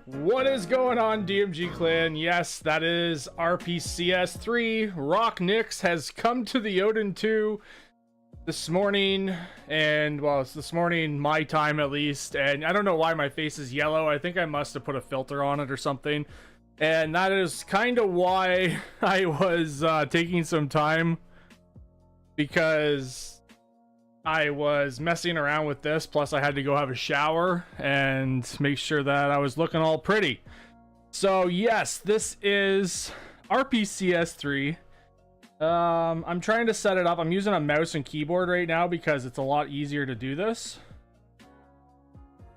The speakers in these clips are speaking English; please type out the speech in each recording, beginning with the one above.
What is going on, DMG Clan? Yes, that is RPCS3. Rock Nix has come to the Odin 2 this morning, and well, it's this morning my time at least, and I don't know why my face is yellow. I think I must have put a filter on it or something, and that is kind of why I was taking some time, because I was messing around with this, plus I had to go have a shower and make sure that I was looking all pretty. So yes, this is RPCS3. I'm trying to set it up. I'm using a mouse and keyboard right now because it's a lot easier to do this.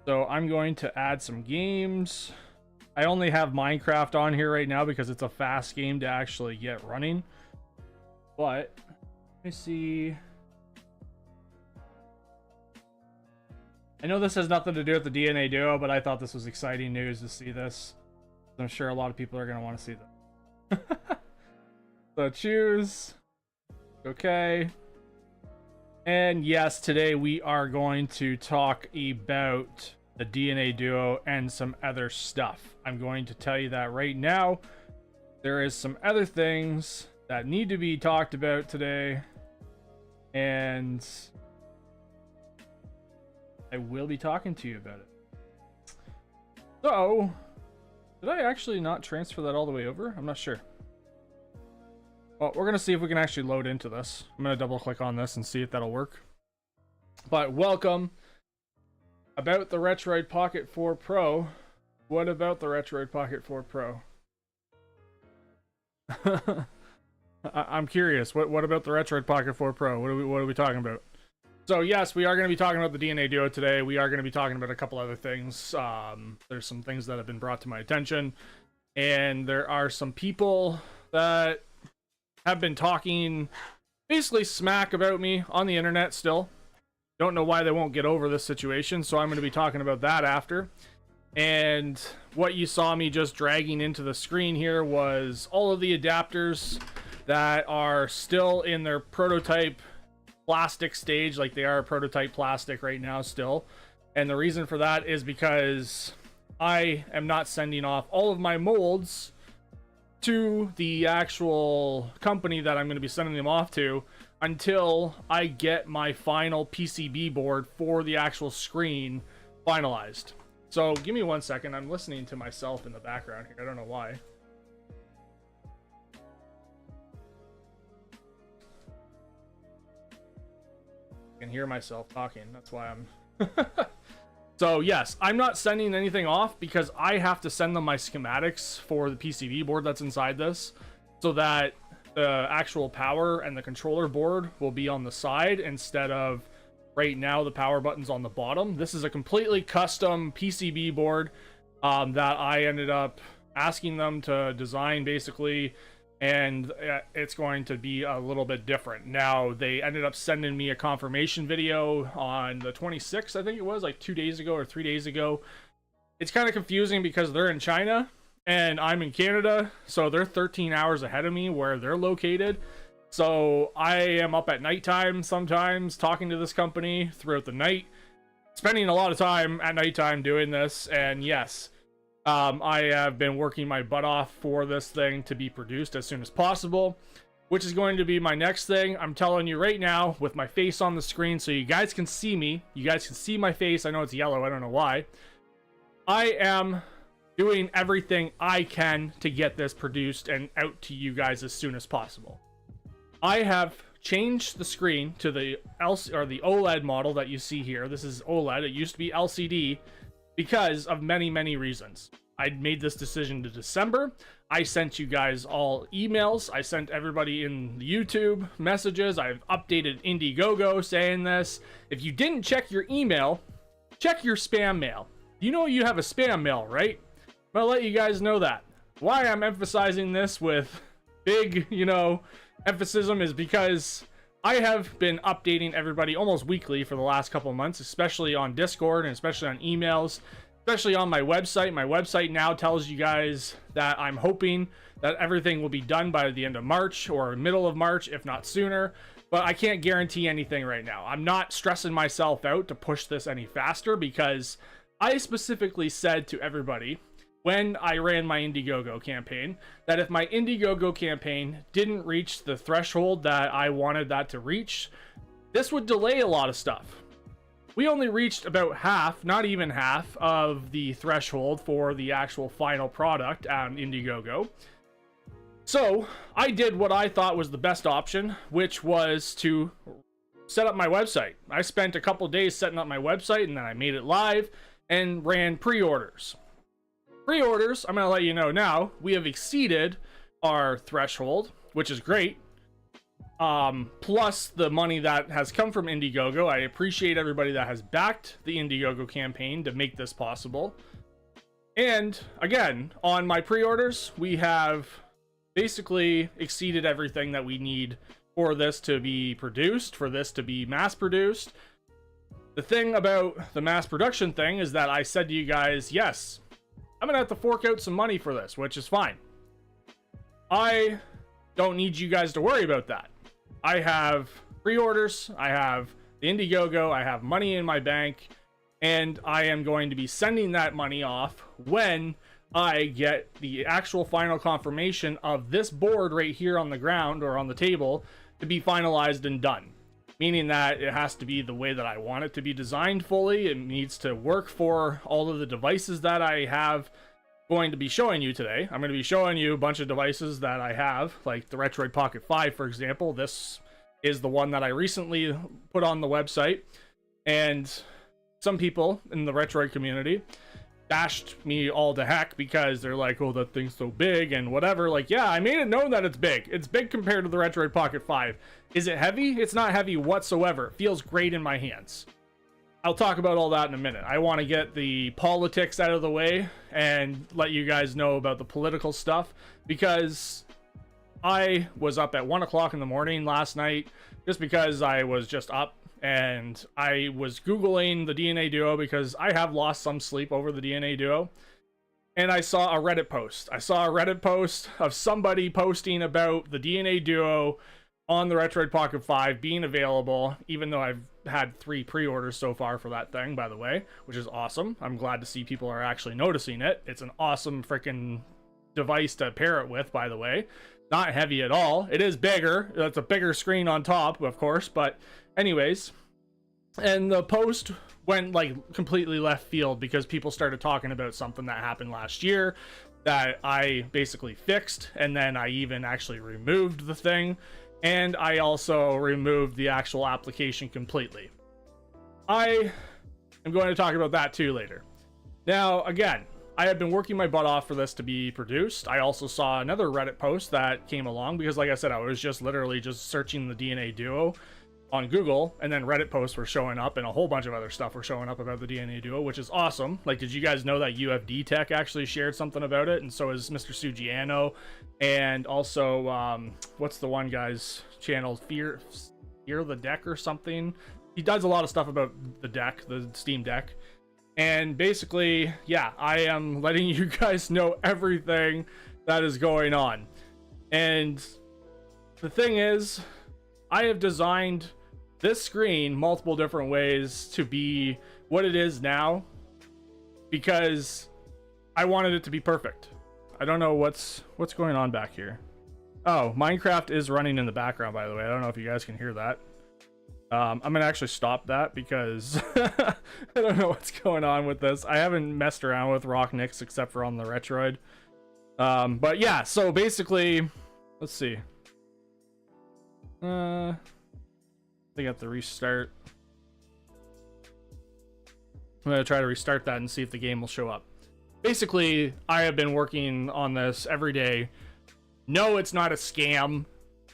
So I'm going to add some games. I only have Minecraft on here right now because it's a fast game to actually get running. But let me see. I know this has nothing to do with the DNA Duo, but I thought this was exciting news to see this. I'm sure a lot of people are going to want to see this. So choose. Okay. And yes, today we are going to talk about the DNA Duo and some other stuff. I'm going to tell you that right now. There is some other things that need to be talked about today. And I will be talking to you about it. So, did I actually not transfer that all the way over? I'm not sure. Well, we're going to see if we can actually load into this. I'm going to double click on this and see if that'll work. But welcome. About the Retroid Pocket 4 Pro. What about the Retroid Pocket 4 Pro? I'm curious. What about the Retroid Pocket 4 Pro? What are we talking about? So yes, we are going to be talking about the DNA Duo today. We are going to be talking about a couple other things. There's some things that have been brought to my attention, and there are some people that have been talking basically smack about me on the internet still. Don't know why they won't get over this situation, so I'm going to be talking about that after. And what you saw me just dragging into the screen here was all of the adapters that are still in their prototype plastic stage, like they are prototype plastic right now still. And the reason for that is because I am not sending off all of my molds to the actual company that I'm going to be sending them off to until I get my final PCB board for the actual screen finalized. So give me 1 second. I'm listening to myself in the background here. I don't know why. Can hear myself talking. That's why I'm So yes, I'm not sending anything off because I have to send them my schematics for the PCB board that's inside this, so that the actual power and the controller board will be on the side instead of right now the power button's on the bottom. This is a completely custom PCB board that I ended up asking them to design basically, and it's going to be a little bit different. Now, they ended up sending me a confirmation video on the 26th, I think it was, like 2 days ago or 3 days ago. It's kind of confusing because they're in China and I'm in Canada, so they're 13 hours ahead of me where they're located. So I am up at nighttime sometimes talking to this company throughout the night, spending a lot of time at nighttime doing this, and yes, I have been working my butt off for this thing to be produced as soon as possible, which is going to be my next thing. I'm telling you right now with my face on the screen so you guys can see me. You guys can see my face. I know it's yellow. I don't know why. I am doing everything I can to get this produced and out to you guys as soon as possible. I have changed the screen to the OLED model that you see here. This is OLED. It used to be LCD. Because of many reasons. I made this decision in December. I sent you guys all emails. I sent everybody in the YouTube messages. I've updated Indiegogo saying this. If you didn't check your email, check your spam mail. You know you have a spam mail, right? I'm gonna let you guys know that. Why I'm emphasizing this with big, emphasis is because I have been updating everybody almost weekly for the last couple of months, especially on Discord and especially on emails, especially on my website. My website now tells you guys that I'm hoping that everything will be done by the end of March or middle of March, if not sooner. But I can't guarantee anything right now. I'm not stressing myself out to push this any faster because I specifically said to everybody when I ran my Indiegogo campaign, that if my Indiegogo campaign didn't reach the threshold that I wanted that to reach, this would delay a lot of stuff. We only reached about half, not even half, of the threshold for the actual final product on Indiegogo. So I did what I thought was the best option, which was to set up my website. I spent a couple days setting up my website, and then I made it live and ran pre-orders. Pre-orders, I'm going to let you know now, we have exceeded our threshold, which is great. Plus the money that has come from Indiegogo. I appreciate everybody that has backed the Indiegogo campaign to make this possible. And again, on my pre-orders, we have basically exceeded everything that we need for this to be produced, for this to be mass produced. The thing about the mass production thing is that I said to you guys, yes, I'm gonna have to fork out some money for this, which is fine. I don't need you guys to worry about that. I have pre-orders, I have the Indiegogo, I have money in my bank, and I am going to be sending that money off when I get the actual final confirmation of this board right here on the ground or on the table to be finalized and done. Meaning that it has to be the way that I want it to be designed fully. It needs to work for all of the devices that I have going to be showing you today. I'm going to be showing you a bunch of devices that I have, like the Retroid Pocket 5, for example. This is the one that I recently put on the website, and some people in the Retroid community bashed me all to heck because they're like, oh, that thing's so big and whatever. Like, yeah, I made it known that it's big. It's big compared to the Retroid Pocket 5. Is it heavy? It's not heavy whatsoever. It feels great in my hands. I'll talk about all that in a minute. I want to get the politics out of the way and let you guys know about the political stuff, because I was up at 1 o'clock in the morning last night just because I was just up, and I was Googling the DNA Duo because I have lost some sleep over the DNA Duo. And I saw a Reddit post. I saw a Reddit post of somebody posting about the DNA Duo on the Retroid Pocket 5 being available, even though I've had 3 pre-orders so far for that thing, by the way, which is awesome. I'm glad to see people are actually noticing it. It's an awesome freaking device to pair it with, by the way. Not heavy at all. It is bigger. It's a bigger screen on top, of course, but anyways. And the post went like completely left field because people started talking about something that happened last year that I basically fixed, and then I even actually removed the thing. And I also removed the actual application completely. I am going to talk about that too later. Now, again, I have been working my butt off for this to be produced. I also saw another Reddit post that came along because, like I said, I was just literally just searching the DNA Duo on Google, and then Reddit posts were showing up, and a whole bunch of other stuff were showing up about the DNA Duo, which is awesome. Like, did you guys know that UFD Tech actually shared something about it? And so is Mr. Sugiano, and also what's the one guy's channel, Fear the Deck or something? He does a lot of stuff about the deck, the Steam Deck. And basically, yeah, I am letting you guys know everything that is going on. And the thing is, I have designed this screen multiple different ways to be what it is now because I wanted it to be perfect. I don't know what's going on back here. Oh, Minecraft is running in the background, by the way. I don't know if you guys can hear that. I'm gonna actually stop that because I don't know what's going on with this. I haven't messed around with Rock Nix except for on the Retroid. But yeah, so basically, let's see. I think I have to restart. I'm going to try to restart that and see if the game will show up. Basically, I have been working on this every day. No, it's not a scam.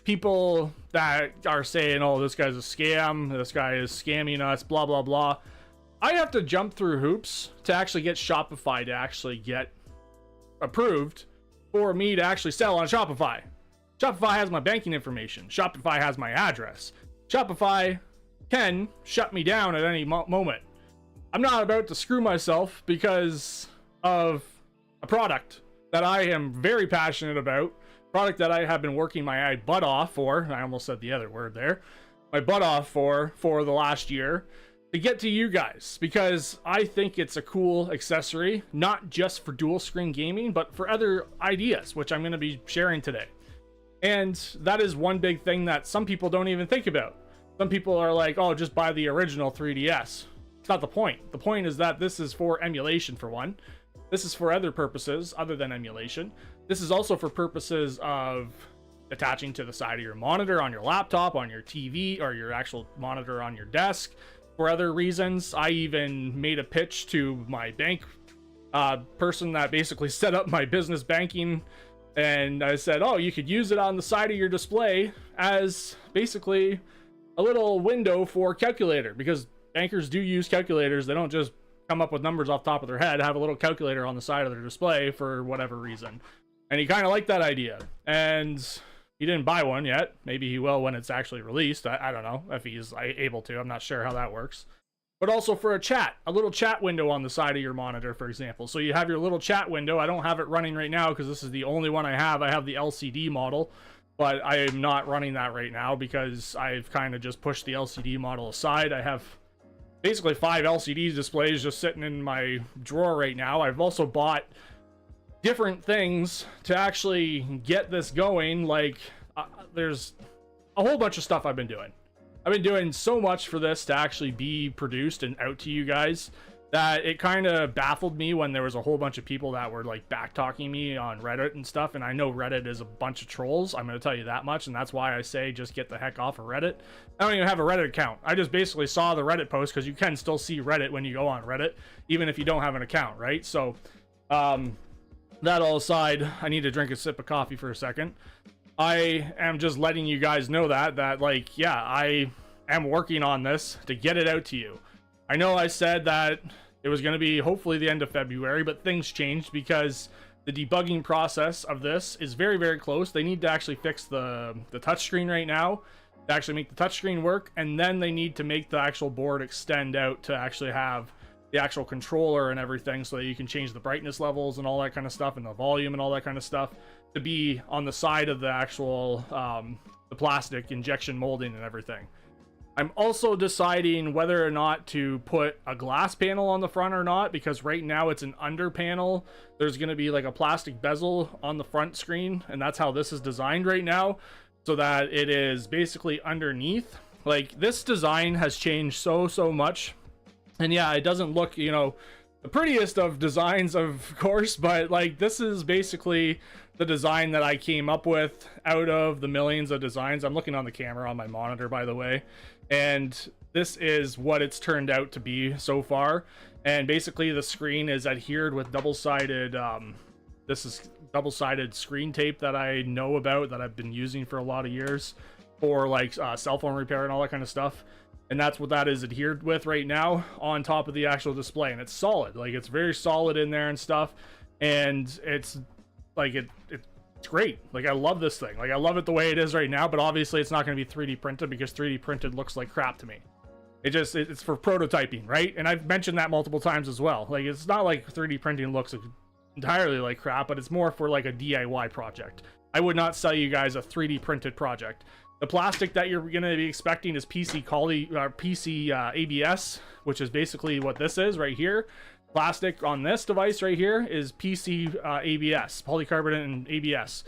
People that are saying, oh, this guy's a scam, this guy is scamming us, blah, blah, blah. I have to jump through hoops to actually get Shopify to actually get approved for me to actually sell on Shopify. Shopify has my banking information. Shopify has my address. Shopify can shut me down at any moment. I'm not about to screw myself because of a product that I am very passionate about, product that I have been working my butt off for. I almost said the other word there. My butt off for the last year. to get to you guys, because I think it's a cool accessory, not just for dual screen gaming, but for other ideas, which I'm going to be sharing today. And that is one big thing that some people don't even think about. Some people are like, oh, just buy the original 3DS. It's not the point. The point is that this is for emulation, for one. This is for other purposes other than emulation. This is also for purposes of attaching to the side of your monitor on your laptop, on your TV, or your actual monitor on your desk. For other reasons, I even made a pitch to my bank person that basically set up my business banking, and I said, oh, you could use it on the side of your display as basically a little window for calculator, because bankers do use calculators. They don't just come up with numbers off the top of their head, have a little calculator on the side of their display for whatever reason. And he kind of liked that idea, and he didn't buy one yet. Maybe he will when it's actually released. I don't know if he's able to. I'm not sure how that works. But also for a little chat window on the side of your monitor, for example. So you have your little chat window. I don't have it running right now because this is the only one I have. I have the LCD model, but I am not running that right now because I've kind of just pushed the LCD model aside. I have basically 5 LCD displays just sitting in my drawer right now. I've also bought different things to actually get this going. Like there's a whole bunch of stuff I've been doing. I've been doing so much for this to actually be produced and out to you guys that it kind of baffled me when there was a whole bunch of people that were like back talking me on Reddit and stuff. And I know Reddit is a bunch of trolls, I'm going to tell you that much, and that's why I say just get the heck off of Reddit. I don't even have a Reddit account. I just basically saw the Reddit post, because you can still see Reddit when you go on Reddit, even if you don't have an account, right? So that all aside, I need to drink a sip of coffee for a second. I am just letting you guys know that like, yeah, I am working on this to get it out to you. I know I said that it was going to be hopefully the end of February, but things changed because the debugging process of this is very, very close. They need to actually fix the touchscreen right now to actually make the touchscreen work, and then they need to make the actual board extend out to actually have the actual controller and everything, so that you can change the brightness levels and all that kind of stuff, and the volume and all that kind of stuff, to be on the side of the actual the plastic injection molding and everything. I'm also deciding whether or not to put a glass panel on the front or not, because right now it's an under panel. There's going to be like a plastic bezel on the front screen, and that's how this is designed right now, so that it is basically underneath. Like, this design has changed so much, and yeah, it doesn't look, you know, the prettiest of designs, of course, but like, this is basically the design that I came up with out of the millions of designs. I'm looking on the camera on my monitor, by the way, and this is what it's turned out to be so far. And basically the screen is adhered with double-sided this is double-sided screen tape that I know about, that I've been using for a lot of years for like cell phone repair and all that kind of stuff. And that's what that is adhered with right now on top of the actual display. And it's solid, like it's very solid in there and stuff. And it's like, it's great. Like, I love this thing. Like, I love it the way it is right now, but obviously it's not going to be 3D printed, because 3D printed looks like crap to me. It's for prototyping, right? And I've mentioned that multiple times as well. Like, it's not like 3D printing looks entirely like crap, but it's more for like a DIY project. I would not sell you guys a 3D printed project. The plastic that you're going to be expecting is PC quality, PC ABS, which is basically what this is right here. Plastic on this device right here is PC ABS, polycarbonate and ABS.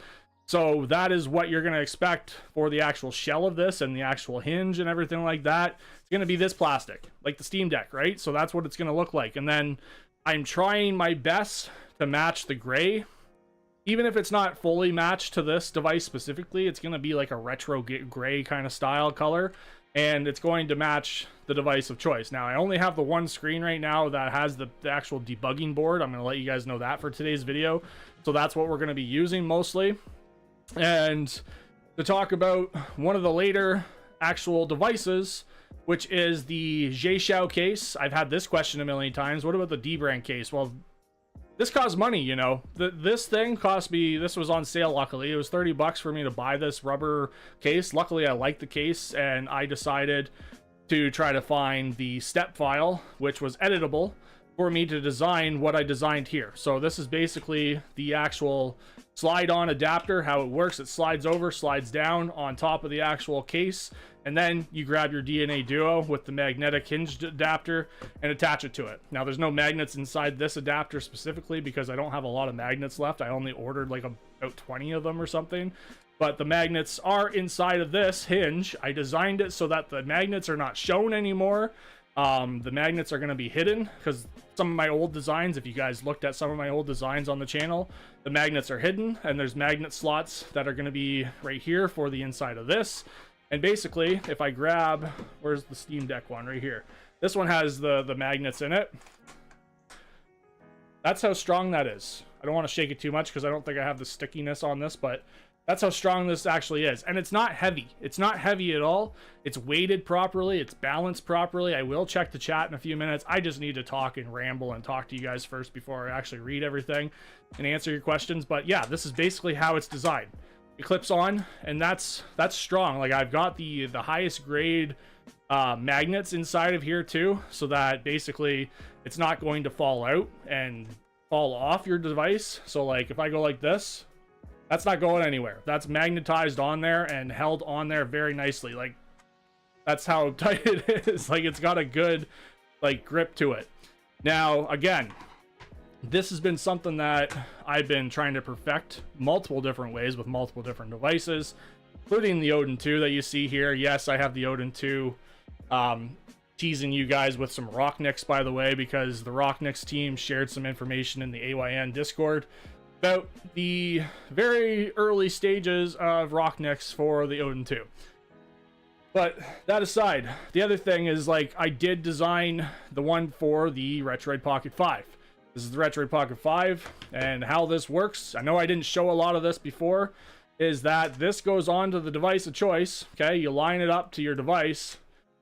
So that is what you're going to expect for the actual shell of this, and the actual hinge and everything like that. It's going to be this plastic, like the Steam Deck, right? So that's what it's going to look like. And then I'm trying my best to match the gray. Even if it's not fully matched to this device specifically, it's going to be like a retro gray kind of style color, and it's going to match the device of choice. Now, I only have the one screen right now that has the actual debugging board. I'm going to let you guys know that for today's video. So that's what we're going to be using mostly. And to talk about one of the later actual devices, which is the Xiao case. I've had this question a million times. What about the D-brand case? Well, this costs money, you know. This thing cost me, this was on sale, luckily. It was 30 bucks for me to buy this rubber case. Luckily, I liked the case, and I decided to try to find the step file, which was editable, for me to design what I designed here. So this is basically the actual slide on adapter, how it works. It slides over, slides down on top of the actual case, and then you grab your DNA Duo with the magnetic hinged adapter and attach it to it. Now there's no magnets inside this adapter specifically because I don't have a lot of magnets left. I only ordered like about 20 of them or something, but the magnets are inside of this hinge. I designed it so that the magnets are not shown anymore. The magnets are going to be hidden because some of my old designs, if you guys looked at some of my old designs on the channel, the magnets are hidden, and there's magnet slots that are going to be right here for the inside of this. And basically, if I grab, where's the Steam Deck one? Right here. This one has the magnets in it. That's how strong that is. I don't want to shake it too much because I don't think I have the stickiness on this, but that's how strong this actually is. And it's not heavy. It's not heavy at all. It's weighted properly. It's balanced properly. I will check the chat in a few minutes. I just need to talk and ramble and talk to you guys first before I actually read everything and answer your questions. But yeah, this is basically how it's designed. It clips on, and that's strong. Like, I've got the highest grade magnets inside of here too, so that basically it's not going to fall out and fall off your device. So like if I go like this, that's not going anywhere. That's magnetized on there and held on there very nicely. Like, that's how tight it is. Like, it's got a good like grip to it. Now again, this has been something that I've been trying to perfect multiple different ways with multiple different devices, including the Odin 2 that you see here. Yes, I have the Odin 2. Teasing you guys with some Rocknicks, by the way, because the Rocknicks team shared some information in the AYN Discord about the very early stages of Rocknicks for the Odin 2. But that aside, the other thing is, like, I did design the one for the Retroid Pocket 5. This is the Retroid Pocket 5, and how this works, I know I didn't show a lot of this before, is that this goes onto the device of choice. Okay, you line it up to your device,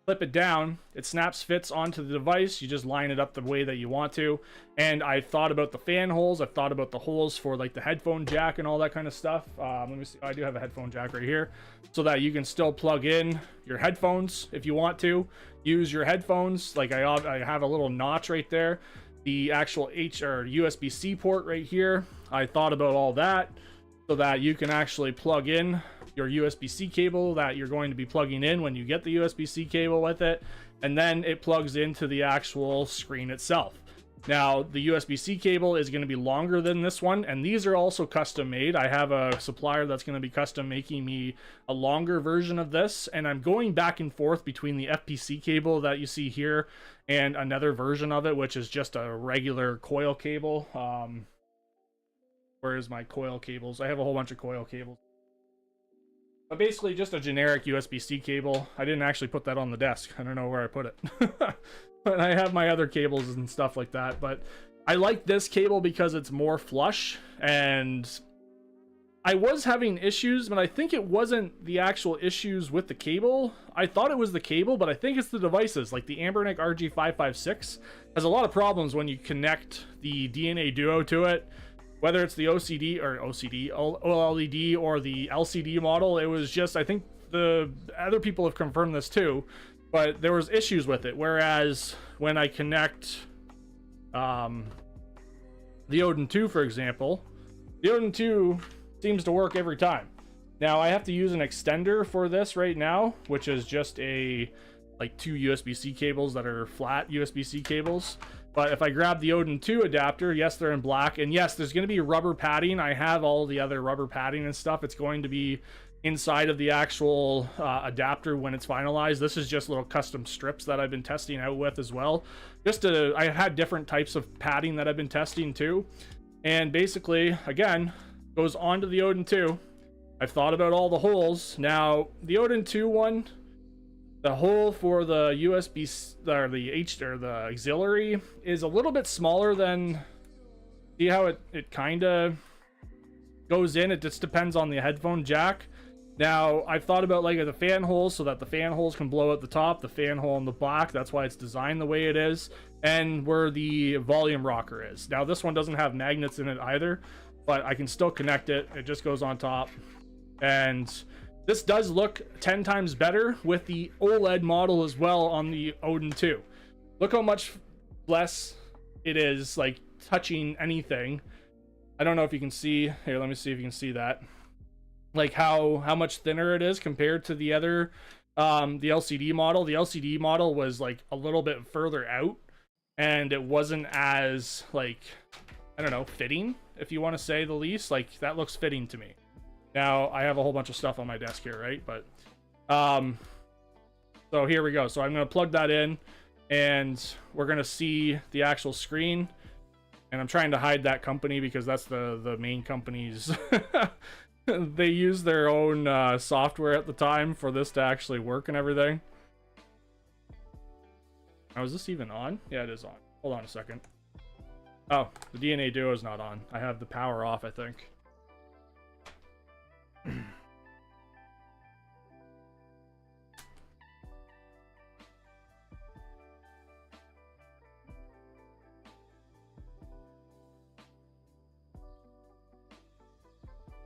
flip it down, it snaps fits onto the device. You just line it up the way that you want to. And I thought about the fan holes. I've thought about the holes for like the headphone jack and all that kind of stuff. Let me see. I do have a headphone jack right here, so that you can still plug in your headphones if you want to use your headphones. Like I have a little notch right there, the actual USB-C port right here. I thought about all that so that you can actually plug in your USB-C cable that you're going to be plugging in when you get the USB-C cable with it, and then it plugs into the actual screen itself. Now, the USB-C cable is going to be longer than this one, and these are also custom made. I have a supplier that's going to be custom making me a longer version of this, and I'm going back and forth between the FPC cable that you see here and another version of it, which is just a regular coil cable. Where is my coil cables? I have a whole bunch of coil cables. But basically just a generic USB-C cable. I didn't actually put that on the desk. I don't know where I put it. But I have my other cables and stuff like that. But I like this cable because it's more flush. And I was having issues, but I think it wasn't the actual issues with the cable. I thought it was the cable, but I think it's the devices. Like the Ambernic RG556 has a lot of problems when you connect the DNA Duo to it. Whether it's the OLED or the LCD model, it was just, I think the other people have confirmed this too, but there was issues with it. Whereas when I connect the Odin 2, for example, the Odin 2 seems to work every time. Now I have to use an extender for this right now, which is just like two USB-C cables that are flat USB-C cables. But if I grab the Odin 2 adapter, yes, they're in black. And yes, there's going to be rubber padding. I have all the other rubber padding and stuff. It's going to be inside of the actual adapter when it's finalized. This is just little custom strips that I've been testing out with as well. I've had different types of padding that I've been testing too. And basically, again, goes onto the Odin 2. I've thought about all the holes. Now, the Odin 2 one, the hole for the USB or the auxiliary is a little bit smaller than, see how it kind of goes in. It just depends on the headphone jack. Now I've thought about like the fan holes so that the fan holes can blow at the top, the fan hole in the back. That's why it's designed the way it is, and where the volume rocker is. Now this one doesn't have magnets in it either, but I can still connect it. It just goes on top. And this does look 10 times better with the OLED model as well on the Odin 2. Look how much less it is like touching anything. I don't know if you can see here. Let me see if you can see that, like how much thinner it is compared to the other the LCD model. The LCD model was like a little bit further out, and it wasn't as, like, I don't know, fitting, if you want to say the least. Like, that looks fitting to me. Now I have a whole bunch of stuff on my desk here, right? But so here we go. So I'm going to plug that in, and we're going to see the actual screen. And I'm trying to hide that company because that's the main company's they use their own software at the time for this to actually work and everything. Oh, is this even on? Yeah, it is on. Hold on a second. Oh, the DNA Duo is not on. I have the power off, I think.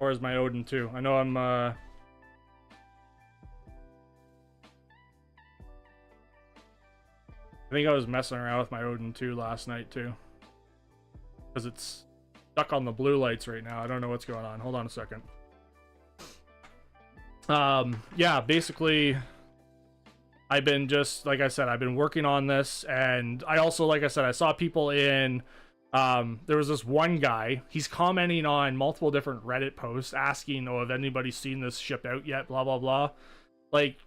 Or is my Odin 2? I know I'm I think I was messing around with my Odin 2 last night too, because it's stuck on the blue lights right now. I don't know what's going on. Hold on a second. Yeah, basically I've been, just like I said, I've been working on this, and I also, like I said, I saw people in there was this one guy, he's commenting on multiple different Reddit posts asking, oh, have anybody seen this ship out yet, blah blah blah. Like,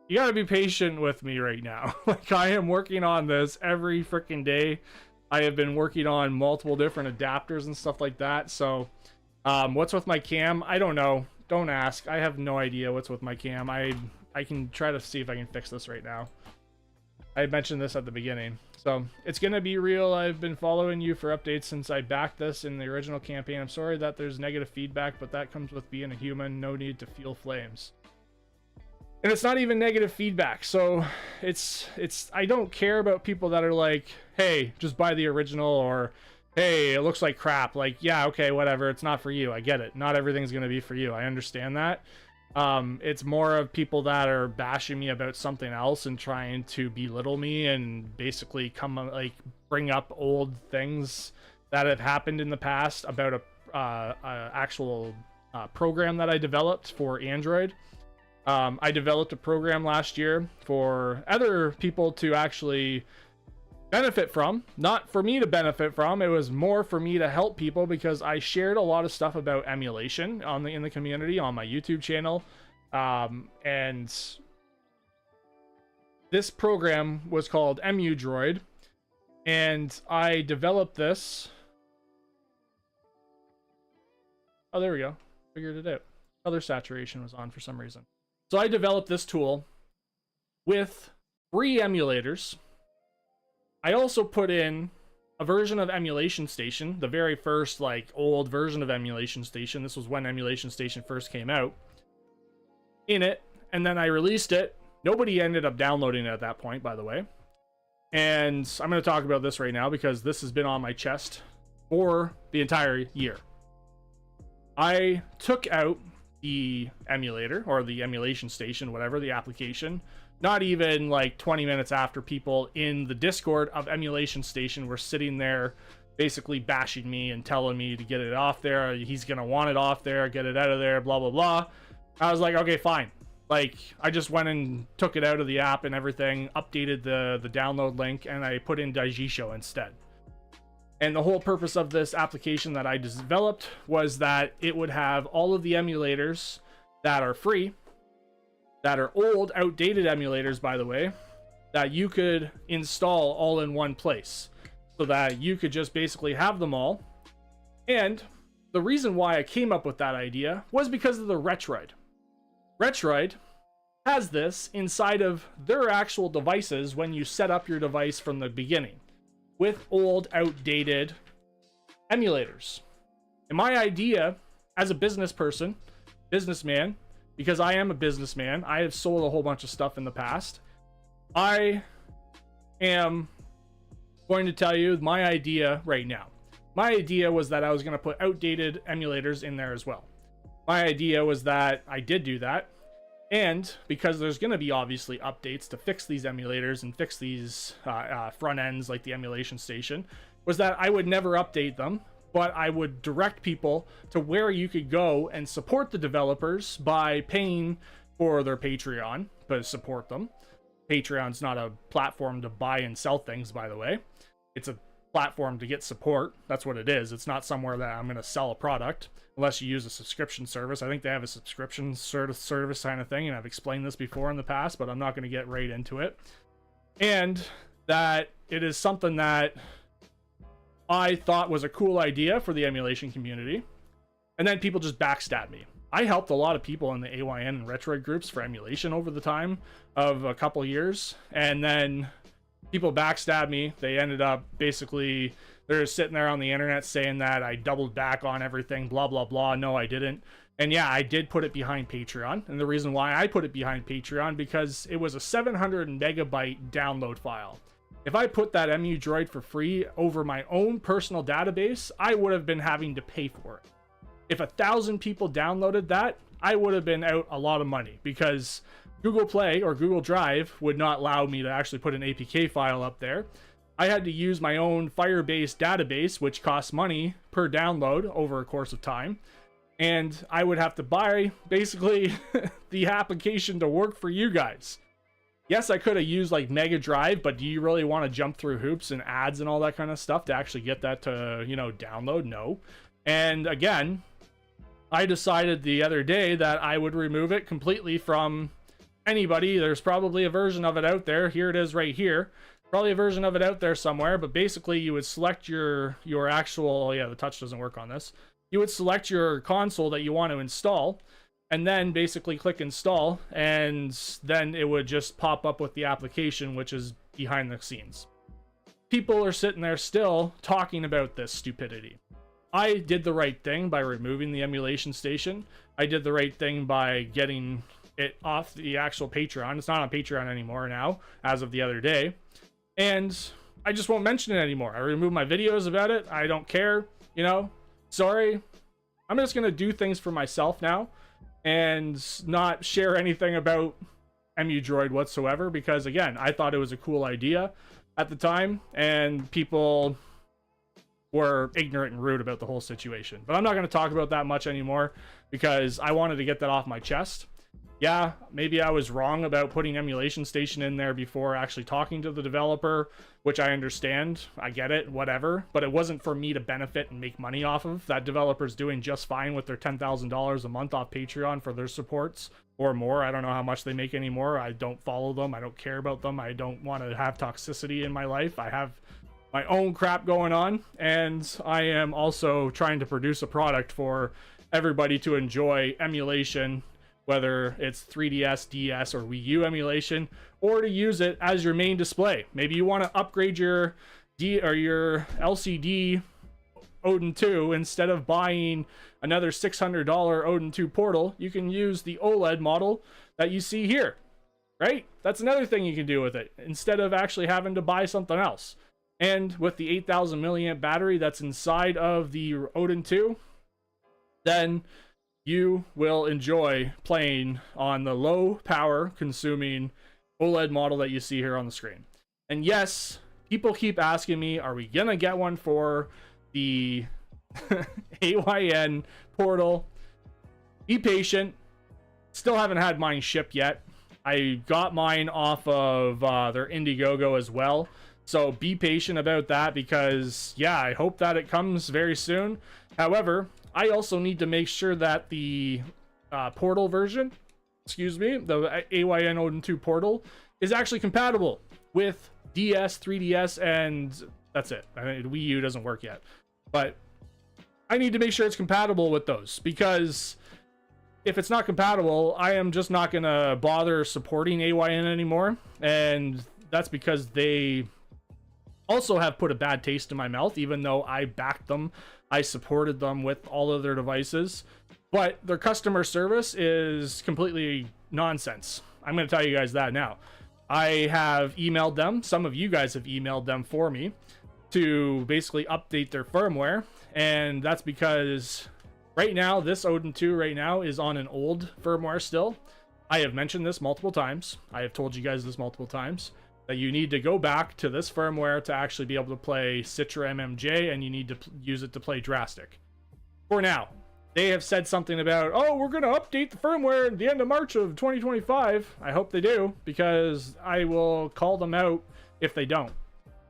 you gotta be patient with me right now. Like, I am working on this every freaking day. I have been working on multiple different adapters and stuff like that. So what's with my cam? I don't know. Don't ask. I have no idea what's with my cam. I can try to see if I can fix this right now. I mentioned this at the beginning. So it's gonna be real. I've been following you for updates since I backed this in the original campaign. I'm sorry that there's negative feedback, but that comes with being a human. No need to feel flames. And it's not even negative feedback. So it's I don't care about people that are like, hey, just buy the original, or hey, it looks like crap. Like, yeah, okay, whatever. It's not for you. I get it. Not everything's gonna be for you. I understand that. It's more of people that are bashing me about something else and trying to belittle me and basically come like bring up old things that have happened in the past about a actual program that I developed for Android. I developed a program last year for other people to actually benefit from, not for me to benefit from. It was more for me to help people, because I shared a lot of stuff about emulation in the community on my YouTube channel, and this program was called EmuDroid, and I developed this. Oh, there we go. Figured it out. Color saturation was on for some reason. So I developed this tool with 3 emulators. I also put in a version of Emulation Station, the very first, like, old version of Emulation Station. This was when Emulation Station first came out. In it, and then I released it. Nobody ended up downloading it at that point, by the way. And I'm going to talk about this right now because this has been on my chest for the entire year. I took out the emulator, or the Emulation Station, whatever, the application, not even like 20 minutes after people in the Discord of Emulation Station were sitting there basically bashing me and telling me to get it off there. He's going to want it off there, get it out of there, blah, blah, blah. I was like, okay, fine. Like, I just went and took it out of the app and everything, updated the download link, and I put in Daijisho instead. And the whole purpose of this application that I developed was that it would have all of the emulators that are free, that are old, outdated emulators, by the way, that you could install all in one place, so that you could just basically have them all. And the reason why I came up with that idea was because of the Retroid. Retroid has this inside of their actual devices when you set up your device from the beginning, with old, outdated emulators. And my idea as a businessman, because I am a businessman, I have sold a whole bunch of stuff in the past. I am going to tell you my idea right now. My idea was that I was going to put outdated emulators in there as well. My idea was that I did do that. And because there's going to be obviously updates to fix these emulators and fix these front ends like the emulation station, was that I would never update them, but I would direct people to where you could go and support the developers by paying for their Patreon, but support them. Patreon's not a platform to buy and sell things, by the way. It's a platform to get support. That's what it is. It's not somewhere that I'm going to sell a product unless you use a subscription service. I think they have a subscription service kind of thing, and I've explained this before in the past, but I'm not going to get right into it. And that it is something that I thought was a cool idea for the emulation community, and then people just backstab me. I helped a lot of people in the AYN and Retroid groups for emulation over the time of a couple years, and then people backstabbed me. They ended up basically, they're sitting there on the internet saying that I doubled back on everything, blah, blah, blah. No, I didn't. And yeah, I did put it behind Patreon. And the reason why I put it behind Patreon, because it was a 700 megabyte download file. If I put that MU Droid for free over my own personal database, I would have been having to pay for it. If 1,000 people downloaded that, I would have been out a lot of money, because Google Play or Google Drive would not allow me to actually put an APK file up there. I had to use my own Firebase database, which costs money per download over a course of time. And I would have to buy basically the application to work for you guys. Yes, I could have used like Mega Drive, but do you really want to jump through hoops and ads and all that kind of stuff to actually get that to, you know, download? No. And again, I decided the other day that I would remove it completely from anybody. There's probably a version of it out there. Here it is right here. Probably a version of it out there somewhere, but basically you would select your actual, yeah, the touch doesn't work on this. You would select your console that you want to install, and then basically click install, and then it would just pop up with the application, which is behind the scenes. People are sitting there still talking about this stupidity. I did the right thing by removing the emulation station. I did the right thing by getting it off the actual Patreon. It's not on Patreon anymore now, as of the other day. And I just won't mention it anymore. I removed my videos about it. I don't care, you know. Sorry. I'm just going to do things for myself now and not share anything about MU Droid whatsoever, because again, I thought it was a cool idea at the time, and people were ignorant and rude about the whole situation. But I'm not going to talk about that much anymore, because I wanted to get that off my chest. Yeah, maybe I was wrong about putting emulation station in there before actually talking to the developer, which I understand. I get it, whatever. But it wasn't for me to benefit and make money off of. That developer's doing just fine with their $10,000 a month off Patreon for their supports, or more. I don't know how much they make anymore. I don't follow them. I don't care about them. I don't want to have toxicity in my life. I have my own crap going on, and I am also trying to produce a product for everybody to enjoy emulation, whether it's 3DS, DS, or Wii U emulation, or to use it as your main display. Maybe you want to upgrade your your LCD Odin 2. Instead of buying another $600 Odin 2 portal, you can use the OLED model that you see here, right? That's another thing you can do with it, instead of actually having to buy something else. And with the 8,000 milliamp battery that's inside of the Odin 2, then you will enjoy playing on the low power consuming OLED model that you see here on the screen. And yes, people keep asking me, are we gonna get one for the AYN portal? Be patient. Still haven't had mine shipped yet. I got mine off of their Indiegogo as well. So be patient about that, because yeah, I hope that it comes very soon. However, I also need to make sure that the portal version, the AYN Odin 2 portal, is actually compatible with DS, 3DS, and that's it. Wii U doesn't work yet. But I need to make sure it's compatible with those, because if it's not compatible, I am just not going to bother supporting AYN anymore. And that's because they also have put a bad taste in my mouth, even though I backed them. I supported them with all of their devices, but their customer service is completely nonsense. I'm going to tell you guys that now. I have emailed them. Some of you guys have emailed them for me to basically update their firmware, and that's because right now, this Odin 2 right now is on an old firmware still. I have mentioned this multiple times. I have told you guys this multiple times, that you need to go back to this firmware to actually be able to play Citra MMJ, and you need to use it to play Drastic. For now, they have said something about, oh, we're going to update the firmware at the end of March of 2025. I hope they do, because I will call them out if they don't.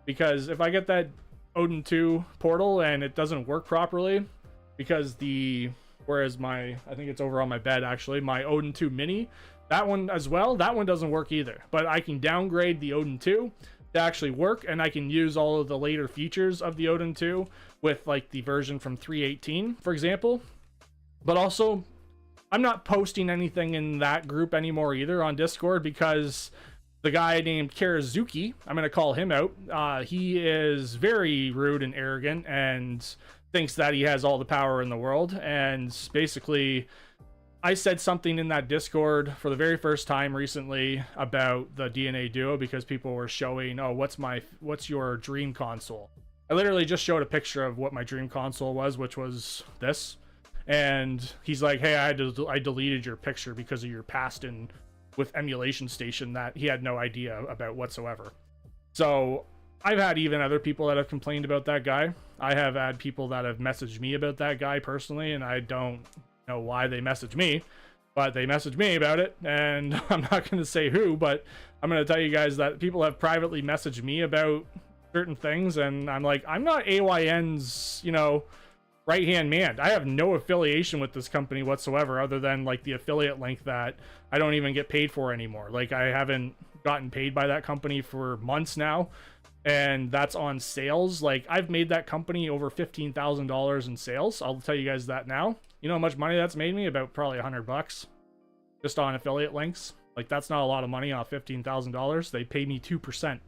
Because if I get that Odin 2 portal and it doesn't work properly, because whereas I think it's over on my bed actually, my Odin 2 Mini, that one as well, that one doesn't work either. But I can downgrade the Odin 2 to actually work, and I can use all of the later features of the Odin 2 with like the version from 3.18, for example. But also, I'm not posting anything in that group anymore either on Discord, because the guy named Karazuki, I'm going to call him out, he is very rude and arrogant and thinks that he has all the power in the world. And basically, I said something in that Discord for the very first time recently about the DNA Duo, because people were showing, oh, what's your dream console? I literally just showed a picture of what my dream console was, which was this. And he's like, hey, I deleted your picture because of your past with Emulation Station that he had no idea about whatsoever. So I've had even other people that have complained about that guy. I have had people that have messaged me about that guy personally, and I don't know why they messaged me, but they messaged me about it. And I'm not going to say who, but I'm going to tell you guys that people have privately messaged me about certain things, and I'm like, I'm not AYN's, right-hand man. I have no affiliation with this company whatsoever, other than like the affiliate link that I don't even get paid for anymore. Like, I haven't gotten paid by that company for months now, and that's on sales. Like, I've made that company over $15,000 in sales. I'll tell you guys that now. You know how much money that's made me? About probably $100 just on affiliate links. Like, that's not a lot of money off $15,000. They pay me 2%.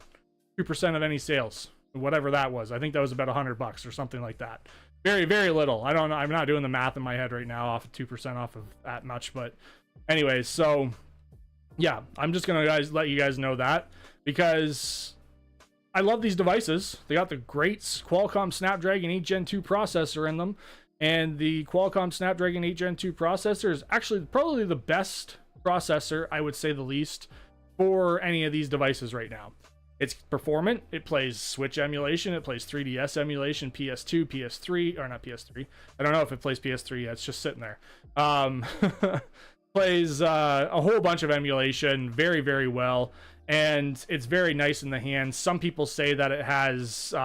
2% of any sales, whatever that was. I think that was about $100 or something like that. Very, very little. I don't know. I'm not doing the math in my head right now off of 2% off of that much. But anyways, so yeah, I'm just going to let you guys know that, because I love these devices. They got the great Qualcomm Snapdragon 8 Gen 2 processor in them. And the Qualcomm Snapdragon 8 Gen 2 processor is actually probably the best processor, I would say the least, for any of these devices right now. It's performant. It plays Switch emulation. It plays 3DS emulation, PS2, PS3, or not PS3. I don't know if it plays PS3 yet. It's just sitting there. Plays a whole bunch of emulation very, very well. And it's very nice in the hands. Some people say that it has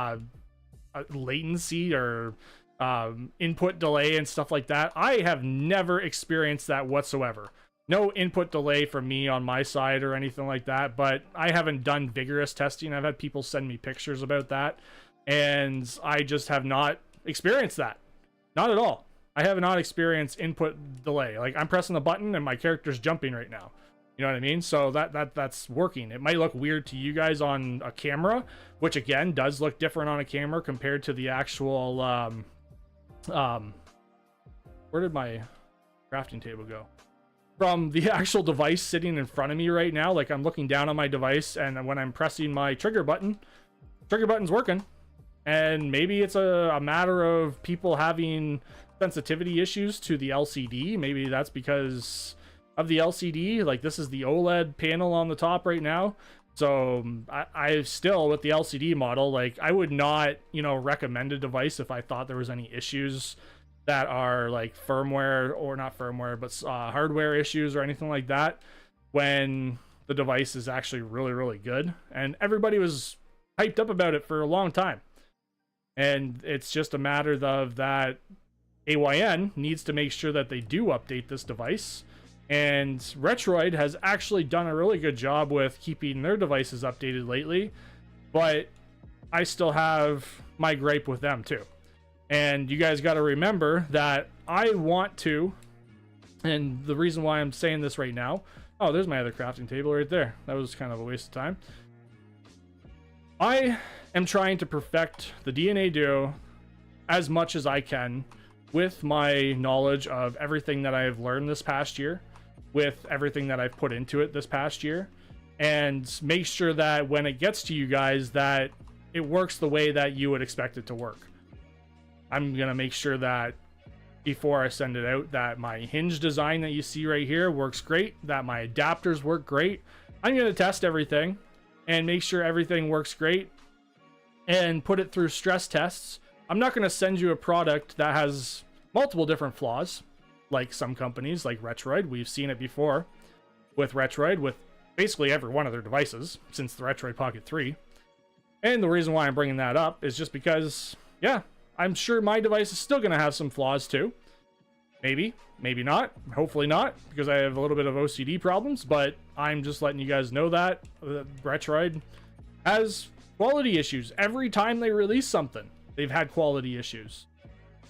latency or input delay and stuff like that. I have never experienced that whatsoever. No input delay from me on my side or anything like that, but I haven't done vigorous testing. I've had people send me pictures about that, and I just have not experienced that. Not at all. I have not experienced input delay. Like, I'm pressing the button and my character's jumping right now. You know what I mean? So that's working. It might look weird to you guys on a camera, which again does look different on a camera compared to the actual where did my crafting table go? From the actual device sitting in front of me right now. Like, I'm looking down on my device, and when I'm pressing my trigger button's working. And maybe it's a matter of people having sensitivity issues to the LCD. Maybe that's because of the LCD. Like, this is the OLED panel on the top right now. So I still, with the LCD model, like, I would not, recommend a device if I thought there was any issues that are like firmware, or not firmware, but hardware issues or anything like that, when the device is actually really, really good. And everybody was hyped up about it for a long time. And it's just a matter of that AYN needs to make sure that they do update this device. And Retroid has actually done a really good job with keeping their devices updated lately, but I still have my gripe with them too. And you guys got to remember that I want to, and the reason why I'm saying this right now, oh, there's my other crafting table right there. That was kind of a waste of time. I am trying to perfect the DNA Duo as much as I can with my knowledge of everything that I've learned this past year, with everything that I've put into it this past year, and make sure that when it gets to you guys that it works the way that you would expect it to work. I'm going to make sure that before I send it out that my hinge design that you see right here works great, that my adapters work great. I'm going to test everything and make sure everything works great and put it through stress tests. I'm not going to send you a product that has multiple different flaws, like some companies, like Retroid. We've seen it before with Retroid, with basically every one of their devices since the Retroid Pocket 3. And the reason why I'm bringing that up is just because, yeah, I'm sure my device is still going to have some flaws too. Maybe, maybe not. Hopefully not, because I have a little bit of OCD problems, but I'm just letting you guys know that Retroid has quality issues. Every time they release something, they've had quality issues.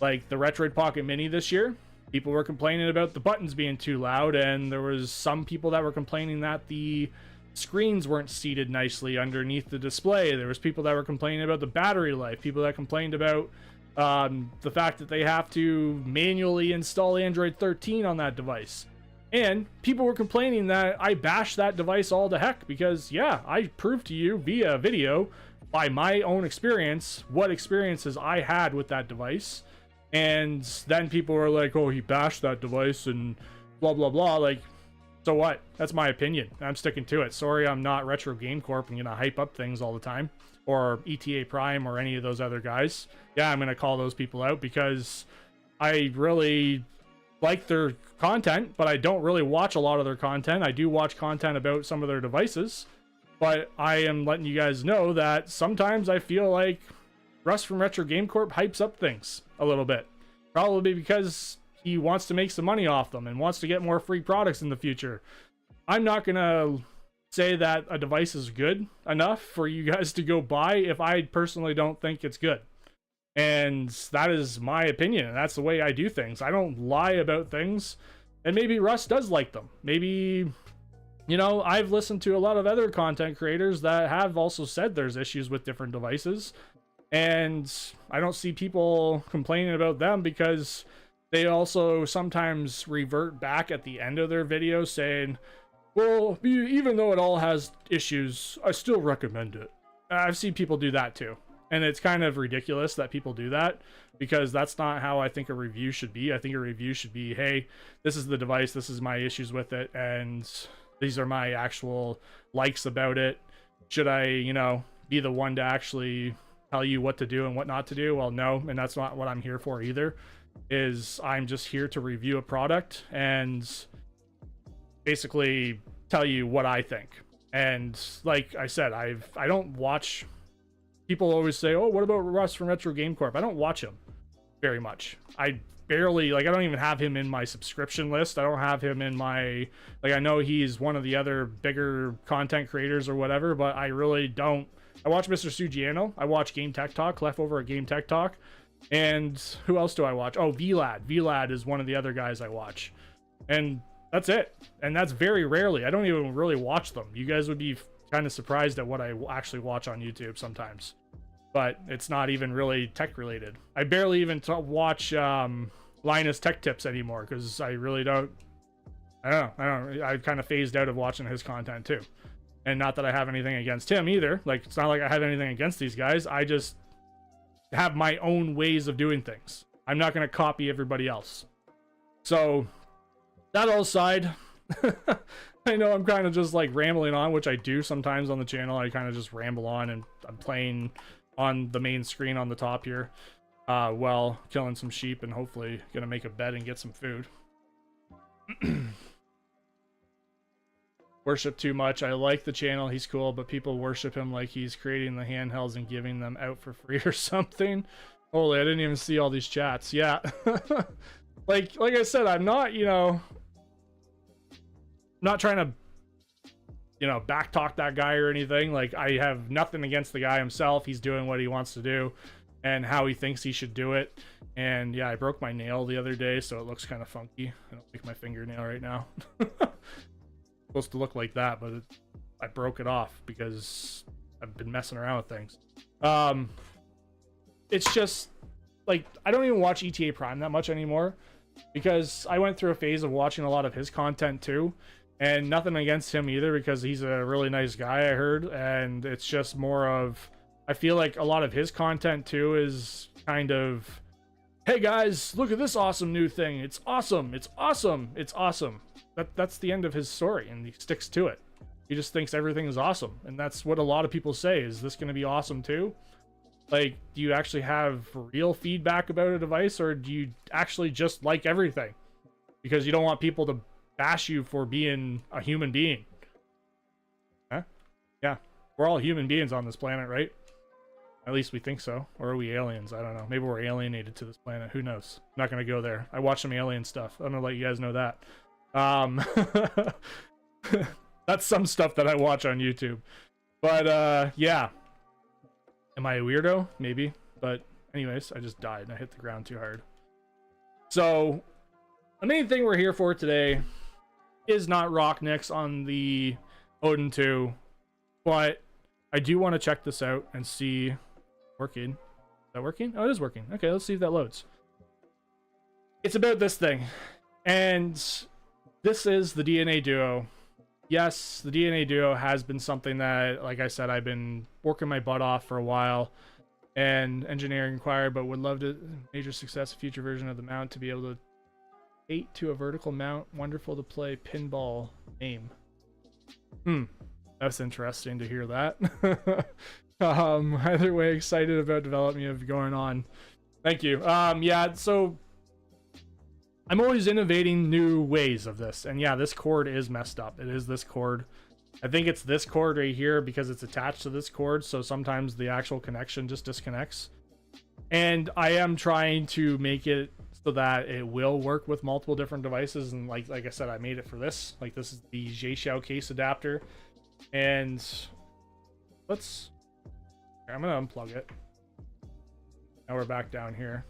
Like the Retroid Pocket Mini this year, people were complaining about the buttons being too loud, and there was some people that were complaining that the screens weren't seated nicely underneath the display. There was people that were complaining about the battery life, people that complained about the fact that they have to manually install Android 13 on that device. And people were complaining that I bashed that device all to heck because, yeah, I proved to you via video by my own experience what experiences I had with that device. And then people were like, oh, he bashed that device and blah, blah, blah. Like, so what? That's my opinion. I'm sticking to it. Sorry, I'm not Retro Game Corp and gonna hype up things all the time, or ETA Prime or any of those other guys. Yeah, I'm gonna call those people out because I really like their content, but I don't really watch a lot of their content. I do watch content about some of their devices, but I am letting you guys know that sometimes I feel like Russ from Retro Game Corp hypes up things a little bit. Probably because he wants to make some money off them and wants to get more free products in the future. I'm not gonna say that a device is good enough for you guys to go buy if I personally don't think it's good. And that is my opinion, and that's the way I do things. I don't lie about things, and maybe Russ does like them. Maybe, you know, I've listened to a lot of other content creators that have also said there's issues with different devices, and I don't see people complaining about them because they also sometimes revert back at the end of their video saying, well, even though it all has issues, I still recommend it. I've seen people do that too. And it's kind of ridiculous that people do that, because that's not how I think a review should be. I think a review should be, hey, this is the device, this is my issues with it, and these are my actual likes about it. Should I, you know, be the one to actually tell you what to do and what not to do? Well, no, and that's not what I'm here for either. Is I'm just here to review a product and basically tell you what I think. And like I said, I don't watch. People always say, oh, what about Russ from Retro Game Corp? I don't watch him very much. I barely, like, I don't even have him in my subscription list. I don't have him in my, like, I know he's one of the other bigger content creators or whatever, but I really don't. I watch Mr. Sugiano. I watch Game Tech Talk, Leftover at Game Tech Talk. And who else do I watch? Oh, VLAD. VLAD is one of the other guys I watch. And that's it. And that's very rarely. I don't even really watch them. You guys would be kind of surprised at what I actually watch on YouTube sometimes. But it's not even really tech related. I barely even watch Linus Tech Tips anymore because I really don't. I kind of phased out of watching his content too. And not that I have anything against him either. Like, it's not like I have anything against these guys. I just have my own ways of doing things. I'm not going to copy everybody else. So that all aside, I know I'm kind of just like rambling on, which I do sometimes on the channel. I kind of just ramble on, and I'm playing on the main screen on the top here while killing some sheep and hopefully gonna make a bed and get some food. Worship too much. I like the channel, he's cool, but people worship him like he's creating the handhelds and giving them out for free or something. Holy, I didn't even see all these chats. Yeah. like I said, I'm not, you know, not trying to, you know, backtalk that guy or anything. Like, I have nothing against the guy himself. He's doing what he wants to do and how he thinks he should do it. And yeah, I broke my nail the other day, so it looks kind of funky. I don't like my fingernail right now. Supposed to look like that, but I broke it off because I've been messing around with things. It's just like, I don't even watch ETA Prime that much anymore because I went through a phase of watching a lot of his content too. And nothing against him either, because he's a really nice guy, I heard. And it's just more of, I feel like a lot of his content too is kind of hey guys, look at this awesome new thing. It's awesome. It's awesome. It's awesome. That's the end of his story, and he sticks to it. He just thinks everything is awesome, and that's what a lot of people say. Is this going to be awesome too? Like, do you actually have real feedback about a device, or do you actually just like everything because you don't want people to bash you for being a human being? Huh? Yeah, we're all human beings on this planet, right? At least we think so. Or are we aliens? I don't know. Maybe we're alienated to this planet. Who knows? I'm not going to go there. I watch some alien stuff. I'm going to let you guys know that. That's some stuff that I watch on YouTube. But, yeah. Am I a weirdo? Maybe. But, anyways, I just died and I hit the ground too hard. So, the main thing we're here for today is not Rock Nix on the Odin 2. But I do want to check this out and see... Working. Is that working? Oh, it is working. Okay, let's see if that loads. It's about this thing. And this is the DNA Duo. Yes, the DNA Duo has been something that, like I said, I've been working my butt off for a while. And engineering required, but would love to major success, a future version of the mount to be able to 8 to a vertical mount. Wonderful to play pinball game. That's interesting to hear that. Either way, excited about development of going on. Thank you. Yeah, so I'm always innovating new ways of this. And yeah, this cord is messed up. It is this cord. I think it's this cord right here because it's attached to this cord. So sometimes the actual connection just disconnects. And I am trying to make it so that it will work with multiple different devices. And like I said, I made it for this. Like, this is the Xiao case adapter. And I'm gonna unplug it. Now we're back down here.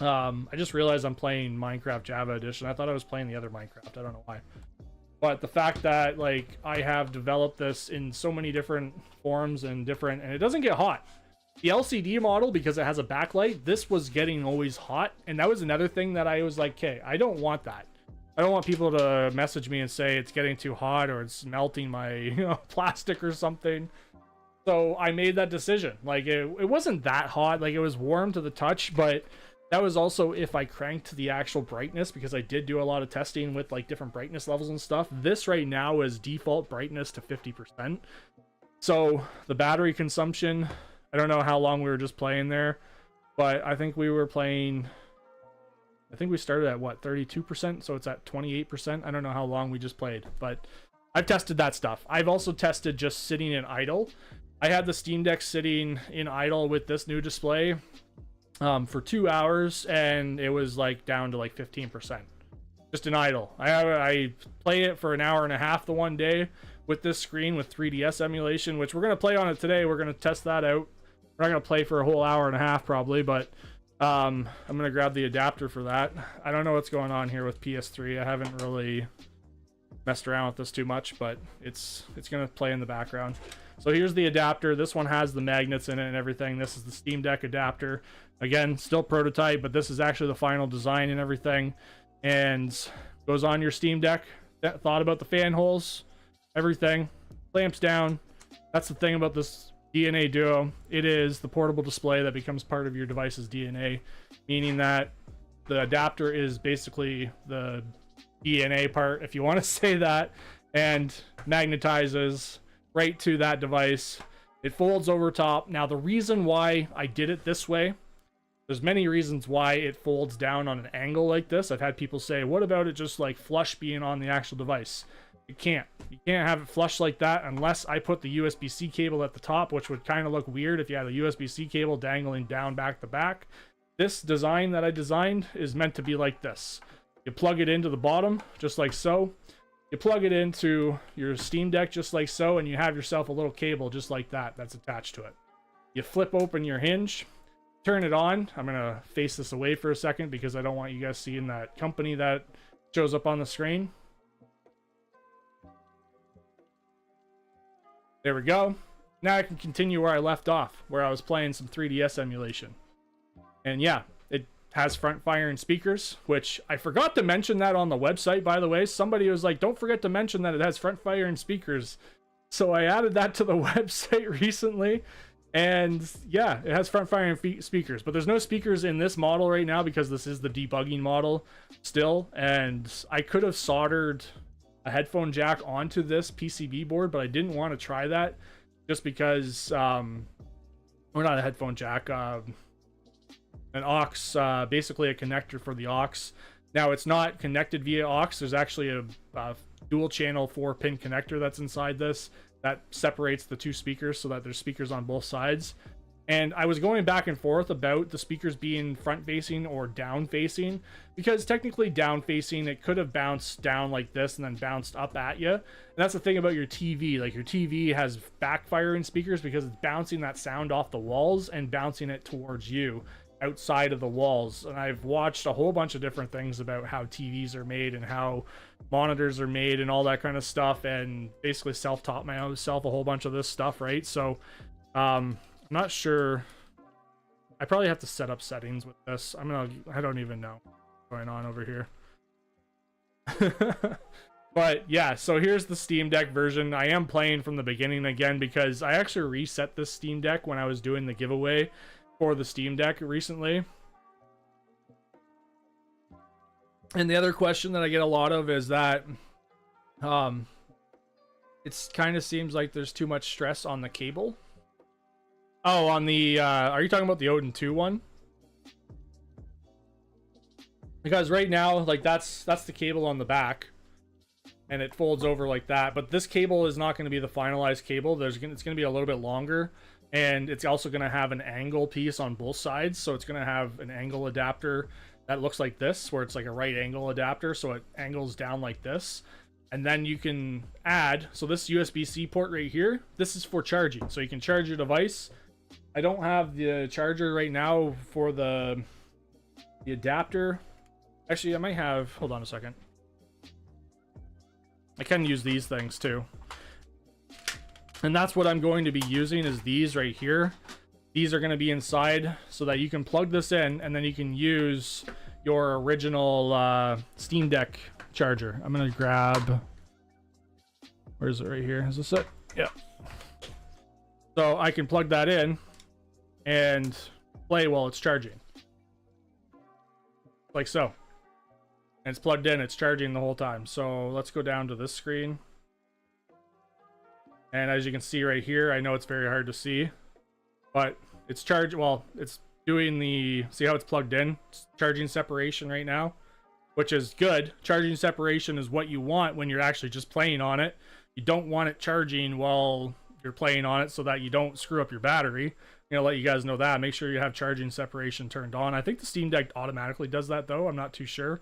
I just realized I'm playing Minecraft Java Edition. I thought I was playing the other Minecraft. I don't know why. But the fact that, like, I have developed this in so many different forms and it doesn't get hot. The LCD model, because it has a backlight, this was getting always hot. And that was another thing that I was like, okay, I don't want that. I don't want people to message me and say it's getting too hot or it's melting my plastic or something. So I made that decision. Like, it wasn't that hot. Like, it was warm to the touch, but that was also if I cranked the actual brightness, because I did do a lot of testing with like different brightness levels and stuff. This right now is default brightness to 50%. So the battery consumption, I don't know how long we were just playing there, but I think we started at what, 32%? So it's at 28%. I don't know how long we just played, but I've tested that stuff. I've also tested just sitting in idle. I had the Steam Deck sitting in idle with this new display for 2 hours, and it was like down to like 15%. Just in idle. I play it for an hour and a half the one day with this screen with 3DS emulation, which we're going to play on it today. We're going to test that out. We're not going to play for a whole hour and a half probably, but I'm going to grab the adapter for that. I don't know what's going on here with PS3. I haven't really messed around with this too much, but it's going to play in the background. So here's the adapter. This one has the magnets in it and everything. This is the Steam Deck adapter. Again, still prototype, but this is actually the final design and everything. And goes on your Steam Deck. Thought about the fan holes, everything. Clamps down. That's the thing about this DNA Duo. It is the portable display that becomes part of your device's DNA, meaning that the adapter is basically the DNA part, if you want to say that, and magnetizes right to that device. It folds over top. Now, the reason why I did it this way, there's many reasons why it folds down on an angle like this. I've had people say, what about it just like flush being on the actual device? You can't have it flush like that unless I put the USB-C cable at the top, which would kind of look weird if you had a USB-C cable dangling down back to back. This design that I designed is meant to be like this. You plug it into the bottom, just like so. You plug it into your Steam Deck just like so, and you have yourself a little cable just like that that's attached to it. You flip open your hinge, turn it on. I'm going to face this away for a second because I don't want you guys seeing that company that shows up on the screen. There we go. Now I can continue where I left off, where I was playing some 3DS emulation. And yeah, it has front firing speakers, which I forgot to mention that on the website, by the way. Somebody was like, don't forget to mention that it has front firing speakers. So I added that to the website recently, And yeah, it has front firing speakers, but there's no speakers in this model right now because this is the debugging model still. And I could have soldered a headphone jack onto this PCB board, but I didn't want to try that just because, or not a headphone jack, an aux, basically a connector for the aux. Now it's not connected via aux. There's actually a dual channel 4-pin connector that's inside this that separates the two speakers so that there's speakers on both sides. And I was going back and forth about the speakers being front facing or down facing, because technically down facing, it could have bounced down like this and then bounced up at you. And that's the thing about your TV. Like, your TV has backfiring speakers because it's bouncing that sound off the walls and bouncing it towards you outside of the walls. And I've watched a whole bunch of different things about how TVs are made and how monitors are made and all that kind of stuff, and basically self-taught myself a whole bunch of this stuff, right? So I'm not sure. I probably have to set up settings with this. I don't even know what's going on over here. But yeah, so here's the Steam Deck version. I am playing from the beginning again because I actually reset this Steam Deck when I was doing the giveaway for the Steam Deck recently. And the other question that I get a lot of is that it kind of seems like there's too much stress on the cable. Oh, on the are you talking about the Odin 2 one? Because right now, like, that's the cable on the back, and it folds over like that. But this cable is not going to be the finalized cable. It's going to be a little bit longer, and it's also going to have an angle piece on both sides. So it's going to have an angle adapter that looks like this, where it's like a right angle adapter, so it angles down like this. And then you can add, so this USB-C port right here, this is for charging, so you can charge your device. I don't have the charger right now for the adapter. Actually, I might have, hold on a second. I can use these things too. And that's what I'm going to be using, is these right here. These are going to be inside so that you can plug this in and then you can use your original Steam Deck charger. I'm going to grab, where is it? Right here. Is this it? Yeah. So I can plug that in and play while it's charging. Like so. And it's plugged in, it's charging the whole time. So let's go down to this screen. And as you can see right here, I know it's very hard to see, but it's it's doing the, see how it's plugged in? It's charging separation right now, which is good. Charging separation is what you want when you're actually just playing on it. You don't want it charging while you're playing on it so that you don't screw up your battery. I'm gonna let you guys know that. Make sure you have charging separation turned on. I think the Steam Deck automatically does that though. I'm not too sure.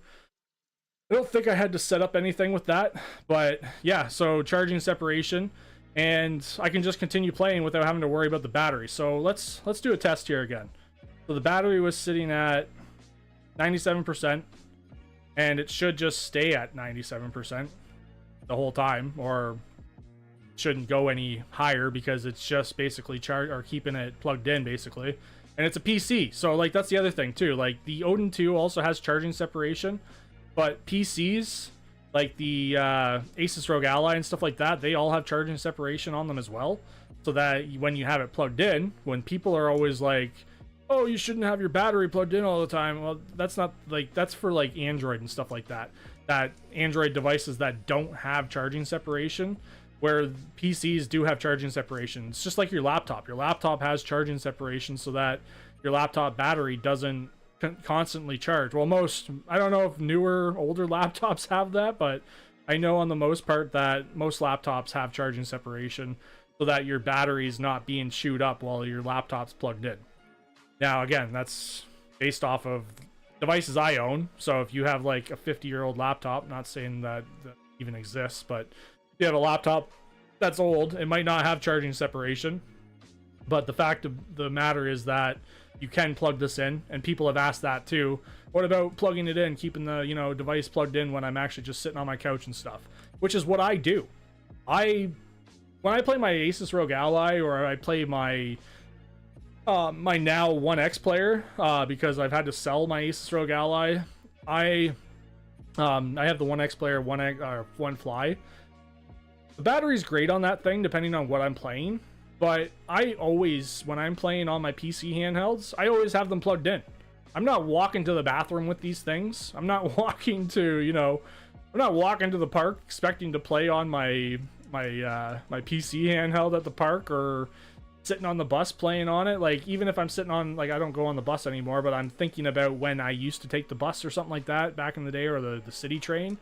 I don't think I had to set up anything with that, but yeah, so charging separation, and I can just continue playing without having to worry about the battery. So let's do a test here again. So the battery was sitting at 97%, and it should just stay at 97% the whole time, or shouldn't go any higher because it's just basically keeping it plugged in basically. And it's a PC, so like that's the other thing too. Like the Odin 2 also has charging separation, but PCs like the Asus ROG Ally and stuff like that, they all have charging separation on them as well. So that when you have it plugged in, when people are always like, oh, you shouldn't have your battery plugged in all the time. Well, that's not like, that's for like Android and stuff like that. That Android devices that don't have charging separation, where PCs do have charging separation. It's just like your laptop. Your laptop has charging separation so that your laptop battery doesn't constantly charge. Well, I don't know if newer, older laptops have that, but I know on the most part that most laptops have charging separation so that your battery's not being chewed up while your laptop's plugged in. Now, again, that's based off of devices I own. So if you have like a 50-year-old laptop, not saying that even exists, but if you have a laptop that's old, it might not have charging separation. But the fact of the matter is that you can plug this in, and people have asked that too. What about plugging it in, keeping the device plugged in when I'm actually just sitting on my couch and stuff? Which is what I do. When I play my Asus ROG Ally, or I play my my now 1X player, because I've had to sell my Asus ROG Ally, I have the 1X player, one Fly. The battery's great on that thing depending on what I'm playing, But I always, when I'm playing on my PC handhelds, I always have them plugged in. I'm not walking to the bathroom with these things. I'm not walking to, you know, I'm not walking to the park expecting to play on my PC handheld at the park, or sitting on the bus playing on it. Like, even if I'm sitting on, like, I don't go on the bus anymore, but I'm thinking about when I used to take the bus or something like that back in the day, or the city train.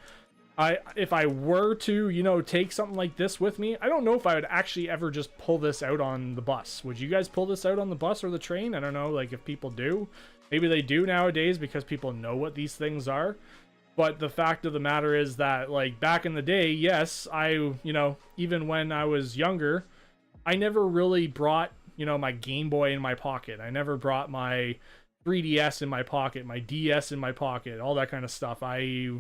If I were to, you know, take something like this with me, I don't know if I would actually ever just pull this out on the bus. Would you guys pull this out on the bus or the train? I don't know, like, if people do. Maybe they do nowadays because people know what these things are. But the fact of the matter is that, like, back in the day, yes, you know, even when I was younger, I never really brought, you know, my Game Boy in my pocket. I never brought my 3DS in my pocket, my DS in my pocket, all that kind of stuff. I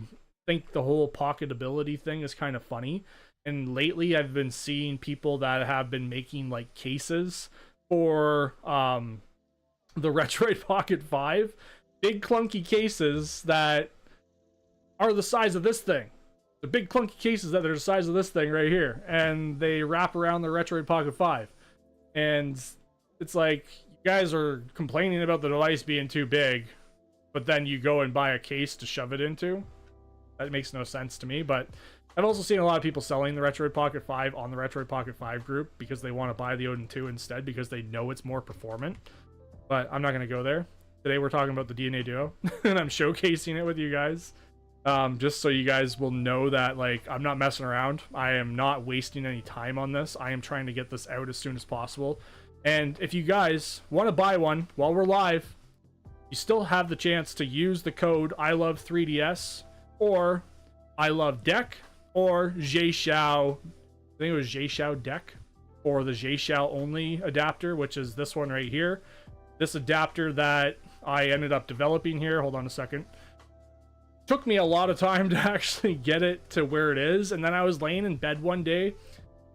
think the whole pocketability thing is kind of funny. And lately I've been seeing people that have been making, like, cases for the Retroid Pocket 5. Big clunky cases that are the size of this thing. The big clunky cases that are the size of this thing right here, and they wrap around the Retroid Pocket 5. And it's like, you guys are complaining about the device being too big, but then you go and buy a case to shove it into. That makes no sense to me. But I've also seen a lot of people selling the Retroid Pocket 5 on the Retroid Pocket 5 group because they want to buy the Odin 2 instead, because they know it's more performant. But I'm not going to go there. Today we're talking about the DNA Duo, and I'm showcasing it with you guys. Just so you guys will know that, like, I'm not messing around. I am not wasting any time on this. I am trying to get this out as soon as possible. And if you guys want to buy one while we're live, you still have the chance to use the code ILOVE3DS or ILOVEDECK or Xiao. I think it was Xiao Deck, or the Xiao only adapter, which is this one right here. This adapter that I ended up developing here. Hold on a second. Took me a lot of time to actually get it to where it is, and then I was laying in bed one day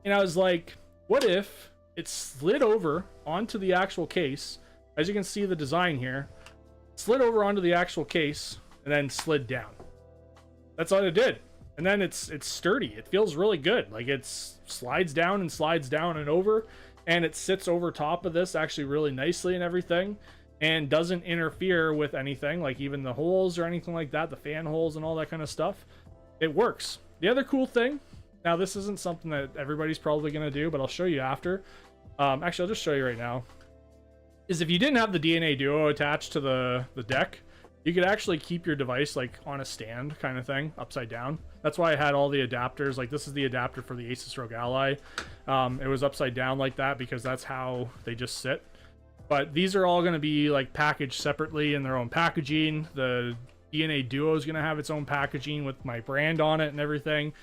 and I was like, what if it slid over onto the actual case? As you can see, the design here slid over onto the actual case and then slid down. That's all it did. And then it's sturdy. It feels really good. Like, it slides down and over, and it sits over top of this actually really nicely and everything, and doesn't interfere with anything, like even the holes or anything like that, the fan holes and all that kind of stuff. It works. The other cool thing, now this isn't something that everybody's probably going to do, but I'll show you after. Actually, I'll just show you right now. Is if you didn't have the DNA Duo attached to the deck, you could actually keep your device, like, on a stand kind of thing, upside down. That's why I had all the adapters. Like, this is the adapter for the Asus ROG Ally. It was upside down like that because that's how they just sit. But these are all going to be, like, packaged separately in their own packaging. The DNA Duo is going to have its own packaging with my brand on it and everything.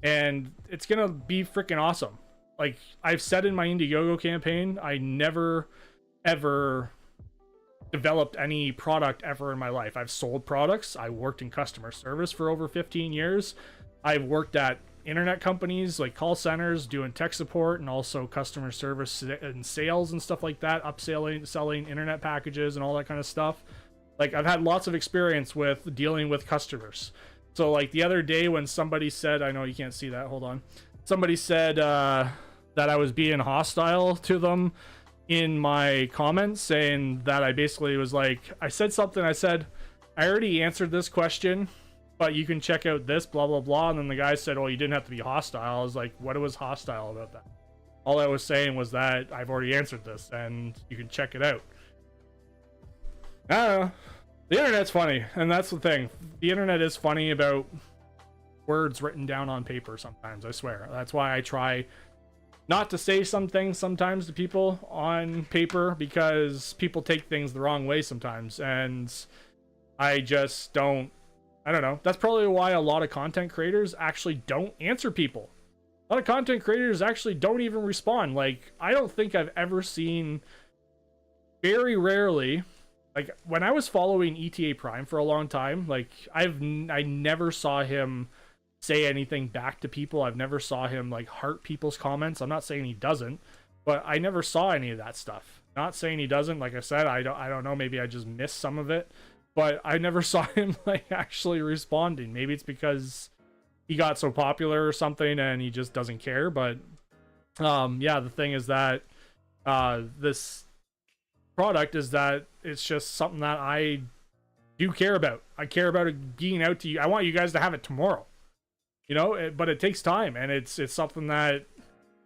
And it's going to be freaking awesome. Like, I've said in my Indiegogo campaign, I never, ever developed any product ever in my life. I've sold products. I worked in customer service for over 15 years. I've worked at internet companies, like call centers, doing tech support and also customer service and sales and stuff like that, selling internet packages and all that kind of stuff. Like, I've had lots of experience with dealing with customers. So, like, the other day when somebody said, I know you can't see that, hold on. Somebody said that I was being hostile to them in my comments, saying that I basically was like, I said something, I said, I already answered this question, but you can check out this, blah, blah, blah. And then the guy said, oh, you didn't have to be hostile. I was like, what was hostile about that? All I was saying was that I've already answered this, and you can check it out. I don't know. The internet's funny, and that's the thing. The internet is funny about words written down on paper sometimes, I swear. That's why I try not to say some things sometimes to people on paper, because people take things the wrong way sometimes, and I just don't. I don't know. That's probably why a lot of content creators actually don't answer people. A lot of content creators actually don't even respond. Like, I don't think I've ever seen, very rarely, like, when I was following ETA Prime for a long time, like, I never saw him say anything back to people. I've never saw him, like, heart people's comments. I'm not saying he doesn't, but I never saw any of that stuff. Not saying he doesn't. Like I said, I don't know. Maybe I just missed some of it. But I never saw him, like, actually responding. Maybe it's because he got so popular or something and he just doesn't care. But yeah, the thing is that this product is that it's just something that I do care about. I care about it being out to you. I want you guys to have it tomorrow, you know, but it takes time, and it's something that,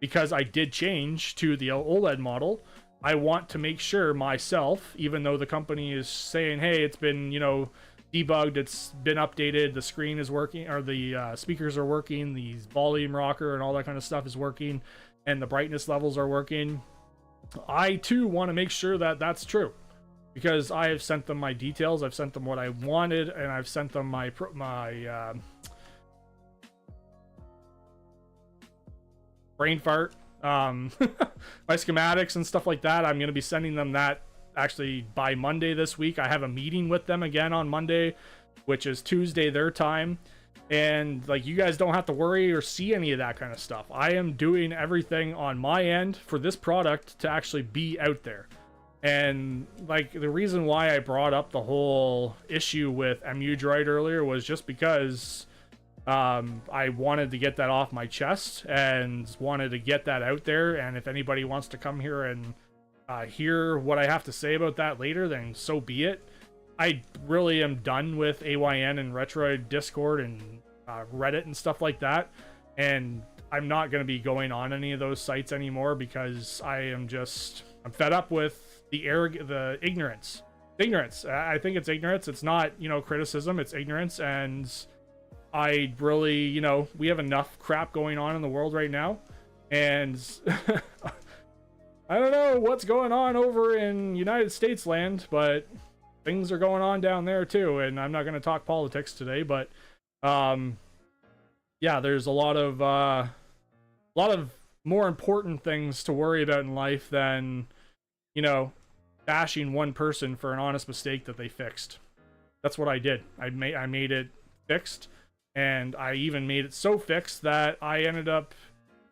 because I did change to the OLED model, I want to make sure myself, even though the company is saying, hey, it's been, you know, debugged, it's been updated, the screen is working, or the speakers are working, the volume rocker and all that kind of stuff is working, and the brightness levels are working. I too want to make sure that that's true, because I have sent them my details, I've sent them what I wanted, and I've sent them my brain fart, my schematics and stuff like that. I'm going to be sending them that actually by Monday this week. I have a meeting with them again on Monday, which is Tuesday their time, and like, you guys don't have to worry or see any of that kind of stuff. I am doing everything on my end for this product to actually be out there. And like, the reason why I brought up the whole issue with MU Droid earlier was just because I wanted to get that off my chest and wanted to get that out there. And if anybody wants to come here and hear what I have to say about that later, then so be it. I really am done with AYN and Retroid Discord and Reddit and stuff like that, and I'm not going to be going on any of those sites anymore, because I'm fed up with the ignorance. I think it's ignorance. It's not, you know, criticism, it's ignorance. And I really, you know, we have enough crap going on in the world right now, and I don't know what's going on over in United States land, but things are going on down there too. And I'm not going to talk politics today, but yeah, there's a lot of more important things to worry about in life than, you know, bashing one person for an honest mistake that they fixed. That's what I did. I made it fixed, and I even made it so fixed that I ended up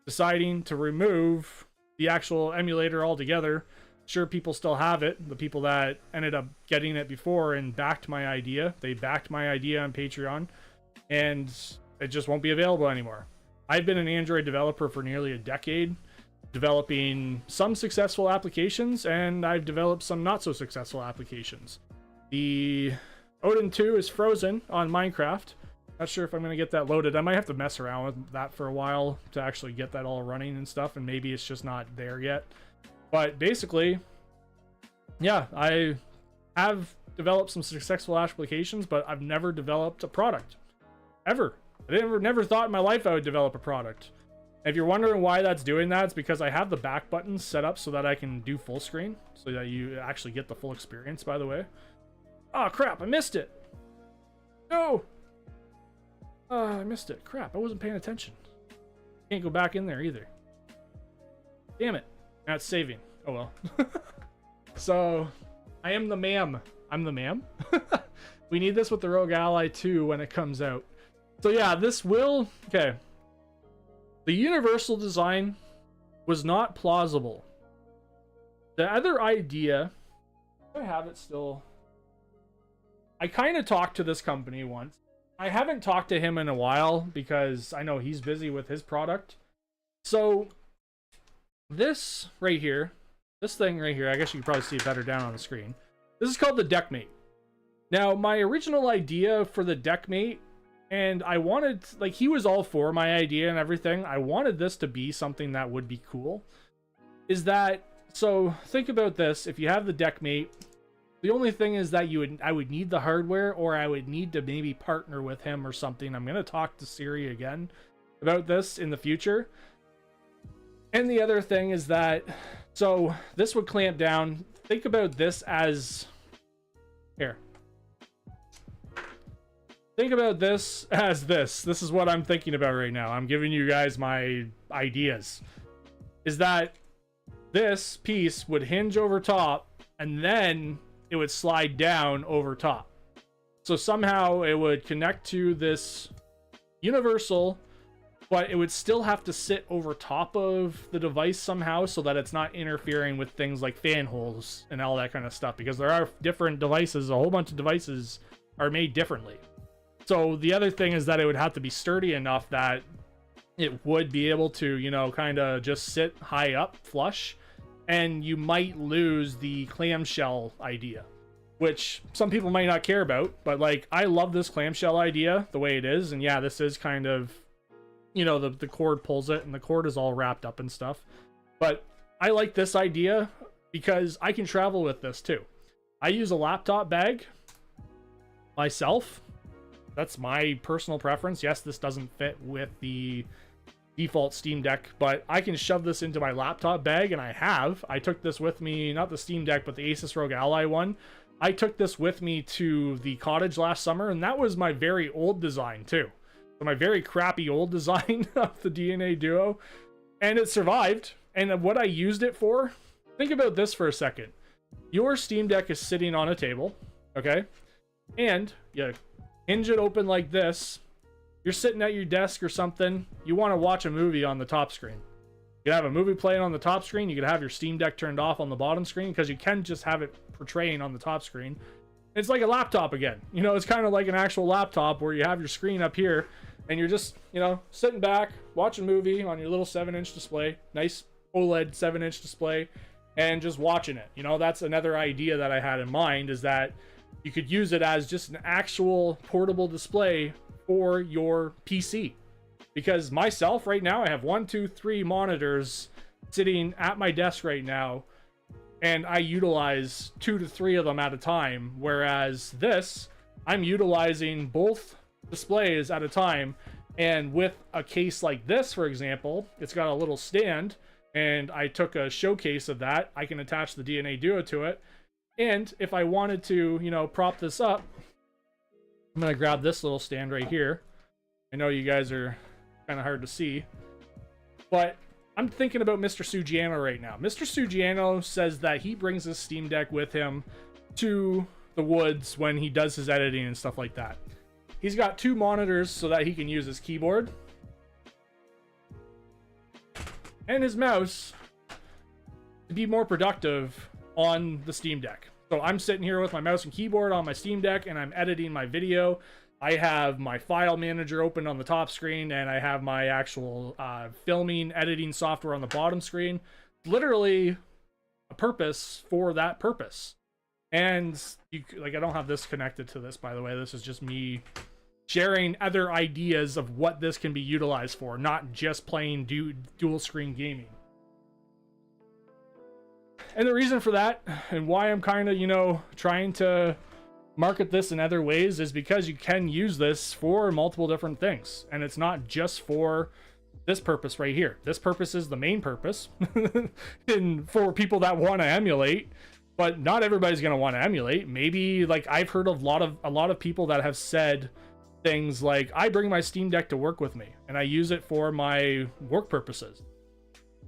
deciding to remove the actual emulator altogether. Sure, people still have it. The people that ended up getting it before and backed my idea, they backed my idea on Patreon, and it just won't be available anymore. I've been an Android developer for nearly a decade, developing some successful applications, and I've developed some not so successful applications. The Odin 2 is frozen on Minecraft. Not sure if I'm going to get that loaded. I might have to mess around with that for a while to actually get that all running and stuff, and maybe it's just not there yet. But basically, yeah, I have developed some successful applications, but I've never developed a product. Ever. I never thought in my life I would develop a product. If you're wondering why that's doing that, it's because I have the back buttons set up so that I can do full screen, so that you actually get the full experience, by the way. Oh crap, I missed it! No! I missed it. Crap, I wasn't paying attention. Can't go back in there either. Damn it. Now it's saving. Oh well. So, I am the ma'am. I'm the ma'am? We need this with the Rogue Ally 2 when it comes out. So yeah, this will... Okay. The universal design was not plausible. The other idea... I have it still... I kind of talked to this company once. I haven't talked to him in a while because I know he's busy with his product. So, this right here, this thing right here, I guess you can probably see it better down on the screen. This is called the Deckmate. Now, my original idea for the Deckmate, and I wanted, like, he was all for my idea and everything. I wanted this to be something that would be cool. Is that, so think about this. If you have the Deckmate, the only thing is that I would need the hardware, or I would need to maybe partner with him or something. I'm going to talk to Siri again about this in the future. And the other thing is that, so this would clamp down. Think about this as, here. Think about this as this. This is what I'm thinking about right now. I'm giving you guys my ideas. Is that this piece would hinge over top, and then it would slide down over top. So somehow it would connect to this universal, but it would still have to sit over top of the device somehow so that it's not interfering with things like fan holes and all that kind of stuff, because there are different devices, a whole bunch of devices are made differently. So the other thing is that it would have to be sturdy enough that it would be able to, you know, kind of just sit high up flush and you might lose the clamshell idea, which some people might not care about, but like I love this clamshell idea the way it is. And yeah, this is kind of, you know, the cord pulls it and the cord is all wrapped up and stuff, but I like this idea because I can travel with this too. I use a laptop bag myself. That's my personal preference. Yes, this doesn't fit with the default Steam Deck, but I can shove this into my laptop bag, and I took this with me, not the Steam Deck, but the Asus ROG Ally one. I took this with me to the cottage last summer, and that was my very old design too. So my very crappy old design of the DNA Duo, and it survived. And what I used it for, think about this for a second. Your Steam Deck is sitting on a table, okay? And you hinge it open like this. You're sitting at your desk or something. You want to watch a movie on the top screen. You could have a movie playing on the top screen. You could have your Steam Deck turned off on the bottom screen, because you can just have it portraying on the top screen. It's like a laptop again. You know, it's kind of like an actual laptop where you have your screen up here and you're just, you know, sitting back, watching a movie on your little 7-inch display. Nice OLED 7-inch display, and just watching it. You know, that's another idea that I had in mind, is that you could use it as just an actual portable display for your PC. Because myself right now, I have 1, 2, 3 monitors sitting at my desk right now, and I utilize 2 to 3 of them at a time, whereas this, I'm utilizing both displays at a time. And with a case like this, for example, it's got a little stand, and I took a showcase of that. I can attach the DNA Duo to it, and if I wanted to, you know, prop this up, I'm gonna grab this little stand right here. I know you guys are kind of hard to see, but I'm thinking about Mr. Sugiano right now. Mr. Sugiano says that he brings his Steam Deck with him to the woods when he does his editing and stuff like that. He's got 2 monitors so that he can use his keyboard and his mouse to be more productive on the Steam Deck. So I'm sitting here with my mouse and keyboard on my Steam Deck, and I'm editing my video. I have my file manager open on the top screen, and I have my actual filming, editing software on the bottom screen. Literally a purpose for that purpose. And I don't have this connected to this, by the way. This is just me sharing other ideas of what this can be utilized for, not just playing dual screen gaming. And the reason for that, and why I'm kind of, you know, trying to market this in other ways, is because you can use this for multiple different things. And it's not just for this purpose right here. This purpose is the main purpose and for people that want to emulate, but not everybody's going to want to emulate. Maybe, like, I've heard of a lot of people that have said things like, I bring my Steam Deck to work with me and I use it for my work purposes.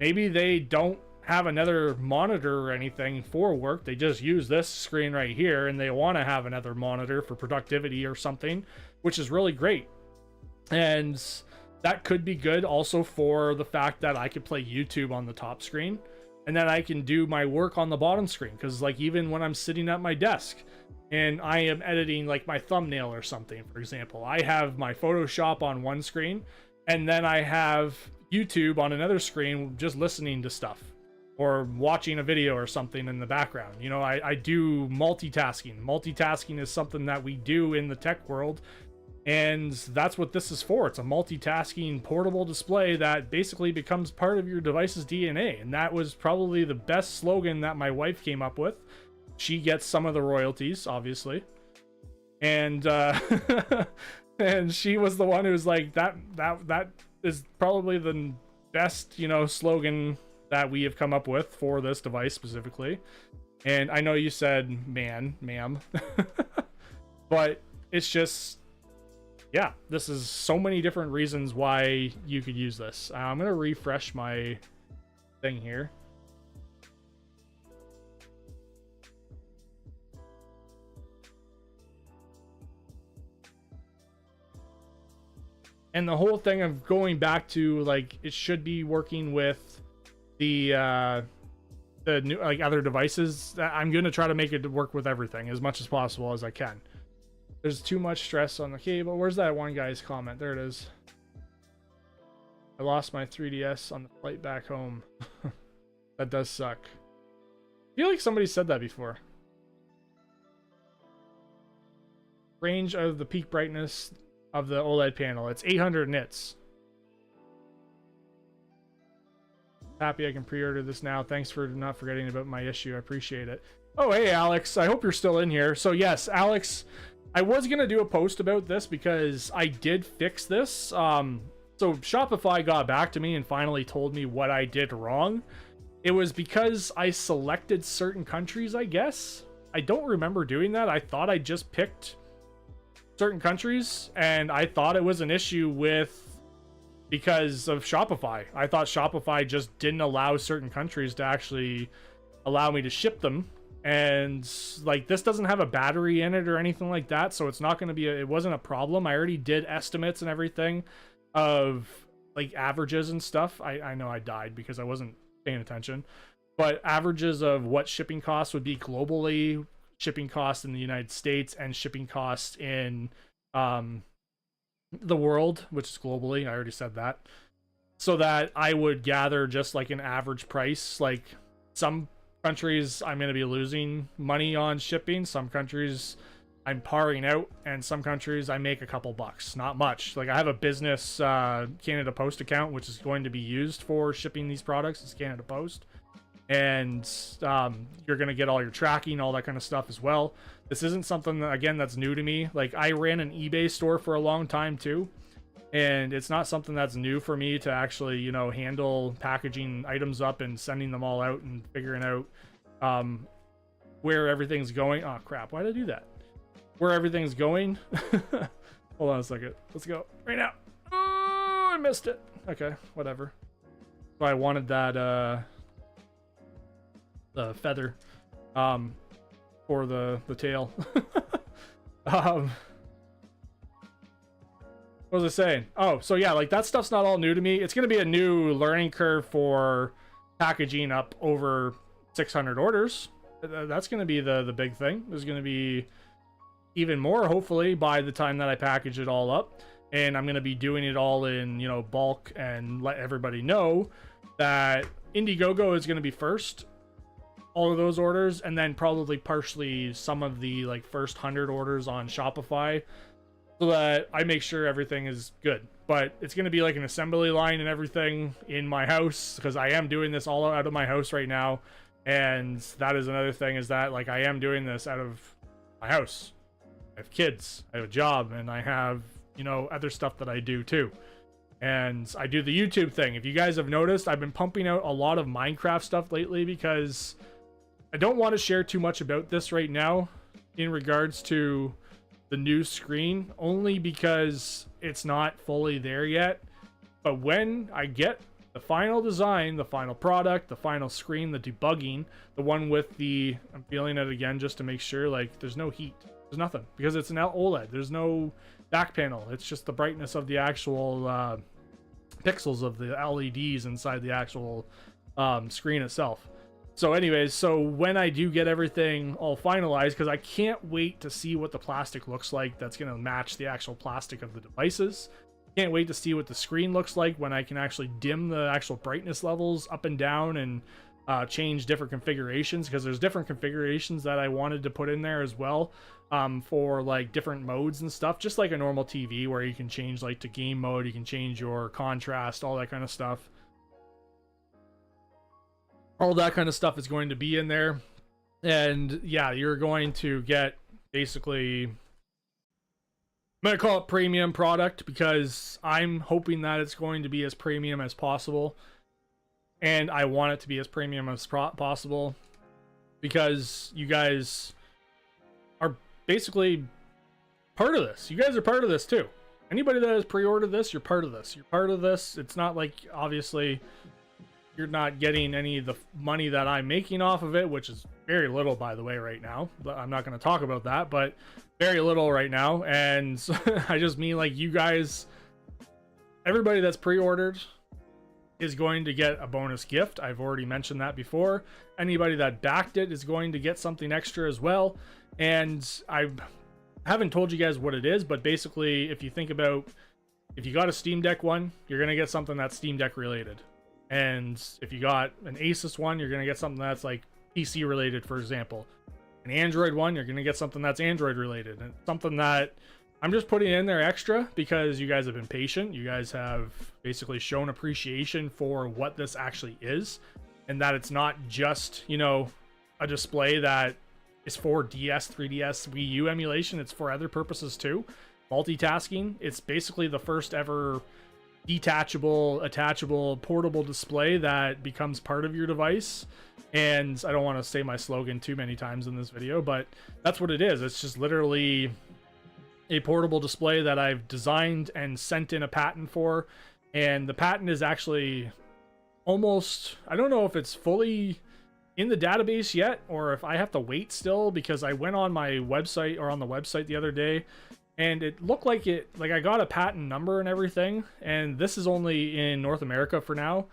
Maybe they don't have another monitor or anything for work. They just use this screen right here, and they want to have another monitor for productivity or something, which is really great. And that could be good also for the fact that I could play YouTube on the top screen, and then I can do my work on the bottom screen. Because, like, even when I'm sitting at my desk and I am editing, like, my thumbnail or something, for example, I have my Photoshop on one screen, and then I have YouTube on another screen, just listening to stuff or watching a video or something in the background. You know, I do multitasking. Multitasking is something that we do in the tech world, and that's what this is for. It's a multitasking portable display that basically becomes part of your device's DNA. And that was probably the best slogan that my wife came up with. She gets some of the royalties, obviously. And and she was the one who was like, that is probably the best, you know, slogan that we have come up with for this device specifically. And I know you said ma'am, but it's just, yeah, this is so many different reasons why you could use this. I'm gonna refresh my thing here. And the whole thing of going back to, like, it should be working with the new, like, other devices. I'm gonna try to make it work with everything as much as possible as I can. There's too much stress on the cable. Where's that one guy's comment? There it is. I lost my 3DS on the flight back home. That does suck. I feel like somebody said that before. Range of the peak brightness of the OLED panel. It's 800 nits. Happy I can pre-order this now. Thanks for not forgetting about my issue. I appreciate it. Oh, hey, Alex. I hope you're still in here. So, yes, Alex, I was going to do a post about this because I did fix this. So, Shopify got back to me and finally told me what I did wrong. It was because I selected certain countries, I guess. I don't remember doing that. I thought I just picked certain countries, and I thought it was an issue because of Shopify. I thought Shopify just didn't allow certain countries to actually allow me to ship them. And like, this doesn't have a battery in it or anything like that, so it's not going to be it wasn't a problem. I already did estimates and everything of like averages and stuff. I know I died because I wasn't paying attention, but averages of what shipping costs would be globally, shipping costs in the United States, and shipping costs in the world, which is globally. I already said that, so that I would gather just like an average price. Like, some countries I'm going to be losing money on shipping, some countries I'm paring out, and some countries I make a couple bucks, not much. Like, I have a business Canada Post account, which is going to be used for shipping these products. It's Canada Post, and you're going to get all your tracking, all that kind of stuff as well. This isn't something that, again, that's new to me. Like, I ran an eBay store for a long time too, and it's not something that's new for me to actually, you know, handle packaging items up and sending them all out and figuring out where everything's going. Oh crap, why did I do that? Where everything's going. Hold on a second, let's go right now. Oh, I missed it. Okay, whatever. So I wanted that the feather for the tail. What was I saying? Oh, so yeah, like, that stuff's not all new to me. It's going to be a new learning curve for packaging up over 600 orders. That's going to be the big thing. There's going to be even more, hopefully, by the time that I package it all up. And I'm going to be doing it all in, you know, bulk, and let everybody know that Indiegogo is going to be first, all of those orders, and then probably partially some of the like first 100 orders on Shopify, so that I make sure everything is good. But it's going to be like an assembly line and everything in my house, because I am doing this all out of my house right now. And that is another thing, is that like, I am doing this out of my house. I have kids, I have a job, and I have, you know, other stuff that I do too. And I do the YouTube thing. If you guys have noticed, I've been pumping out a lot of Minecraft stuff lately, because I don't want to share too much about this right now in regards to the new screen, only because it's not fully there yet. But when I get the final design, the final product, the final screen, the debugging, the one with the, I'm feeling it again just to make sure, like, there's no heat, there's nothing, because it's an OLED, there's no back panel, it's just the brightness of the actual pixels of the LEDs inside the actual screen itself. So anyways, so when I do get everything all finalized, because I can't wait to see what the plastic looks like that's going to match the actual plastic of the devices. Can't wait to see what the screen looks like when I can actually dim the actual brightness levels up and down, and change different configurations, because there's different configurations that I wanted to put in there as well, for like different modes and stuff, just like a normal TV, where you can change like to game mode, you can change your contrast, all that kind of stuff. All that kind of stuff is going to be in there. And yeah, you're going to get basically, I'm going to call it premium product, because I'm hoping that it's going to be as premium as possible. And I want it to be as premium as possible, because you guys are basically part of this. You guys are part of this too. Anybody that has pre-ordered this, you're part of this. You're part of this. It's not like, obviously, you're not getting any of the money that I'm making off of it, which is very little, by the way, right now. But I'm not going to talk about that, but very little right now. And I just mean, like, you guys, everybody that's pre-ordered is going to get a bonus gift. I've already mentioned that before. Anybody that backed it is going to get something extra as well. And I haven't told you guys what it is, but basically, if you think about, if you got a Steam Deck one, you're going to get something that's Steam Deck related. And if you got an Asus one, you're going to get something that's like PC related, for example. An Android one, you're going to get something that's Android related, and something that I'm just putting in there extra because you guys have been patient. You guys have basically shown appreciation for what this actually is, and that it's not just, you know, a display that is for DS, 3DS, Wii U emulation. It's for other purposes too. Multitasking. It's basically the first ever detachable, attachable, portable display that becomes part of your device. And I don't want to say my slogan too many times in this video, but that's what it is. It's just literally a portable display that I've designed and sent in a patent for. And the patent is actually almost, I don't know if it's fully in the database yet, or if I have to wait still, because I went on my website, or on the website the other day, and it looked like I got a patent number and everything, and this is only in North America for now,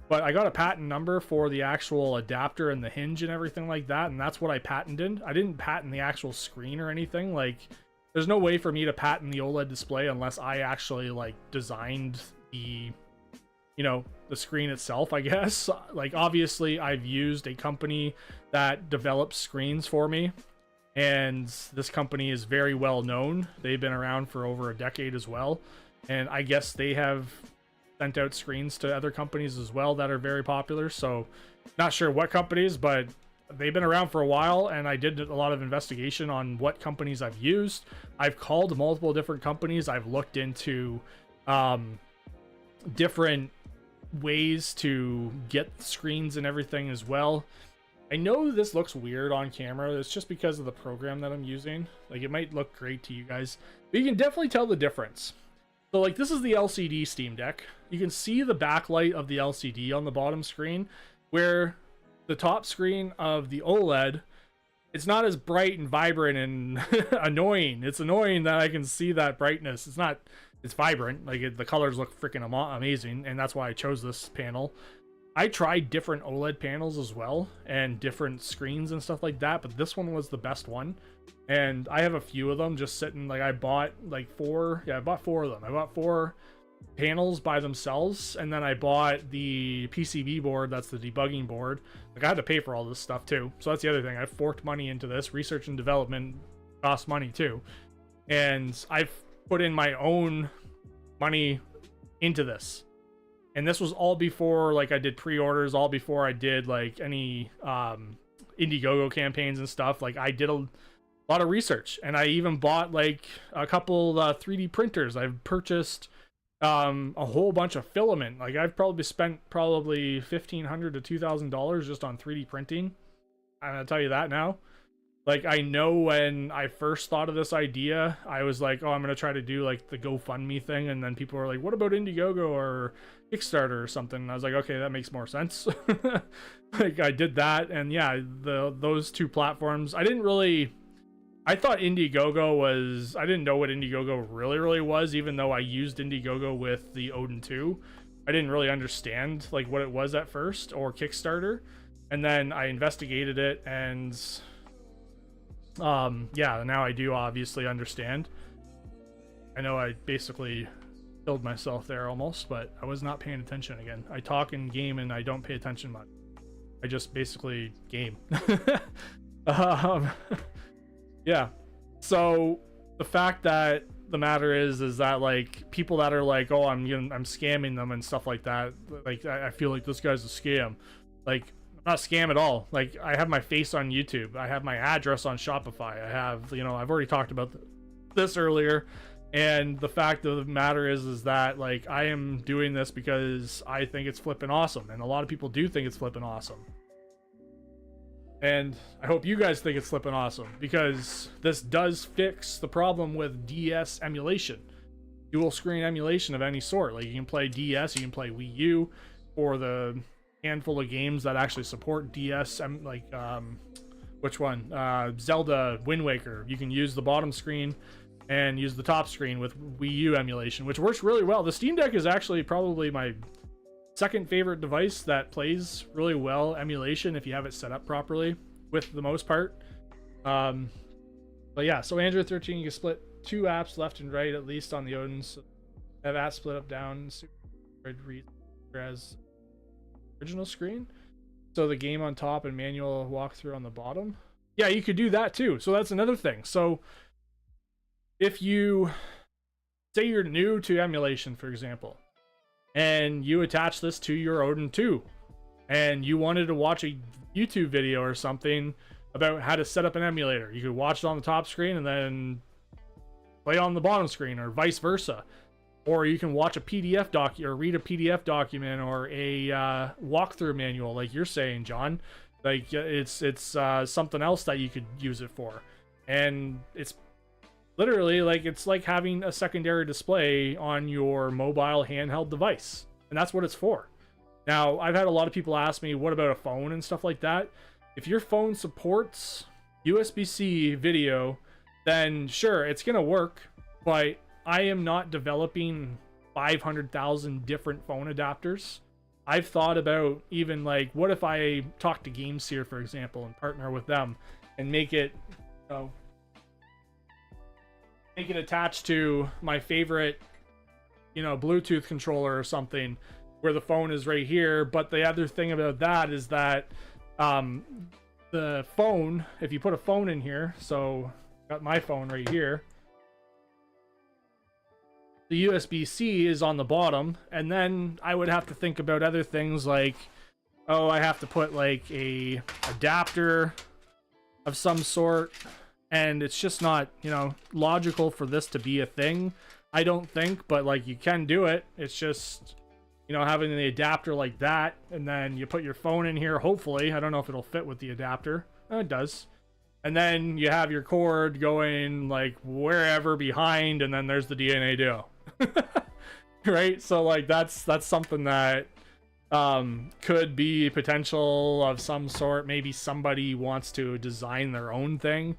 but I got a patent number for the actual adapter and the hinge and everything like that, and that's what I patented. I didn't patent the actual screen or anything. Like, there's no way for me to patent the OLED display unless I actually like designed the, you know, the screen itself, I guess. Like, obviously I've used a company that develops screens for me, and this company is very well known. They've been around for over a decade as well, and I guess they have sent out screens to other companies as well that are very popular. So not sure what companies, but they've been around for a while, and I did a lot of investigation on what companies I've used. I've called multiple different companies. I've looked into different ways to get screens and everything as well. I know this looks weird on camera. It's just because of the program that I'm using. Like, it might look great to you guys, but you can definitely tell the difference. So, like, this is the LCD Steam Deck. You can see the backlight of the LCD on the bottom screen, where the top screen of the OLED, it's not as bright and vibrant and annoying. It's annoying that I can see that brightness. It's not, it's vibrant. Like, the colors look freaking amazing, and that's why I chose this panel. I tried different OLED panels as well, and different screens and stuff like that, but this one was the best one. And I have a few of them just sitting. Like, I bought like I bought 4 of them. I bought 4 panels by themselves, and then I bought the PCB board, that's the debugging board. Like, I had to pay for all this stuff too, so that's the other thing. I've forked money into this. Research and development costs money too, and I've put in my own money into this. And this was all before, like, I did pre-orders, all before I did like any Indiegogo campaigns and stuff. Like, I did a lot of research, and I even bought like a couple 3D printers. I've purchased a whole bunch of filament. Like, I've probably spent $1,500 to $2,000 just on 3D printing. I'm gonna tell you that now. Like, I know when I first thought of this idea, I was like, oh, I'm gonna try to do like the GoFundMe thing, and then people were like, what about Indiegogo or Kickstarter or something? And I was like, okay, that makes more sense. Like, I did that, and yeah, those 2 platforms, I thought Indiegogo was, I didn't know what Indiegogo really was, even though I used Indiegogo with the Odin 2. I didn't really understand like what it was at first, or Kickstarter. And then I investigated it, and yeah, now I do obviously understand. I know I basically killed myself there almost, but I was not paying attention again. I talk and game, and I don't pay attention much. I just basically game. Yeah, so the fact that the matter is that like people that are like, oh, I'm scamming them and stuff like that, like I feel like this guy's a scam. Like, I'm not a scam at all. Like, I have my face on YouTube, I have my address on Shopify, I have, you know, I've already talked about this earlier. And the fact of the matter is that like I am doing this because I think it's flipping awesome, and a lot of people do think it's flipping awesome. And I hope you guys think it's flipping awesome, because this does fix the problem with DS emulation, dual screen emulation of any sort. Like, you can play DS, you can play Wii U, or the handful of games that actually support DS, like which one? Zelda Wind Waker. You can use the bottom screen and use the top screen with Wii U emulation, which works really well. The Steam Deck is actually probably my second favorite device that plays really well emulation if you have it set up properly, with the most part. But yeah, so Android 13, you can split 2 apps left and right, at least on the Odin. So have apps split up down, read as original screen. So the game on top and manual walkthrough on the bottom. Yeah, you could do that too. So that's another thing. So if you say you're new to emulation, for example, and you attach this to your Odin 2, and you wanted to watch a YouTube video or something about how to set up an emulator, you could watch it on the top screen and then play on the bottom screen, or vice versa. Or you can watch a PDF doc or read a PDF document or a walkthrough manual, like you're saying, John. Like it's something else that you could use it for, and it's literally like it's like having a secondary display on your mobile handheld device, and that's what it's for. Now, I've had a lot of people ask me, what about a phone and stuff like that? If your phone supports USB-C video, then sure, it's gonna work, but I am not developing 500,000 different phone adapters. I've thought about even like, what if I talk to GameSeer, for example, and partner with them and make it, make it attached to my favorite, Bluetooth controller or something, where the phone is right here. But the other thing about that is that the phone, if you put a phone in here, so got my phone right here, the USB-C is on the bottom, and then I would have to think about other things like, oh, I have to put like a adapter of some sort, and it's just not, logical for this to be a thing, I don't think. But like, you can do it. It's just, having the adapter like that, and then you put your phone in here, hopefully. I don't know if it'll fit with the adapter. It does. And then you have your cord going like wherever behind, and then there's the DNA Duo. Right? So like that's something that could be potential of some sort. Maybe somebody wants to design their own thing.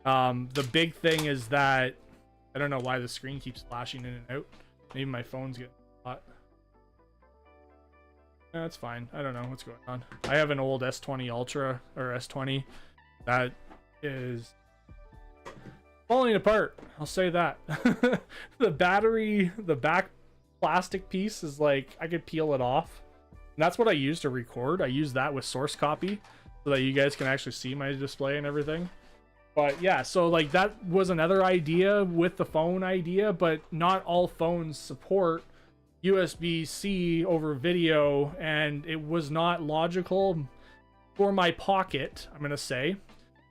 The big thing is that I don't know why the screen keeps flashing in and out. Maybe my phone's getting hot. That's fine. I don't know what's going on. I have an old S20 Ultra, or S20, that is falling apart. I'll say that. The battery, the back plastic piece is like, I could peel it off. And that's what I use to record. I use that with source copy so that you guys can actually see my display and everything. But yeah, so like that was another idea with the phone idea, but not all phones support USB-C over video, and it was not logical for my pocket, I'm gonna say,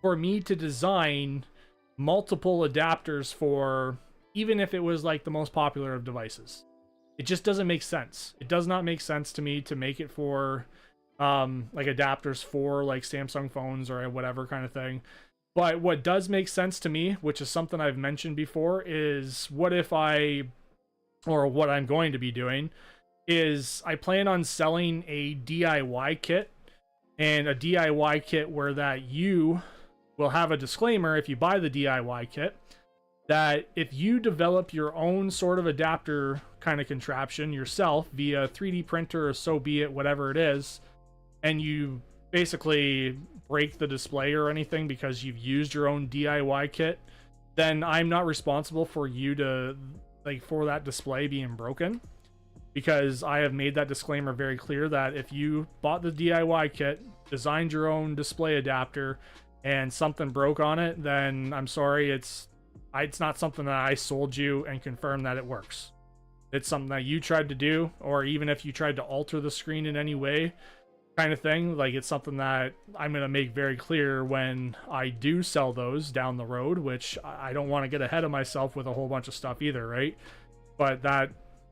for me to design multiple adapters for, even if it was like the most popular of devices. It just doesn't make sense. It does not make sense to me to make it for like adapters for like Samsung phones or whatever kind of thing. But what does make sense to me, which is something I've mentioned before, is what if what I'm going to be doing is I plan on selling a DIY kit, and a DIY kit where that you will have a disclaimer if you buy the DIY kit, that if you develop your own sort of adapter kind of contraption yourself via 3D printer or so be it, whatever it is, and you basically break the display or anything because you've used your own DIY kit, then I'm not responsible for you to, like, for that display being broken, because I have made that disclaimer very clear that if you bought the DIY kit, designed your own display adapter, and something broke on it, then I'm sorry, it's not something that I sold you and confirmed that it works. It's something that you tried to do, or even if you tried to alter the screen in any way, kind of thing. Like, it's something that I'm going to make very clear when I do sell those down the road, which I don't want to get ahead of myself with a whole bunch of stuff either, right? But that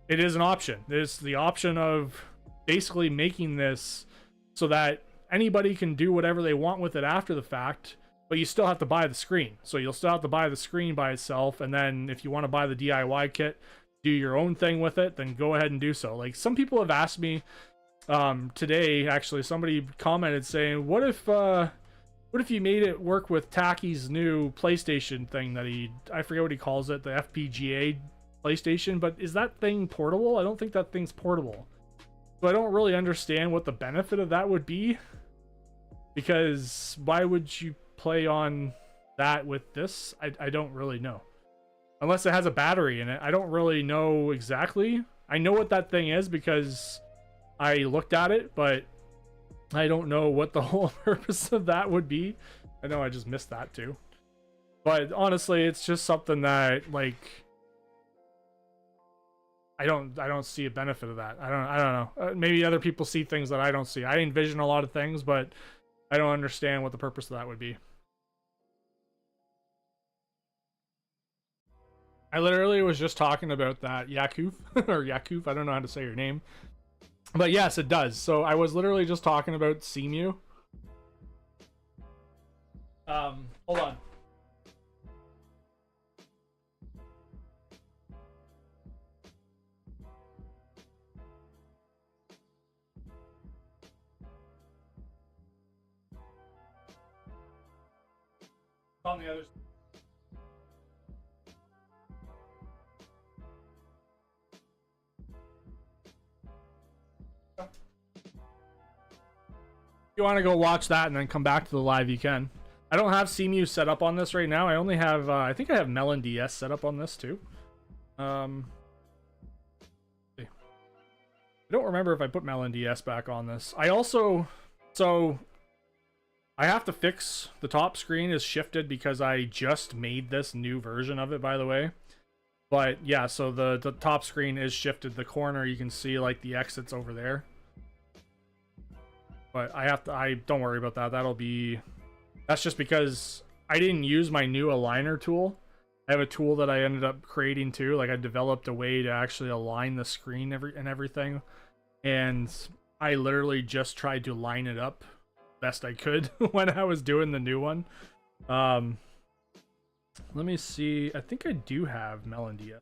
it is an option. There's the option of basically making this so that anybody can do whatever they want with it after the fact, but you still have to buy the screen. So you'll still have to buy the screen by itself, and then if you want to buy the DIY kit, do your own thing with it, then go ahead and do so. Like, some people have asked me today, actually, somebody commented saying, what if you made it work with Tacky's new PlayStation thing that I forget what he calls it, the FPGA PlayStation, but is that thing portable? I don't think that thing's portable. So I don't really understand what the benefit of that would be, because why would you play on that with this? I don't really know. Unless it has a battery in it. I don't really know exactly. I know what that thing is because I looked at it, but I don't know what the whole purpose of that would be. I know I just missed that too. But honestly, it's just something that, like, I don't see a benefit of that. I don't know. Maybe other people see things that I don't see. I envision a lot of things, but I don't understand what the purpose of that would be. I literally was just talking about that Yakuf or Yakuf. I don't know how to say your name, but yes, it does. So I was literally just talking about Cemu. Hold on. On the other side. If you want to go watch that and then come back to the live, you can. I don't have Cemu set up on this right now. I only have, I think I have Melon DS set up on this too. I don't remember if I put Melon DS back on this. I also, so I have to fix the top screen is shifted because I just made this new version of it, by the way. But yeah, so the top screen is shifted. The corner, you can see like the exits over there. But don't worry about that. That's just because I didn't use my new aligner tool. I have a tool that I ended up creating too. Like, I developed a way to actually align the screen and everything. And I literally just tried to line it up best I could when I was doing the new one. Let me see. I think I do have Melandia.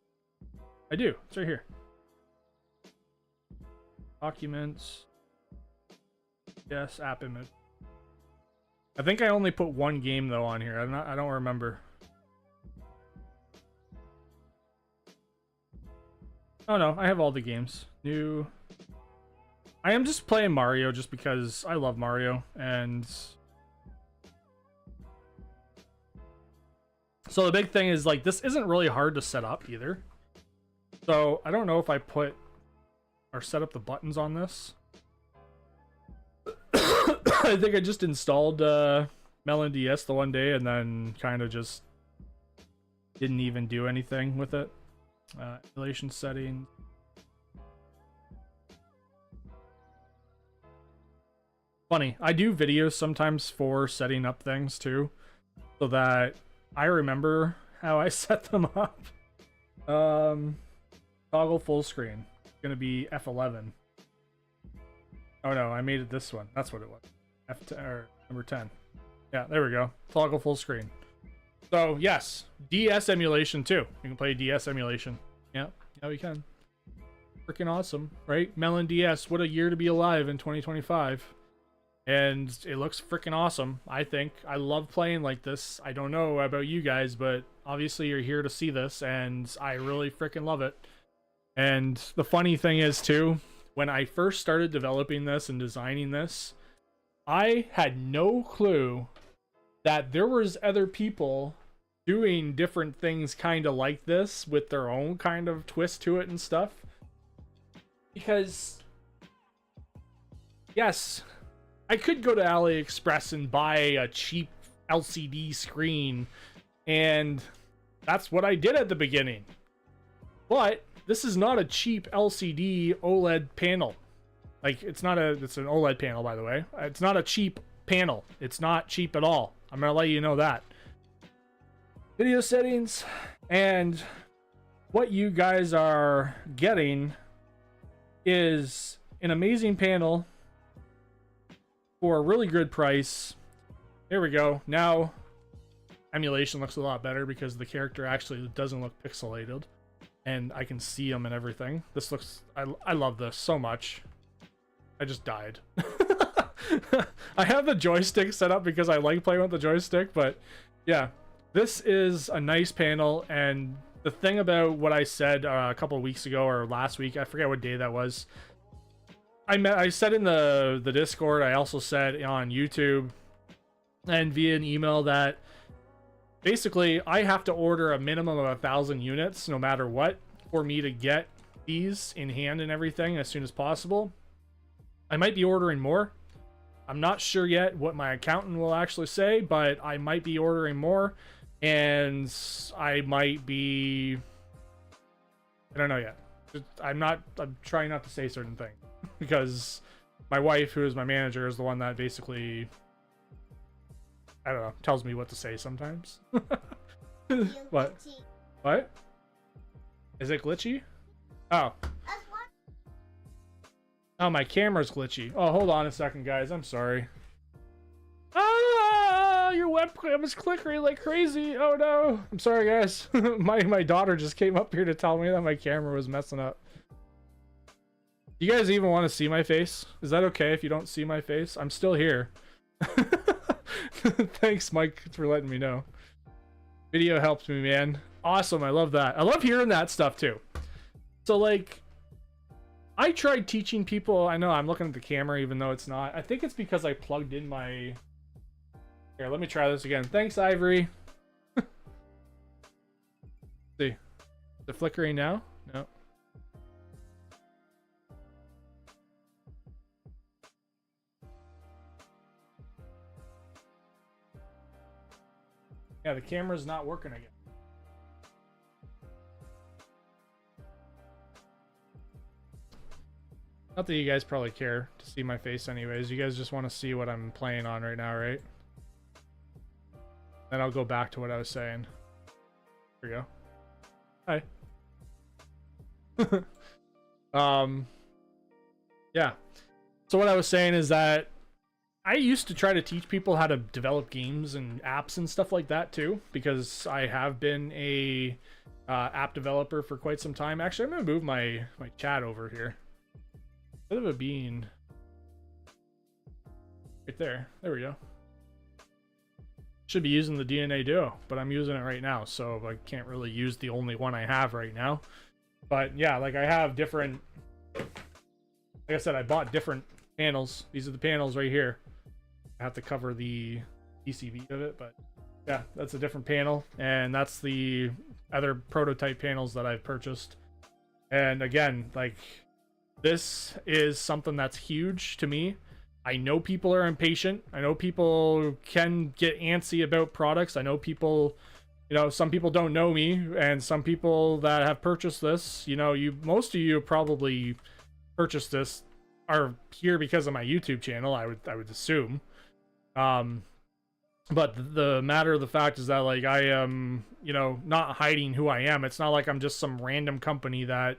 I do. It's right here. Documents. Yes, app image. I think I only put one game though on here. I don't remember. Oh no, I have all the games. New. I am just playing Mario just because I love Mario, and so the big thing is, like, this isn't really hard to set up either. So I don't know if I put or set up the buttons on this. I think I just installed Melon DS the one day and then kind of just didn't even do anything with it. Emulation settings. Funny, I do videos sometimes for setting up things too, so that I remember how I set them up. Toggle full screen. It's gonna be F11. Oh no, I made it this one. That's what it was. F10 or number 10. Yeah, there we go. Toggle full screen. So yes, DS emulation too. You can play DS emulation. Yeah, yeah, we can. Freaking awesome, right? Melon DS. What a year to be alive in 2025. And it looks freaking awesome, I think. I love playing like this. I don't know about you guys, but obviously you're here to see this, and I really freaking love it. And the funny thing is, too, when I first started developing this and designing this, I had no clue that there was other people doing different things kind of like this with their own kind of twist to it and stuff. Because, yes, I could go to AliExpress and buy a cheap LCD screen, and that's what I did at the beginning. But this is not a cheap LCD OLED panel. Like, it's an OLED panel, by the way. It's not a cheap panel. It's not cheap at all. I'm gonna let you know that. Video settings, and what you guys are getting is an amazing panel for a really good price. There we go. Now emulation looks a lot better because the character actually doesn't look pixelated and I can see them and everything. This looks, I love this so much. I just died. I have the joystick set up because I like playing with the joystick, but yeah, this is a nice panel. And the thing about what I said a couple of weeks ago or last week, I forget what day that was, I said in the Discord, I also said on YouTube and via an email that basically I have to order a minimum of 1,000 units no matter what for me to get these in hand and everything as soon as possible. I might be ordering more, I'm not sure yet what my accountant will actually say, but I might be ordering more, and I might be, I don't know yet. I'm trying not to say certain things because my wife, who is my manager, is the one that basically, I don't know, tells me what to say sometimes. What? What? Is it glitchy? Oh. Oh, my camera's glitchy. Oh, hold on a second, guys. I'm sorry. Ah, your webcam is clickering like crazy. Oh no. I'm sorry, guys. my daughter just came up here to tell me that my camera was messing up. You guys even want to see my face? Is that okay if you don't see my face? I'm still here. Thanks, Mike, for letting me know. Video helps me, man. Awesome. I love that. I love hearing that stuff too. So like, I tried teaching people. I know I'm looking at the camera even though it's not. I think it's because I plugged in my... Here, let me try this again. Thanks, Ivory. See. Is it flickering now? No. Yeah, the camera's not working again. Not that you guys probably care to see my face anyways. You guys just want to see what I'm playing on right now, right? Then I'll go back to what I was saying. Here we go. Hi. Yeah. So what I was saying is that I used to try to teach people how to develop games and apps and stuff like that too, because I have been a app developer for quite some time. Actually, I'm gonna move my chat over here. Bit of a bean. Right there. There we go. Should be using the DNA Duo, but I'm using it right now, so I can't really use the only one I have right now. But yeah, like I have different... Like I said, I bought different panels. These are the panels right here. I have to cover the PCB of it, but yeah, that's a different panel. And that's the other prototype panels that I've purchased. And again, like... This is something that's huge to me. I know people are impatient. I know people can get antsy about products. I know people, you know, some people don't know me, and some people that have purchased this, you know, most of you probably purchased this are here because of my YouTube channel, I would assume. But the matter of the fact is that, like, I am, you know, not hiding who I am. It's not like I'm just some random company that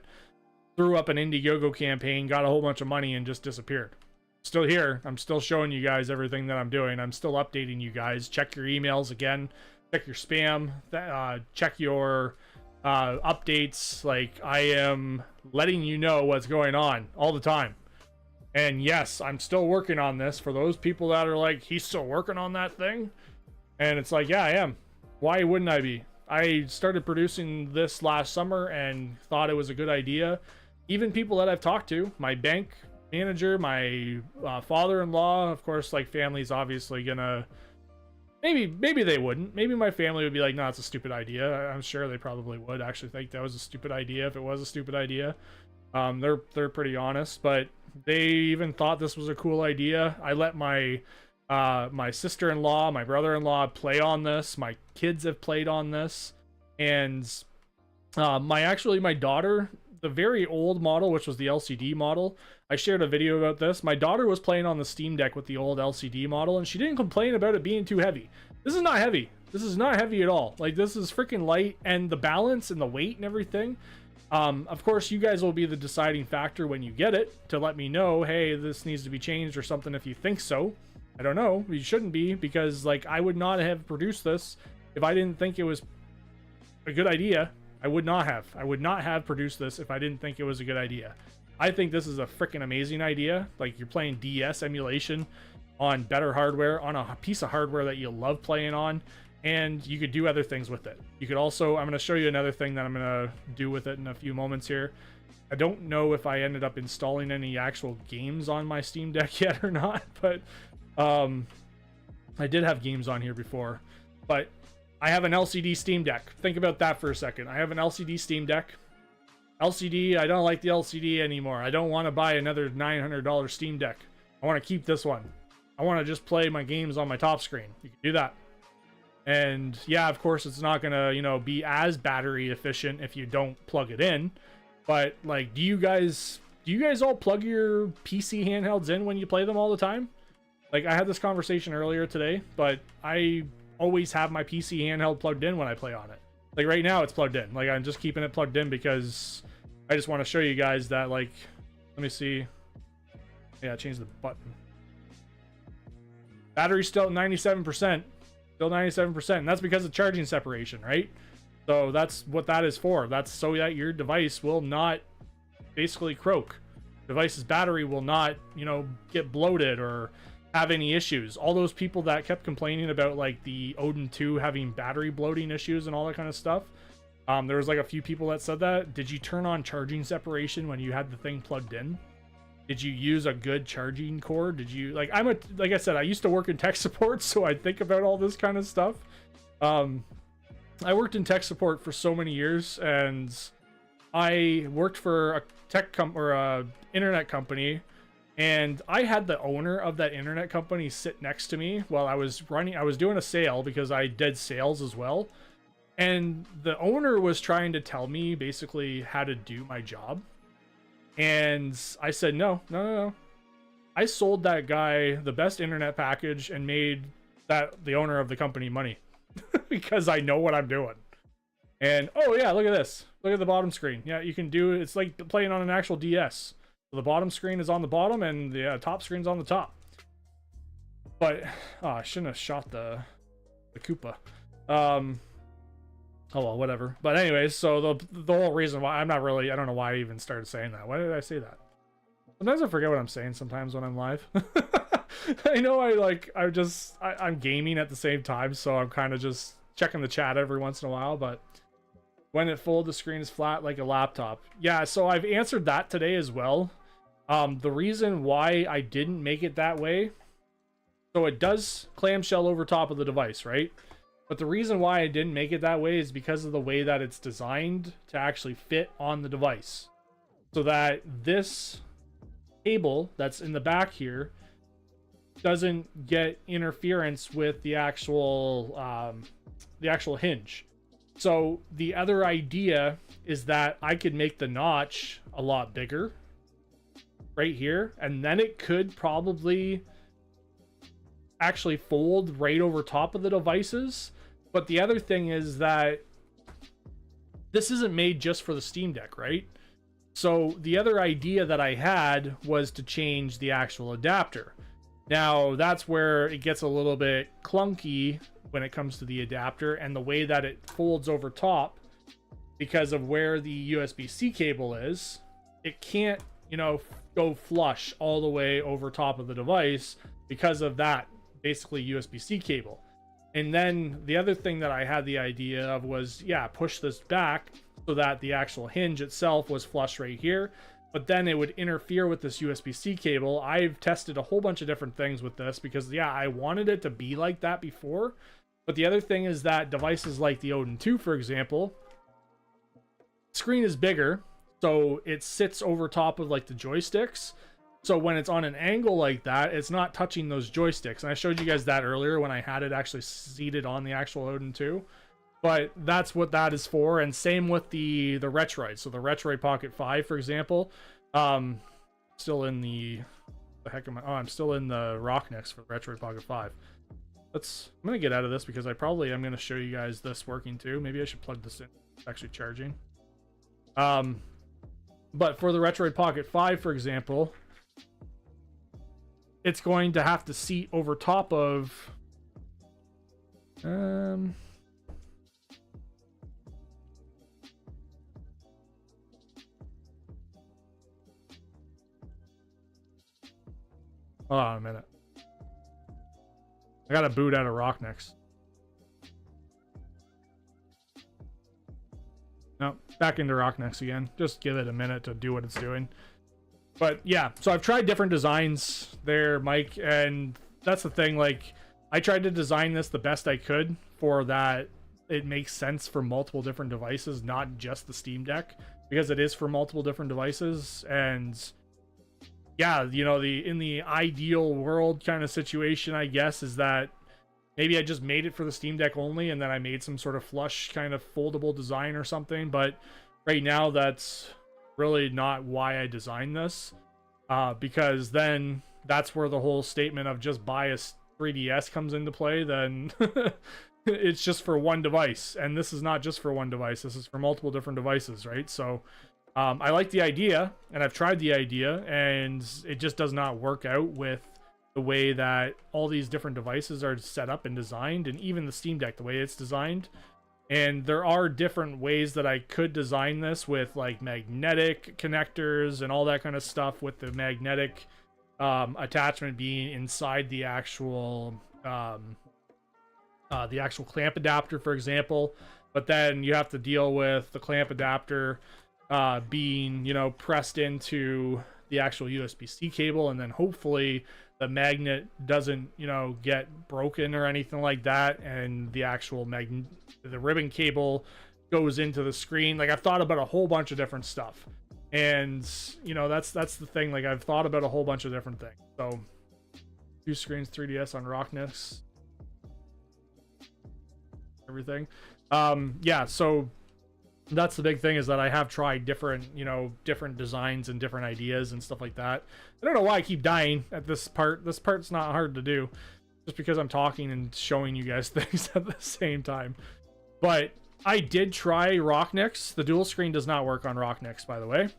threw up an Indiegogo campaign, got a whole bunch of money, and just disappeared. Still here. I'm still showing you guys everything that I'm doing. I'm still updating you guys. Check your emails again. Check your spam. Check your updates. Like, I am letting you know what's going on all the time. And yes, I'm still working on this. For those people that are like, he's still working on that thing? And it's like, yeah, I am. Why wouldn't I be? I started producing this last summer and thought it was a good idea. Even people that I've talked to, my bank manager, my father-in-law, of course, like, family's obviously gonna, maybe they wouldn't. Maybe my family would be like, no, it's a stupid idea. I'm sure they probably would actually think that was a stupid idea if it was a stupid idea. They're pretty honest, but they even thought this was a cool idea. I let my my sister-in-law, my brother-in-law play on this. My kids have played on this, and my daughter, the very old model, which was the LCD model, I shared a video about this. My daughter was playing on the Steam Deck with the old LCD model, and she didn't complain about it being too heavy. This is not heavy. This is not heavy at all. Like, this is freaking light, and the balance and the weight and everything. Of course, you guys will be the deciding factor when you get it to let me know, hey, this needs to be changed or something if you think so. I don't know. You shouldn't be, because, like, I would not have produced this if I didn't think it was a good idea. I would not have produced this if I didn't think it was a good idea. I think this is a freaking amazing idea. Like, you're playing DS emulation on better hardware, on a piece of hardware that you love playing on, and you could do other things with it. You could also, I'm going to show you another thing that I'm going to do with it in a few moments here. I don't know if I ended up installing any actual games on my Steam Deck yet or not, but I did have games on here before. But I have an LCD Steam Deck. Think about that for a second. I have an LCD Steam Deck. LCD, I don't like the LCD anymore. I don't want to buy another $900 Steam Deck. I want to keep this one. I want to just play my games on my top screen. You can do that. And yeah, of course, it's not gonna, you know, be as battery efficient if you don't plug it in. But like, do you guys all plug your PC handhelds in when you play them all the time? Like, I had this conversation earlier today, but I always have my PC handheld plugged in when I play on it. Like right now it's plugged in. Like I'm just keeping it plugged in because I just want to show you guys that, like, let me see. Yeah, change the button. Battery's still at 97%. Still 97%. And that's because of charging separation, right? So that's what that is for. That's so that your device will not basically croak. Device's battery will not, you know, get bloated or have any issues. All those people that kept complaining about like the Odin 2 having battery bloating issues and all that kind of stuff. There was like a few people that said that. Did you turn on charging separation when you had the thing plugged in? Did you use a good charging cord? Did you like I said, I used to work in tech support, so I think about all this kind of stuff. I worked in tech support for so many years, and I worked for a internet company, and I had the owner of that internet company sit next to me while I was doing a sale because I did sales as well. And the owner was trying to tell me basically how to do my job. And I said, no. I sold that guy the best internet package and made the owner of the company money because I know what I'm doing. And oh yeah, look at this. Look at the bottom screen. Yeah, you can do it. It's like playing on an actual DS. So the bottom screen is on the bottom and the top screen's on the top. But I shouldn't have shot the Koopa. Oh well, whatever. But anyways, so the whole reason why I don't know why I even started saying that. Why did I say that? Sometimes I forget what I'm saying sometimes when I'm live. I know I'm gaming at the same time, so I'm kind of just checking the chat every once in a while, but when it full, the screen is flat like a laptop. Yeah, so I've answered that today as well. The reason why I didn't make it that way, so it does clamshell over top of the device, right? But the reason why I didn't make it that way is because of the way that it's designed to actually fit on the device. So that this cable that's in the back here doesn't get interference with the actual hinge. So the other idea is that I could make the notch a lot bigger right here, and then it could probably actually fold right over top of the devices. But the other thing is that this isn't made just for the Steam Deck, right? So the other idea that I had was to change the actual adapter. Now that's where it gets a little bit clunky when it comes to the adapter and the way that it folds over top because of where the USB-C cable is. It can't, you know, go flush all the way over top of the device because of that basically USB-C cable. And then the other thing that I had the idea of was, yeah, push this back so that the actual hinge itself was flush right here, but then it would interfere with this USB-C cable. I've tested a whole bunch of different things with this because, yeah, I wanted it to be like that before. But the other thing is that devices like the Odin 2, for example, screen is bigger, so it sits over top of like the joysticks. So when it's on an angle like that, it's not touching those joysticks. And I showed you guys that earlier when I had it actually seated on the actual Odin 2. But that's what that is for. And same with the Retroid. So the Retroid Pocket 5, for example. Still in I'm still in the Rocknex for the Retroid Pocket 5. I'm going to get out of this because I probably am going to show you guys this working too. Maybe I should plug this in. It's actually charging. But for the Retroid Pocket 5, for example, it's going to have to seat over top of hold on a minute. I gotta boot out of Rocknex. No, back into Rocknex again. Just give it a minute to do what it's doing. But yeah, so I've tried different designs there, Mike, and that's the thing. Like, I tried to design this the best I could for that it makes sense for multiple different devices, not just the Steam Deck, because it is for multiple different devices. And yeah, you know, in the ideal world kind of situation, I guess, is that maybe I just made it for the Steam Deck only, and then I made some sort of flush kind of foldable design or something. But right now, that's really not why I designed this, because then that's where the whole statement of just buy a 3DS comes into play. Then it's just for one device, and this is not just for one device. This is for multiple different devices, right? So I like the idea, and I've tried the idea, and it just does not work out with the way that all these different devices are set up and designed, and even the Steam Deck, the way it's designed. And there are different ways that I could design this with like magnetic connectors and all that kind of stuff, with the magnetic attachment being inside the actual clamp adapter, for example. But then you have to deal with the clamp adapter being, you know, pressed into the actual USB-C cable, and then hopefully the magnet doesn't, you know, get broken or anything like that, and the actual the ribbon cable goes into the screen. Like, I've thought about a whole bunch of different stuff, and you know, that's the thing. Like, I've thought about a whole bunch of different things. So 2 screens, 3DS on Rockness, everything. Yeah, so that's the big thing, is that I have tried different, you know, different designs and different ideas and stuff like that. I don't know why I keep dying at this part. This part's not hard to do, just because I'm talking and showing you guys things at the same time. But I did try Rocknix. The dual screen does not work on Rocknix, by the way.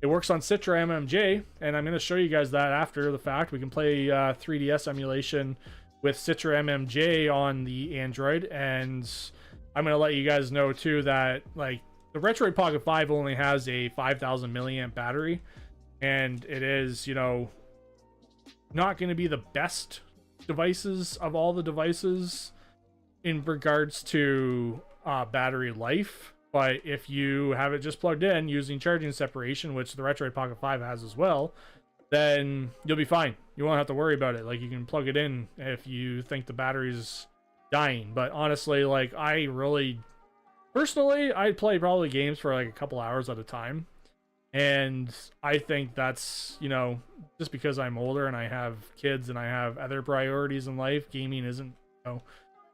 It works on Citra MMJ, and I'm going to show you guys that after the fact. We can play 3DS emulation with Citra MMJ on the Android, and I'm going to let you guys know too that, like, the Retroid Pocket 5 only has a 5,000 milliamp battery, and it is, you know, not going to be the best devices of all the devices in regards to battery life. But if you have it just plugged in using charging separation, which the Retroid Pocket 5 has as well, then you'll be fine. You won't have to worry about it. Like, you can plug it in if you think the battery's dying. But honestly, like, I really personally, I play probably games for like a couple hours at a time, and I think that's, you know, just because I'm older and I have kids and I have other priorities in life, gaming isn't, you know,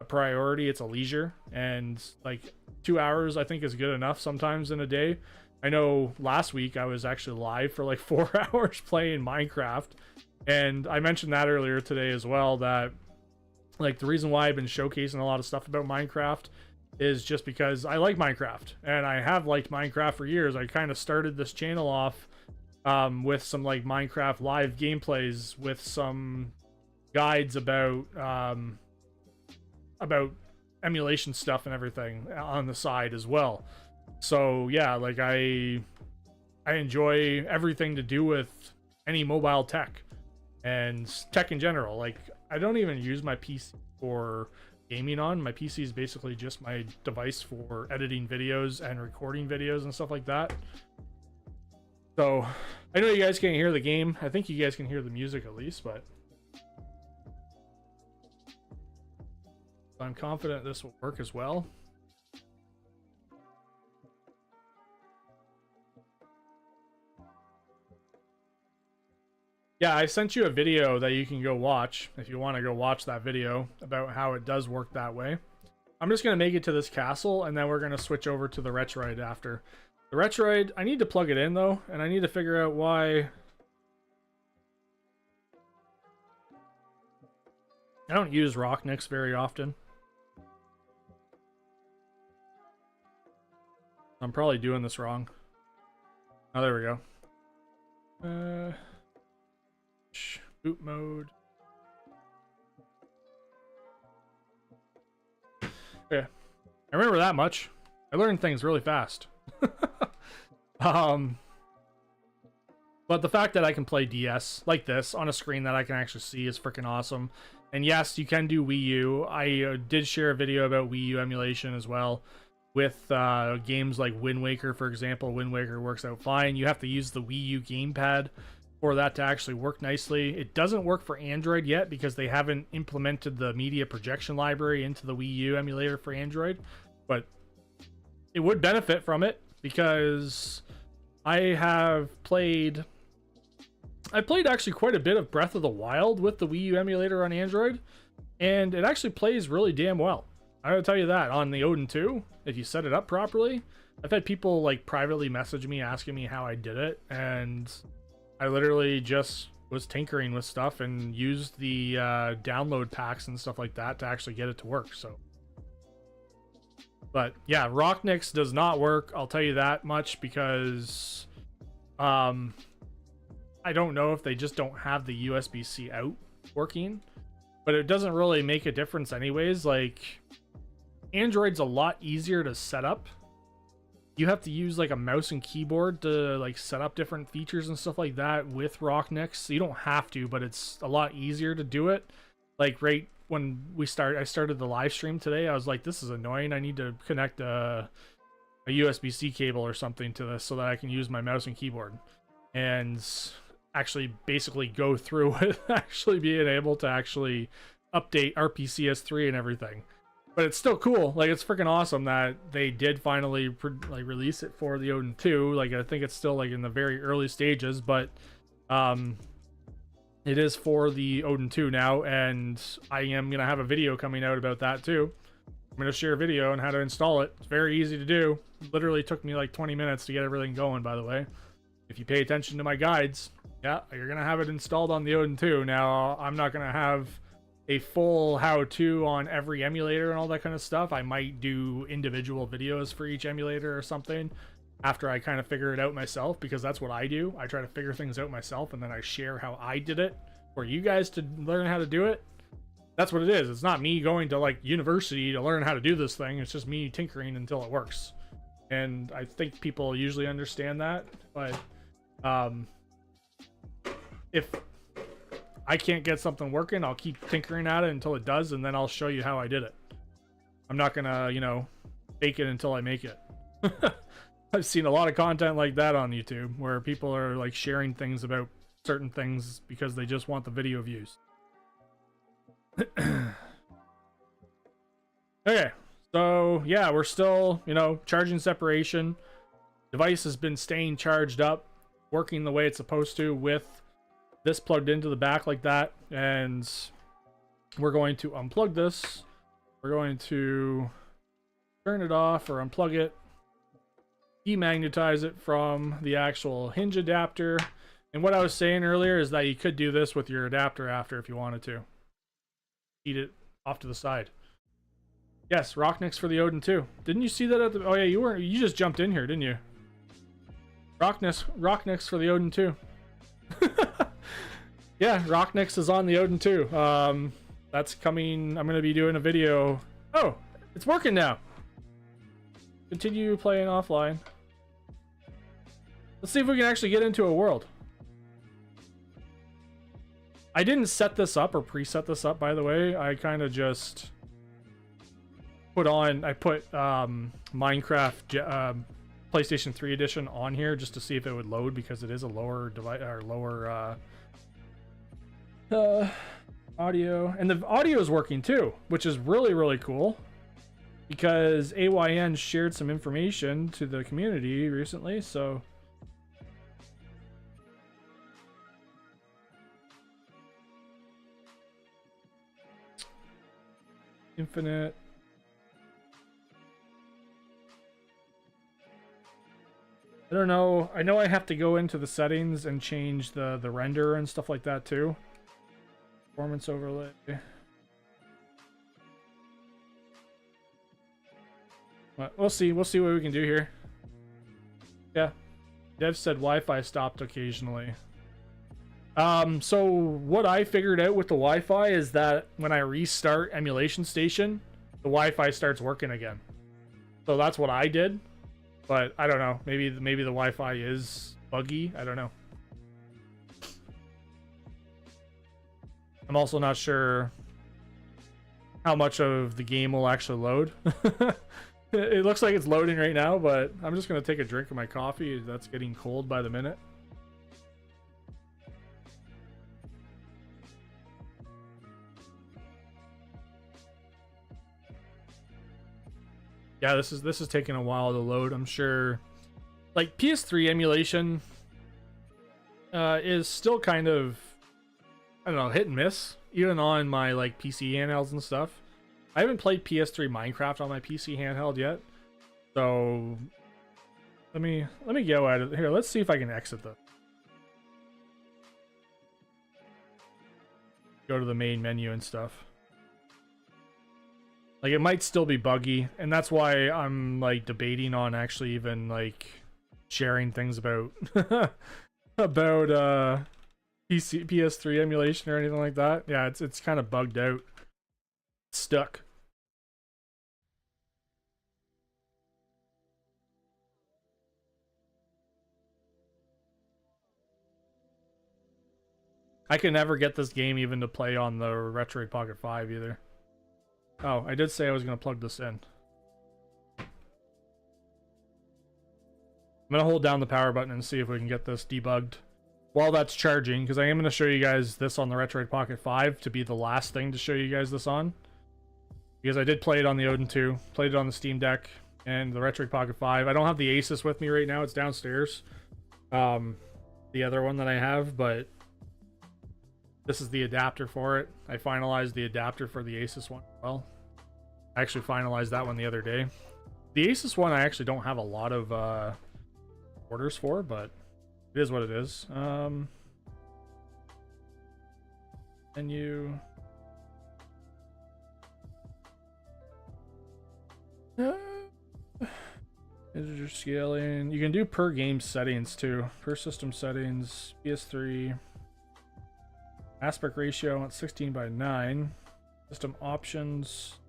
a priority. It's a leisure, and like 2 hours I think is good enough sometimes in a day. I know last week I was actually live for like 4 hours playing Minecraft, and I mentioned that earlier today as well, that like the reason why I've been showcasing a lot of stuff about Minecraft is just because I like Minecraft, and I have liked Minecraft for years. I kind of started this channel off with some like Minecraft live gameplays with some guides about emulation stuff and everything on the side as well. So yeah, like I enjoy everything to do with any mobile tech and tech in general. Like, I don't even use my PC for gaming on. My PC is basically just my device for editing videos and recording videos and stuff like that. So I know you guys can't hear the game. I think you guys can hear the music at least, but I'm confident this will work as well. Yeah, I sent you a video that you can go watch if you want to go watch that video about how it does work that way. I'm just going to make it to this castle, and then we're going to switch over to the Retroid after. The Retroid, I need to plug it in though, and I need to figure out why I don't use Rocknix very often. I'm probably doing this wrong. Oh, there we go. Boot mode. Yeah, I remember that much. I learned things really fast. But the fact that I can play DS like this on a screen that I can actually see is freaking awesome. And yes, you can do Wii U. I did share a video about Wii U emulation as well, with games like Wind Waker, for example. Wind Waker works out fine. You have to use the Wii U gamepad for that to actually work nicely. It doesn't work for Android yet because they haven't implemented the media projection library into the Wii U emulator for Android, but it would benefit from it because I have played I played actually quite a bit of Breath of the Wild with the Wii U emulator on Android, and it actually plays really damn well. I gotta tell you that, on the Odin 2, if you set it up properly. I've had people like privately message me asking me how I did it, and I literally just was tinkering with stuff and used the download packs and stuff like that to actually get it to work. So, but yeah, Rocknix does not work, I'll tell you that much, because I don't know if they just don't have the USB-C out working, but it doesn't really make a difference anyways. Like, Android's a lot easier to set up. You have to use like a mouse and keyboard to like set up different features and stuff like that with Rocknix. So you don't have to, but it's a lot easier to do it. Like right when I started the live stream today, I was like, this is annoying. I need to connect a USB-C cable or something to this so that I can use my mouse and keyboard and actually basically go through with actually being able to actually update RPCS3 and everything. But it's still cool. Like, it's freaking awesome that they did finally like release it for the Odin 2. Like, I think it's still like in the very early stages, but it is for the Odin 2 now, and I am gonna have a video coming out about that too. I'm gonna share a video on how to install it. It's very easy to do. It literally took me like 20 minutes to get everything going, by the way. If you pay attention to my guides, yeah, you're gonna have it installed on the Odin 2. Now, I'm not gonna have a full how-to on every emulator and all that kind of stuff. I might do individual videos for each emulator or something after I kind of figure it out myself, because that's what I do. I try to figure things out myself, and then I share how I did it for you guys to learn how to do it. That's what it is. It's not me going to like university to learn how to do this thing. It's just me tinkering until it works. And I think people usually understand that, but if I can't get something working, I'll keep tinkering at it until it does, and then I'll show you how I did it. I'm not gonna, you know, fake it until I make it. I've seen a lot of content like that on YouTube, where people are like sharing things about certain things because they just want the video views. Okay, so yeah, we're still, you know, charging separation. Device has been staying charged up, working the way it's supposed to with this plugged into the back like that, and we're going to unplug this. We're going to turn it off or unplug it, demagnetize it from the actual hinge adapter. And what I was saying earlier is that you could do this with your adapter after if you wanted to. Feed it off to the side. Yes, Rocknix for the Odin 2. Didn't you see that at the... Oh yeah, you just jumped in here, didn't you? Rocknix for the Odin 2. Yeah, Rocknix is on the Odin 2. That's coming. I'm going to be doing a video. Oh, it's working now. Continue playing offline. Let's see if we can actually get into a world. I didn't set this up or preset this up, by the way. I kind of just put Minecraft PlayStation 3 edition on here just to see if it would load, because it is a lower device or lower audio, and the audio is working too, which is really, really cool, because AYN shared some information to the community recently. So Infinite. I don't know. I know I have to go into the settings and change the render and stuff like that too. Performance overlay. But we'll see. We'll see what we can do here. Yeah. Dev said Wi-Fi stopped occasionally. So what I figured out with the Wi-Fi is that when I restart Emulation Station, the Wi-Fi starts working again. So that's what I did. But I don't know. Maybe the Wi-Fi is buggy. I don't know. I'm also not sure how much of the game will actually load. It looks like it's loading right now, but I'm just going to take a drink of my coffee. That's getting cold by the minute. Yeah, this is taking a while to load. I'm sure, like PS3 emulation, is still kind of, I don't know, hit and miss, even on my like PC handhelds and stuff. I haven't played PS3 Minecraft on my PC handheld yet, so let me go at it here. Let's see if I can exit this. Go to the main menu and stuff. Like, it might still be buggy, and that's why I'm like debating on actually even like sharing things about about PS3 emulation or anything like that. Yeah, it's kind of bugged out, stuck. I can never get this game even to play on the Retroid Pocket 5 either. Oh, I did say I was going to plug this in. I'm going to hold down the power button and see if we can get this debugged while that's charging, because I am going to show you guys this on the Retroid Pocket 5 to be the last thing to show you guys this on. Because I did play it on the Odin 2, played it on the Steam Deck, and the Retroid Pocket 5. I don't have the Asus with me right now, it's downstairs. The other one that I have, but this is the adapter for it. I finalized the adapter for the Asus one as well. I actually finalized that one the other day. The Asus one I actually don't have a lot of orders for, but it is what it is. Menu. Integer scaling. You can do per game settings too. Per system settings. PS3. Aspect ratio, I want 16:9. System options.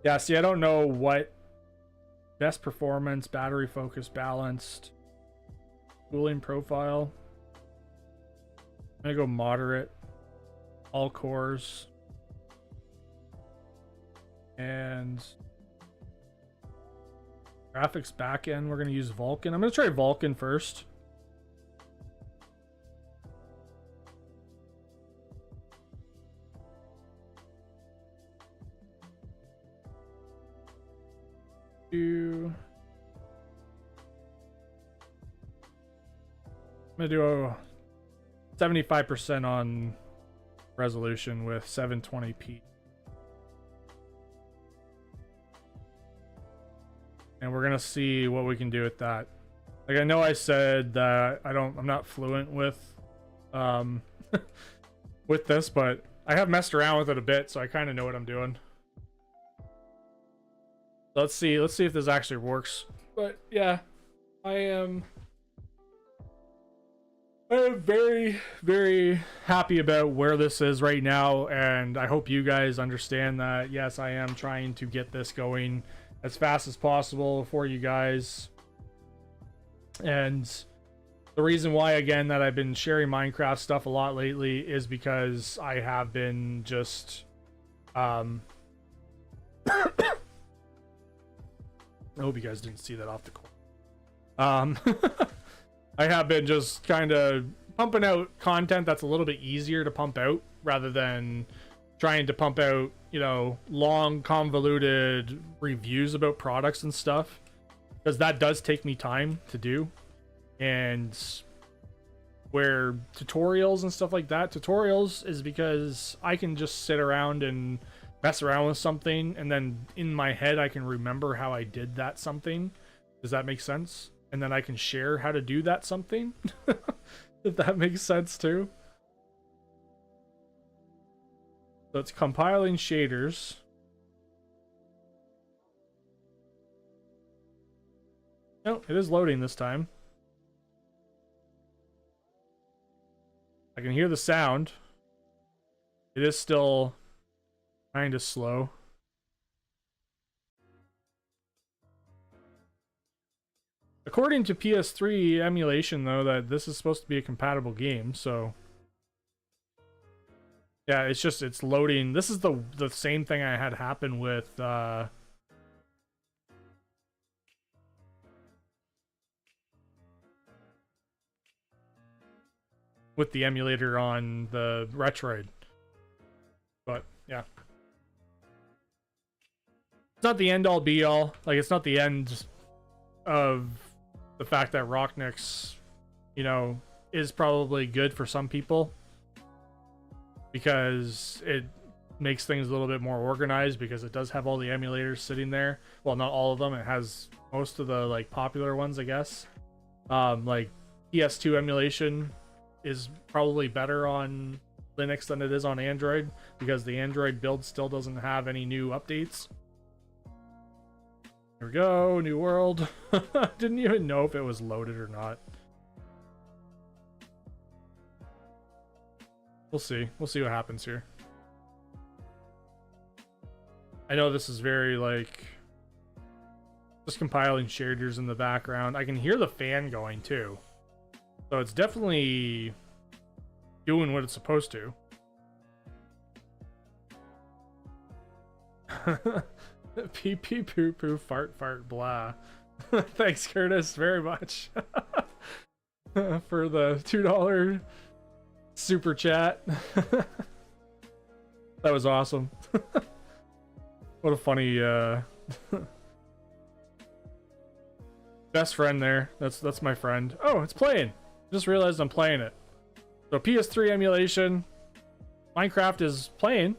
Yeah, see, I don't know what. Best performance, battery focus, balanced. Cooling profile. I'm gonna go moderate. All cores. And graphics backend, we're gonna use Vulkan. I'm gonna try Vulkan first. I'm gonna do a 75% on resolution with 720p. And we're gonna see what we can do with that. Like, I know I said that I'm not fluent with with this, but I have messed around with it a bit, so I kind of know what I'm doing. Let's see if this actually works. But yeah, I am very, very happy about where this is right now, and I hope you guys understand that. Yes, I am trying to get this going as fast as possible for you guys. And the reason why, again, that I've been sharing Minecraft stuff a lot lately is because I have been just I hope you guys didn't see that off the corner. I have been just kind of pumping out content that's a little bit easier to pump out rather than trying to pump out, you know, long, convoluted reviews about products and stuff, because that does take me time to do. And where tutorials and stuff like that, tutorials is because I can just sit around and mess around with something, and then in my head I can remember how I did that something. Does that make sense? And then I can share how to do that something. If that makes sense too. So it's compiling shaders. No, it is loading this time. I can hear the sound. It is still kind of slow. According to PS3 emulation, though, that this is supposed to be a compatible game, so yeah, it's loading. This is the same thing I had happen with the emulator on the Retroid. But yeah, it's not the end all be all. Like, it's not the end of the fact that Rocknix you know, is probably good for some people because it makes things a little bit more organized, because it does have all the emulators sitting there. Well, not all of them. It has most of the like popular ones, I guess. Like PS2 emulation is probably better on Linux than it is on Android, because the Android build still doesn't have any new updates. Here we go, new world. Didn't even know if it was loaded or not. We'll see. We'll see what happens here. I know this is very like just compiling shaders in the background. I can hear the fan going too. So it's definitely doing what it's supposed to. Pee pee poo poo fart fart blah. Thanks, Curtis, very much for the $2 super chat. That was awesome. What a funny best friend there. That's my friend. Oh, it's playing. Just realized I'm playing it. So PS3 emulation. Minecraft is playing.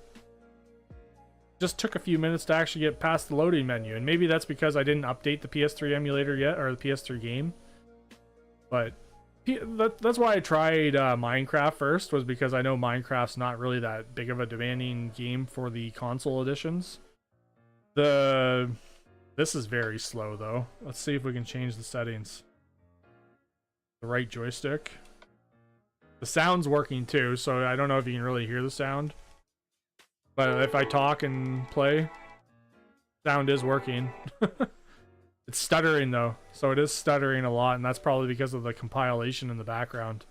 Just took a few minutes to actually get past the loading menu, and maybe that's because I didn't update the PS3 emulator yet, or the PS3 game. But that's why I tried Minecraft first, was because I know Minecraft's not really that big of a demanding game for the console editions. This is very slow though. Let's see if we can change the settings. The right joystick. The sound's working too, so I don't know if you can really hear the sound. But if I talk and play, sound is working. It's stuttering though, so it is stuttering a lot, and that's probably because of the compilation in the background.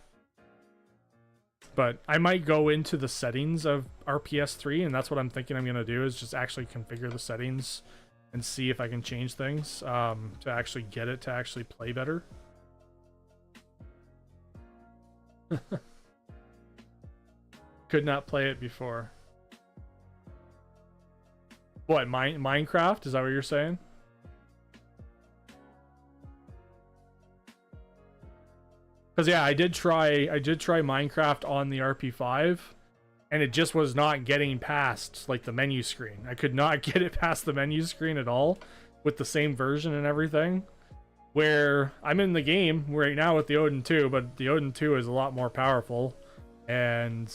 But I might go into the settings of our PS3, and that's what I'm thinking I'm going to do, is just actually configure the settings and see if I can change things to actually get it to actually play better. Could not play it before. What, Minecraft? Is that what you're saying? Because yeah, I did try Minecraft on the RP5, and it just was not getting past like the menu screen. I could not get it past the menu screen at all with the same version and everything. Where I'm in the game right now with the Odin 2, but the Odin 2 is a lot more powerful, and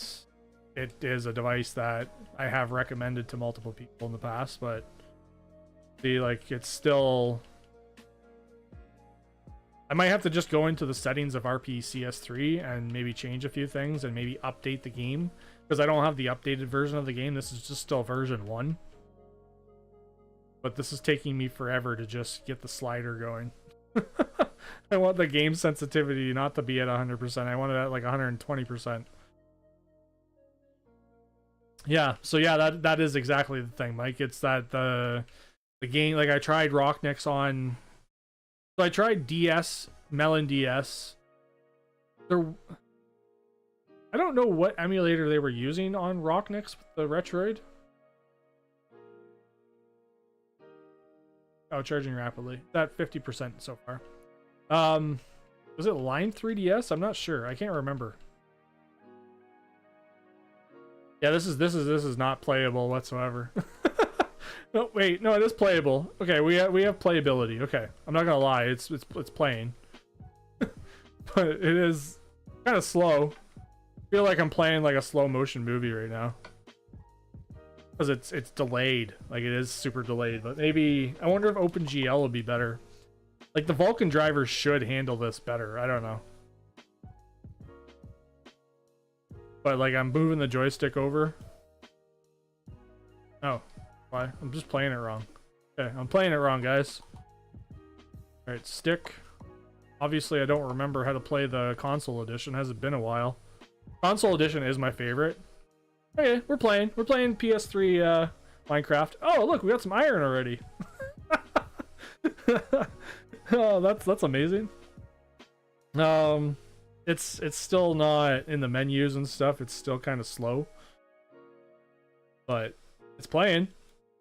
it is a device that I have recommended to multiple people in the past, but see, like, it's still... I might have to just go into the settings of RPCS3 and maybe change a few things and maybe update the game, because I don't have the updated version of the game. This is just still version 1. But this is taking me forever to just get the slider going. I want the game sensitivity not to be at 100%. I want it at like 120%. Yeah, so yeah, that is exactly the thing, Mike. It's that the game, like, I tried Rocknix on... So I tried DS, Melon DS. I don't know what emulator they were using on Rocknix with the Retroid. Oh, charging rapidly. That 50% so far. Was it Line 3DS? I'm not sure. I can't remember. Yeah, this is not playable whatsoever. No, wait, no, it is playable. Okay, we have playability. Okay, I'm not gonna lie, it's playing, but it is kind of slow. I feel like I'm playing like a slow motion movie right now, because it's delayed. Like, it is super delayed. But maybe I wonder if OpenGL would be better. Like, the Vulkan drivers should handle this better. I don't know. But like, I'm moving the joystick over. Oh. Why? I'm just playing it wrong. Okay, I'm playing it wrong, guys. Alright, stick. Obviously, I don't remember how to play the console edition. It hasn't been a while. Console edition is my favorite. Okay, we're playing. We're playing PS3 Minecraft. Oh, look, we got some iron already. Oh, that's amazing. It's still not in the menus and stuff. It's still kind of slow. But it's playing.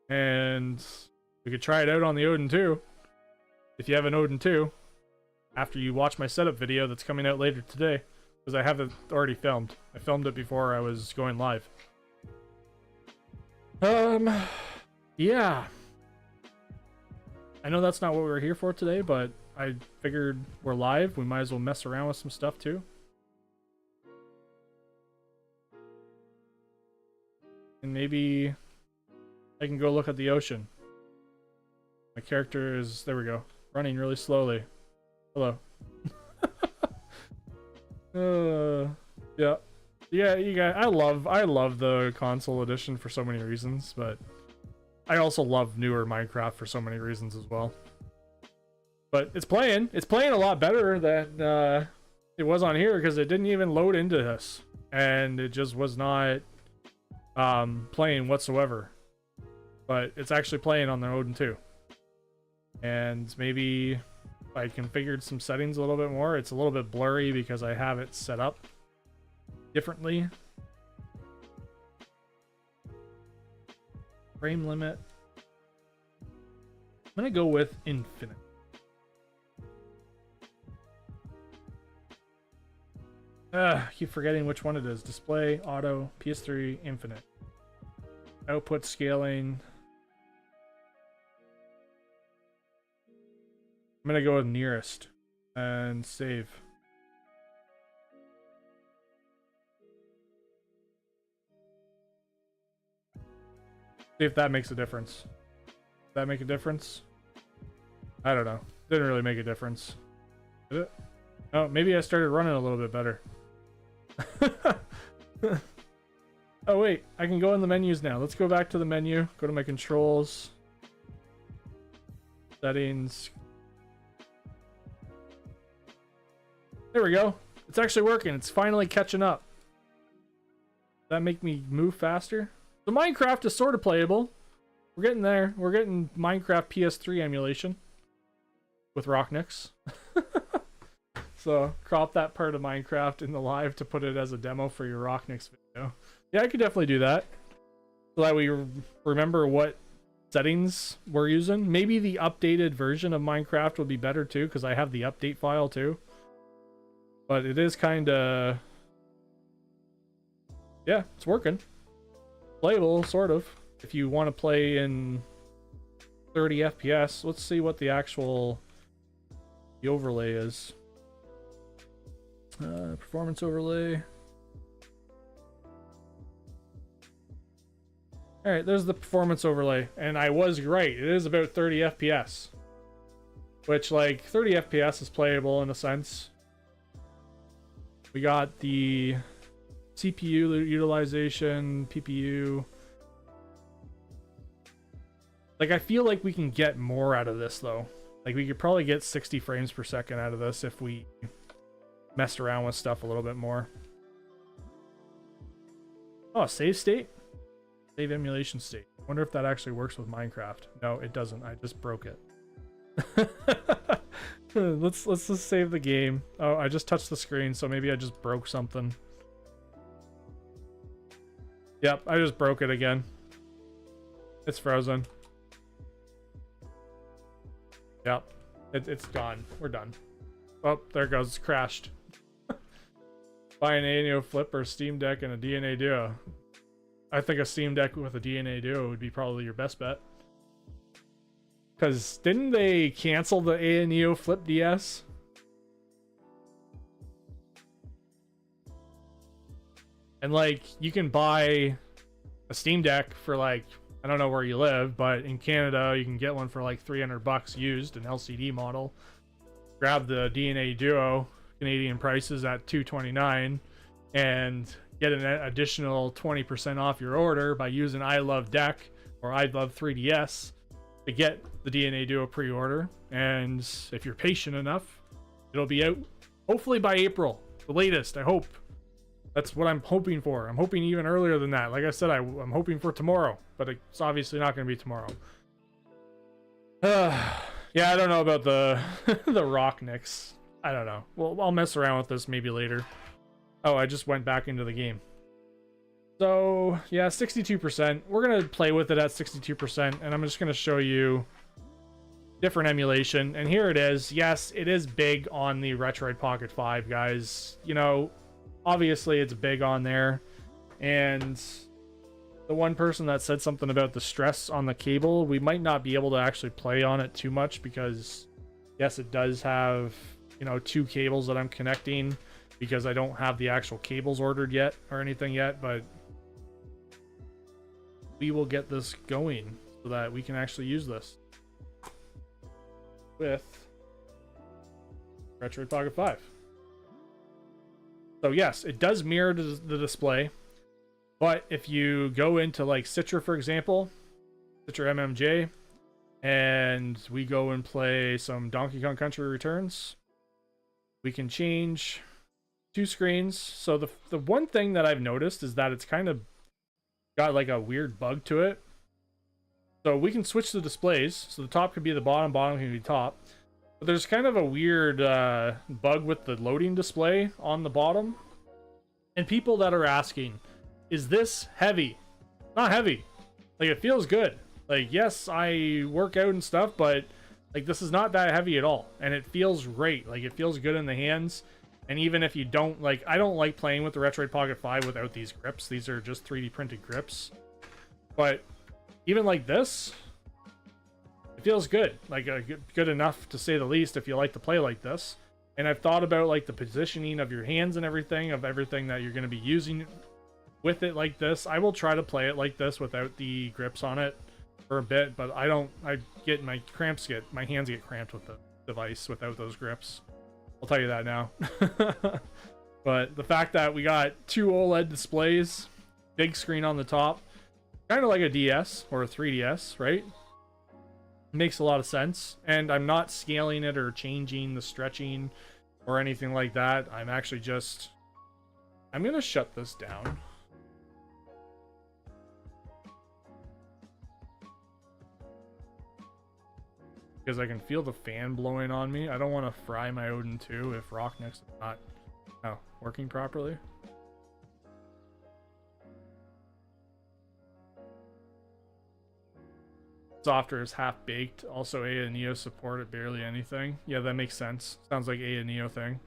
And we could try it out on the Odin 2. If you have an Odin 2. after you watch my setup video that's coming out later today, because I have it already filmed. I filmed it before I was going live. Yeah. I know that's not what we were here for today, but I figured we're live. We might as well mess around with some stuff too. And maybe I can go look at the ocean. My character is, there we go, running really slowly. Hello. Yeah. Yeah, you guys, I love the console edition for so many reasons, but I also love newer Minecraft for so many reasons as well. But it's playing a lot better than it was on here, because it didn't even load into this, and it just was not playing whatsoever. But it's actually playing on the Odin 2. And maybe if I configured some settings a little bit more, it's a little bit blurry because I have it set up differently. Frame limit. I'm gonna go with infinite. Keep forgetting which one it is. Display, auto, PS3, infinite. Output scaling. I'm gonna go with nearest and save. See if that makes a difference. Does that make a difference? I don't know. Didn't really make a difference. Did it? Oh, maybe I started running a little bit better. Oh wait, I can go in the menus now. Let's go back to the menu. Go to my controls. Settings. There we go. It's actually working. It's finally catching up. Does that make me move faster? So Minecraft is sort of playable. We're getting there. We're getting Minecraft PS3 emulation with Rocknix. So crop that part of Minecraft in the live to put it as a demo for your Rocknix video. Yeah, I could definitely do that, so that we remember what settings we're using. Maybe the updated version of Minecraft would be better too, because I have the update file too. But it is kind of... yeah, it's working. Playable, sort of. If you want to play in 30 FPS, let's see what the actual overlay is. Performance overlay. Alright, there's the performance overlay. And I was right. It is about 30 FPS. Which, like, 30 FPS is playable in a sense. We got the CPU utilization, PPU. Like, I feel like we can get more out of this, though. Like, we could probably get 60 frames per second out of this if we messed around with stuff a little bit more. Oh, save state? Save emulation state. Wonder if that actually works with Minecraft. No, it doesn't. I just broke it. Let's just save the game. Oh, I just touched the screen, so maybe I just broke something. Yep, I just broke it again. It's frozen. Yep, it's gone. We're done. Oh, there it goes. It's crashed. Buy an ANO Flip or Steam Deck and a DNA Duo. I think a Steam Deck with a DNA Duo would be probably your best bet. Because didn't they cancel the ANO Flip DS? And like, you can buy a Steam Deck for like, I don't know where you live, but in Canada you can get one for like $300 used, an LCD model. Grab the DNA Duo, Canadian prices at $229, and get an additional 20% off your order by using I Love Deck or I Love 3DS to get the DNA Duo pre-order. And if you're patient enough, it'll be out hopefully by April, the latest, I hope. That's what I'm hoping for. I'm hoping even earlier than that. Like I said, I'm hoping for tomorrow, but it's obviously not going to be tomorrow. Yeah, I don't know about the the Rocknix. I don't know. Well, I'll mess around with this maybe later. Oh, I just went back into the game. So, yeah, 62%. We're going to play with it at 62%, and I'm just going to show you different emulation, and here it is. Yes, it is big on the Retroid Pocket 5, guys. You know, obviously it's big on there, and the one person that said something about the stress on the cable, we might not be able to actually play on it too much because, yes, it does have, you know, 2 cables that I'm connecting because I don't have the actual cables ordered yet or anything yet, but we will get this going so that we can actually use this with Retroid Pocket 5. So yes, it does mirror the display. But if you go into like Citra, for example, Citra MMJ, and we go and play some Donkey Kong Country Returns, we can change 2 screens. So the one thing that I've noticed is that it's kind of got like a weird bug to it. So we can switch the displays. So the top could be the bottom, bottom can be top. But there's kind of a weird bug with the loading display on the bottom. And people that are asking, is this heavy? Not heavy. Like, it feels good. Like, yes, I work out and stuff, but like, this is not that heavy at all. And it feels great. Like, it feels good in the hands. And even if you don't, like, I don't like playing with the Retroid Pocket 5 without these grips. These are just 3D printed grips. But even like this, it feels good. Like, good enough to say the least if you like to play like this. And I've thought about like the positioning of your hands and everything, that you're going to be using with it like this. I will try to play it like this without the grips on it for a bit, but my hands get cramped with the device without those grips. I'll tell you that now. But the fact that we got 2 OLED displays, big screen on the top, kind of like a DS or a 3DS, right? Makes a lot of sense. And I'm not scaling it or changing the stretching or anything like that. I'm actually just, I'm gonna shut this down. Because I can feel the fan blowing on me. I don't want to fry my Odin 2 if Rock Next is not working properly. Software is half baked. Also, A and Neo support at barely anything. Yeah, that makes sense. Sounds like A and Neo thing.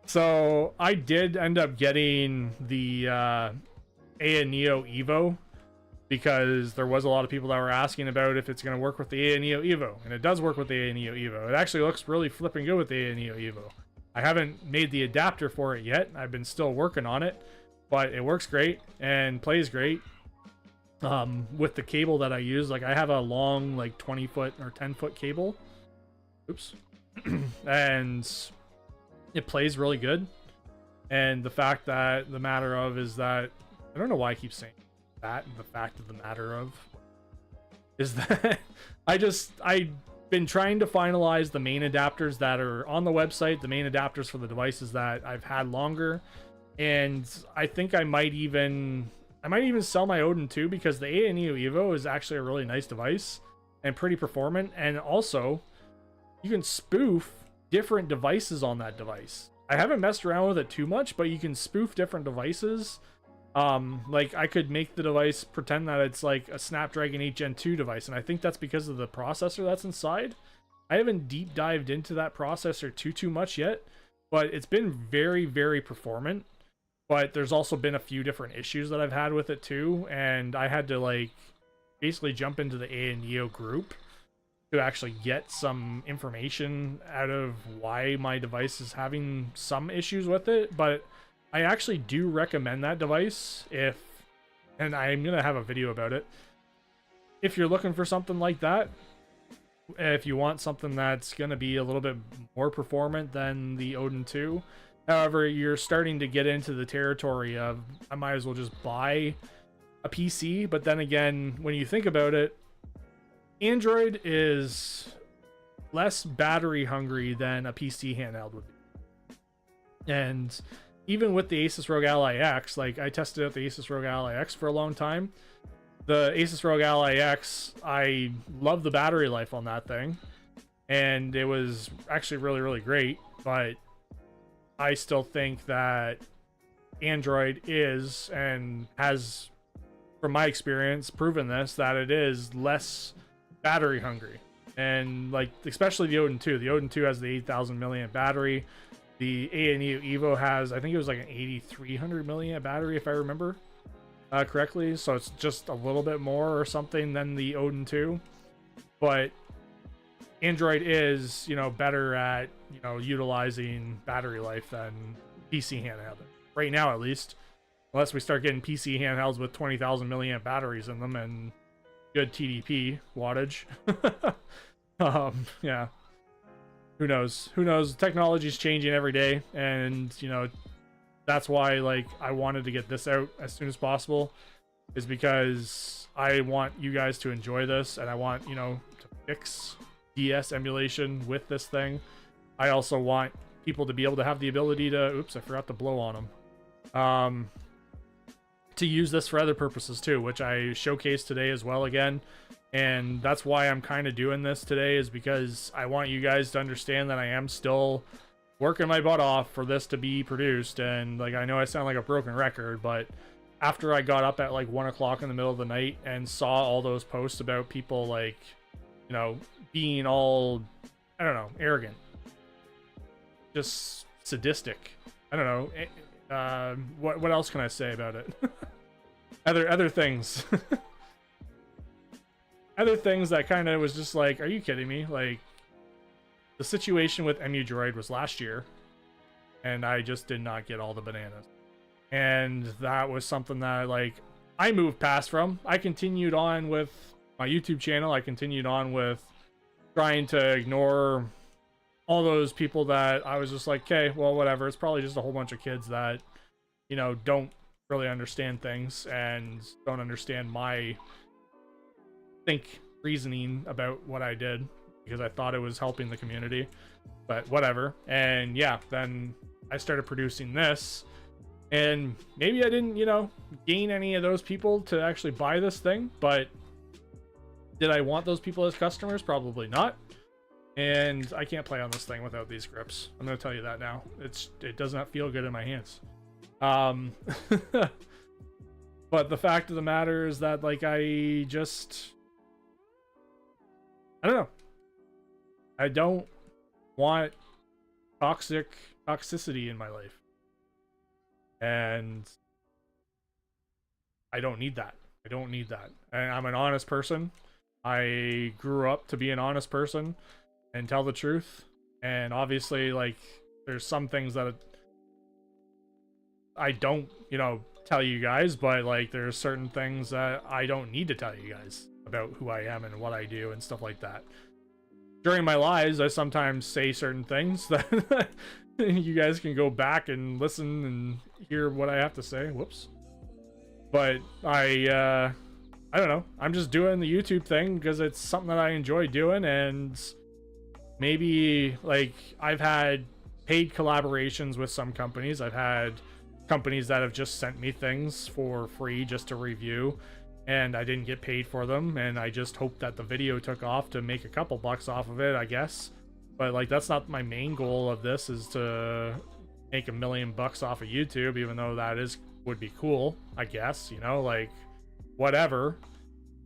So I did end up getting the A and Neo Evo, because there was a lot of people that were asking about if it's going to work with the A and Neo Evo, and it does work with the A and Neo Evo. It actually looks really flipping good with the A and Neo Evo. I haven't made the adapter for it yet. I've been still working on it, but it works great and plays great. With the cable that I use, like I have a long, like 20-foot or 10-foot cable. Oops. And it plays really good. And the fact that the matter of is that, I don't know why I keep saying that, the fact of the matter of is that I've been trying to finalize the main adapters that are on the website, the main adapters for the devices that I've had longer. And I think I might even sell my Odin 2, because the A and Neo Evo is actually a really nice device and pretty performant. And also, you can spoof different devices on that device. I haven't messed around with it too much, but you can spoof different devices. Like I could make the device pretend that it's like a Snapdragon 8 Gen 2 device, and I think that's because of the processor that's inside. I haven't deep dived into that processor too much yet, but it's been very, very performant. But there's also been a few different issues that I've had with it too, and I had to like basically jump into the A and Neo group to actually get some information out of why my device is having some issues with it. But I actually do recommend that device and I'm gonna have a video about it, if you're looking for something like that. If you want something that's gonna be a little bit more performant than the Odin 2. However, you're starting to get into the territory of, I might as well just buy a PC. But then again, when you think about it, Android is less battery hungry than a PC handheld would be. And even with the Asus ROG Ally X, like I tested out the Asus ROG Ally X for a long time. The Asus ROG Ally X, I love the battery life on that thing. And it was actually really, really great. But I still think that Android is, and has, from my experience, proven this, that it is less battery hungry. And like, especially the Odin 2. The Odin 2 has the 8,000 milliamp battery. The A&E Evo has, I think it was like an 8,300 milliamp battery, if I remember correctly. So it's just a little bit more or something than the Odin 2. But Android is, you know, better at, you know, utilizing battery life than PC handheld. Right now, at least. Unless we start getting PC handhelds with 20,000 milliamp batteries in them and good TDP wattage. Yeah. Who knows? Who knows? Technology's changing every day, and you know, that's why like I wanted to get this out as soon as possible, is because I want you guys to enjoy this, and I want, you know, to fix DS emulation with this thing. I also want people to be able to have the ability to, oops, I forgot to blow on them. To use this for other purposes too, which I showcased today as well again. And that's why I'm kind of doing this today, is because I want you guys to understand that I am still working my butt off for this to be produced. And like, I know I sound like a broken record, but after I got up at like 1 o'clock in the middle of the night and saw all those posts about people like, you know, being all, I don't know, arrogant, just sadistic, I don't know, what else can I say about it? other things. Other things that kind of was just like, are you kidding me? Like, the situation with MU Droid was last year, and I just did not get all the bananas. And that was something that, like, I moved past from. I continued on with my YouTube channel. I continued on with trying to ignore all those people that I was just like, okay, well, whatever. It's probably just a whole bunch of kids that, you know, don't really understand things and don't understand my reasoning about what I did, because I thought it was helping the community, but whatever. And yeah, then I started producing this, and maybe I didn't, you know, gain any of those people to actually buy this thing, but did I want those people as customers? Probably not. And I can't play on this thing without these grips. I'm gonna tell you that now. It does not feel good in my hands. But the fact of the matter is that, like, I don't know. I don't want toxicity in my life. And I don't need that. I don't need that. And I'm an honest person. I grew up to be an honest person and tell the truth. And obviously, like, there's some things that I don't, you know, tell you guys, but like, there's certain things that I don't need to tell you guys about who I am and what I do and stuff like that. During my lives, I sometimes say certain things that you guys can go back and listen and hear what I have to say. Whoops. But I don't know. I'm just doing the YouTube thing because it's something that I enjoy doing, and maybe, like, I've had paid collaborations with some companies. I've had companies that have just sent me things for free just to review, and I didn't get paid for them, and I just hope that the video took off to make a couple bucks off of it, I guess. But like, that's not my main goal of this, is to make $1 million off of YouTube, even though that would be cool, I guess, you know, like, whatever.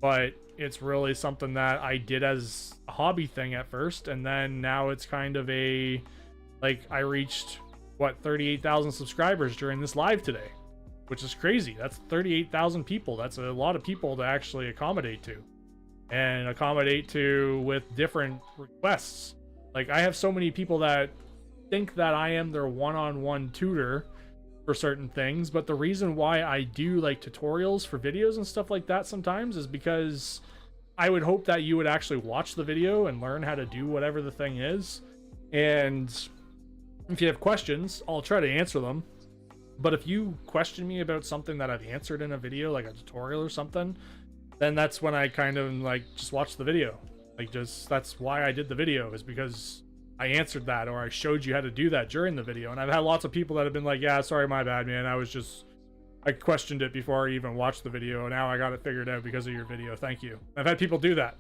But it's really something that I did as a hobby thing at first, and then now it's kind of a, like, I reached, what, 38,000 subscribers during this live today, which is crazy. That's 38,000 people. That's a lot of people to actually accommodate to, and accommodate to with different requests. Like, I have so many people that think that I am their one-on-one tutor for certain things, but the reason why I do like tutorials for videos and stuff like that sometimes is because I would hope that you would actually watch the video and learn how to do whatever the thing is. And if you have questions, I'll try to answer them. But if you question me about something that I've answered in a video, like a tutorial or something, then that's when I kind of like just watch the video. Like, just, that's why I did the video, is because I answered that, or I showed you how to do that during the video. And I've had lots of people that have been like, yeah, sorry, my bad, man. I questioned it before I even watched the video. Now I got it figured out because of your video. Thank you. I've had people do that.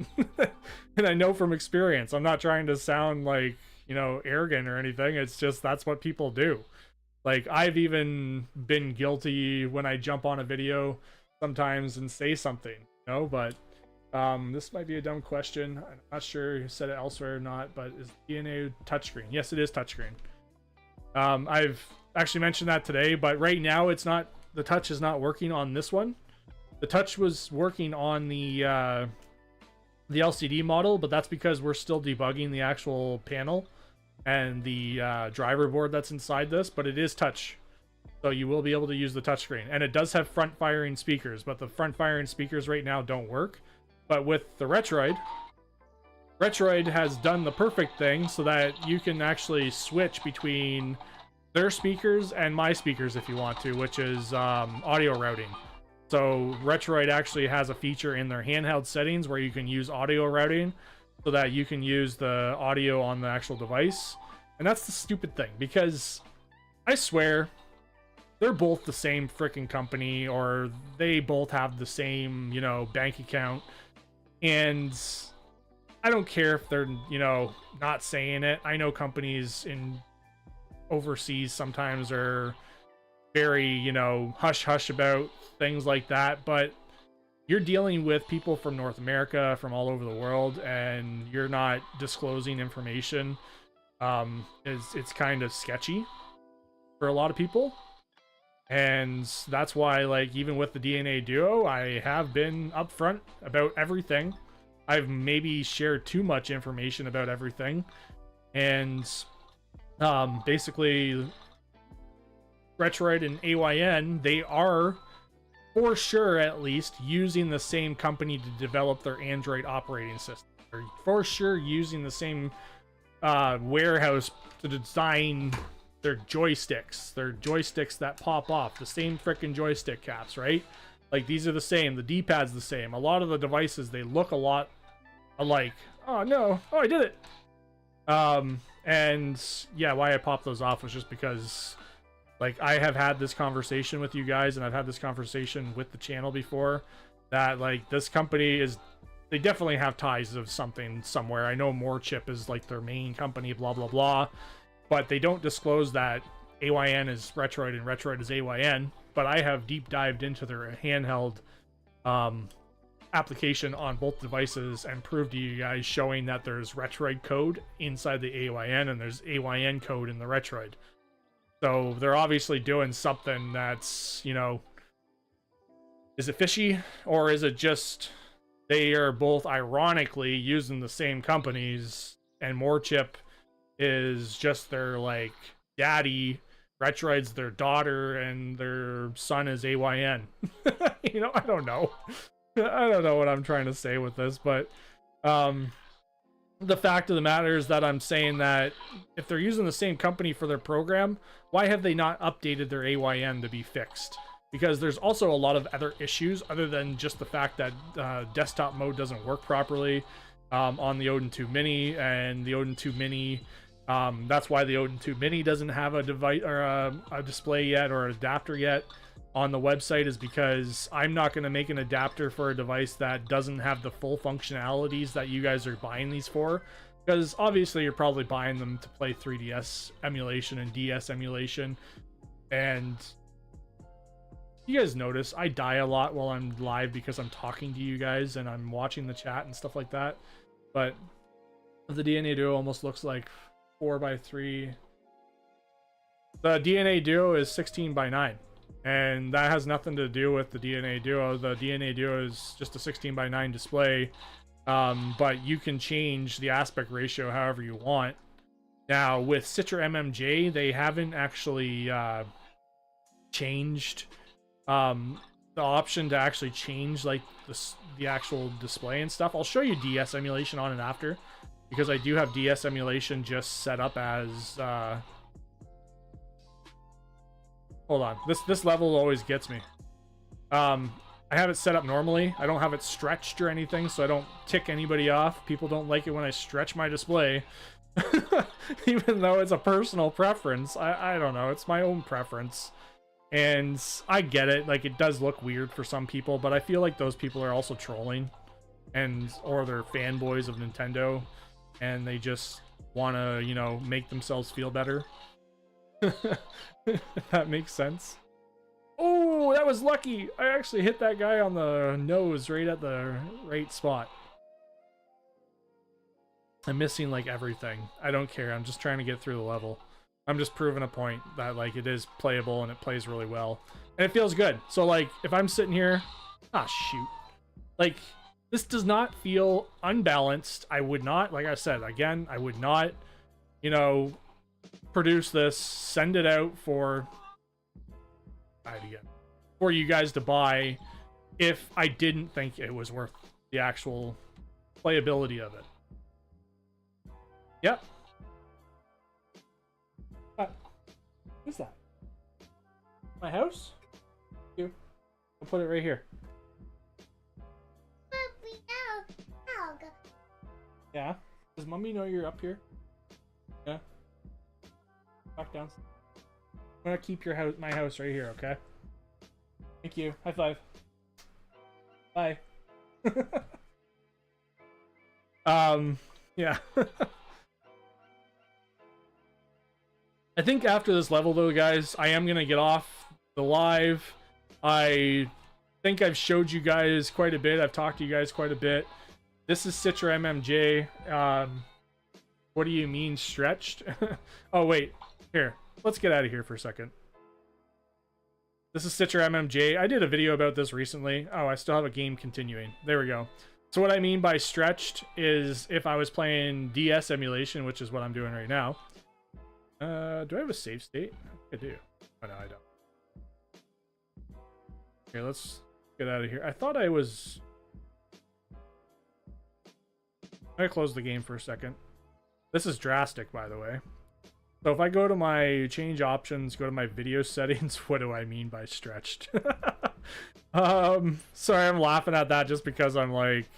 And I know from experience. I'm not trying to sound like, you know, arrogant or anything. It's just, that's what people do. Like, I've even been guilty when I jump on a video sometimes and say something, you know, but This might be a dumb question. I'm not sure who said it elsewhere or not, but is DNA touchscreen? Yes, it is touchscreen. I've actually mentioned that today, but right now it's not. The touch is not working on this one. The touch was working on the LCD model, but that's because we're still debugging the actual panel and the driver board that's inside this. But it is touch, so you will be able to use the touchscreen, and it does have front firing speakers, but the front firing speakers right now don't work. But with the Retroid has done the perfect thing so that you can actually switch between their speakers and my speakers if you want to, which is audio routing. So Retroid actually has a feature in their handheld settings where you can use audio routing so that you can use the audio on the actual device. And that's the stupid thing, because I swear they're both the same freaking company, or they both have the same, you know, bank account. And I don't care if they're, you know, not saying it. I know companies in overseas sometimes are very, you know, hush hush about things like that, but you're dealing with people from North America, from all over the world, and you're not disclosing information. It's kind of sketchy for a lot of people. And that's why, like, even with the DNA Duo, I have been upfront about everything. I've maybe shared too much information about everything. And basically, Retroid and AYN, they are, for sure at least, using the same company to develop their Android operating system. They're for sure using the same warehouse to design their joysticks that pop off, the same freaking joystick caps, right? Like, these are the same, the D-pad's the same. A lot of the devices, they look a lot alike. Oh no, oh, I did it. And yeah, why I popped those off was just because, like, I have had this conversation with you guys, and I've had this conversation with the channel before, that, like, this company is, they definitely have ties of something somewhere. I know Morechip is, like, their main company, blah, blah, blah. But they don't disclose that AYN is Retroid and Retroid is AYN. But I have deep dived into their handheld application on both devices and proved to you guys, showing that there's Retroid code inside the AYN and there's AYN code in the Retroid. So they're obviously doing something that's, you know, is it fishy, or is it just they are both ironically using the same companies, and Morechip is just their, like, daddy, Retroid's their daughter, and their son is AYN. You know, I don't know. I don't know what I'm trying to say with this, but the fact of the matter is that I'm saying that if they're using the same company for their program, why have they not updated their AYN to be fixed? Because there's also a lot of other issues other than just the fact that desktop mode doesn't work properly on the Odin 2 Mini, and the Odin 2 Mini, that's why the Odin 2 Mini doesn't have a device or a display yet, or an adapter yet on the website, is because I'm not going to make an adapter for a device that doesn't have the full functionalities that you guys are buying these for. Because obviously you're probably buying them to play 3DS emulation and DS emulation. And you guys notice I die a lot while I'm live because I'm talking to you guys and I'm watching the chat and stuff like that. But the DNA Duo almost looks like 4x3. The DNA Duo is 16:9, and that has nothing to do with the DNA Duo. The DNA Duo is just a 16:9 display, but you can change the aspect ratio however you want. Now with Citra MMJ, they haven't actually changed the option to actually change, like, the actual display and stuff. I'll show you DS emulation on and after, because I do have DS emulation just set up as hold on, this level always gets me. I have it set up normally. I don't have it stretched or anything, so I don't tick anybody off. People don't like it when I stretch my display. Even though it's a personal preference. I don't know, it's my own preference. And I get it, like, it does look weird for some people, but I feel like those people are also trolling, or they're fanboys of Nintendo, and they just want to, you know, make themselves feel better. If that makes sense. Oh, Ooh, that was lucky. I actually hit that guy on the nose right at the right spot. I'm missing like everything. I don't care. I'm just trying to get through the level. I'm just proving a point that like it is playable and it plays really well. And it feels good. So like if I'm sitting here, shoot. Like this does not feel unbalanced. I would not, like I said, again, I would not, you know, produce this, send it out for you guys to buy if I didn't think it was worth the actual playability of it. Yep. What is that? My house? You. I'll put it right here. Yeah. Does mommy know you're up here? Yeah. Back down. I'm gonna keep your house, my house right here, okay? Thank you. High five. Bye. Yeah. I think after this level though, guys, I am gonna get off the live. I think I've showed you guys quite a bit. I've talked to you guys quite a bit. This is Citra MMJ. What do you mean stretched? Oh wait, here. Let's get out of here for a second. This is Citra MMJ. I did a video about this recently. Oh, I still have a game continuing. There we go. So what I mean by stretched is if I was playing DS emulation, which is what I'm doing right now. Do I have a save state? I do. Oh no, I don't. Here, let's get out of here. I thought I was... I'm gonna close the game for a second. This is drastic, by the way. So if I go to my change options, go to my video settings, what do I mean by stretched? Sorry, I'm laughing at that just because I'm like...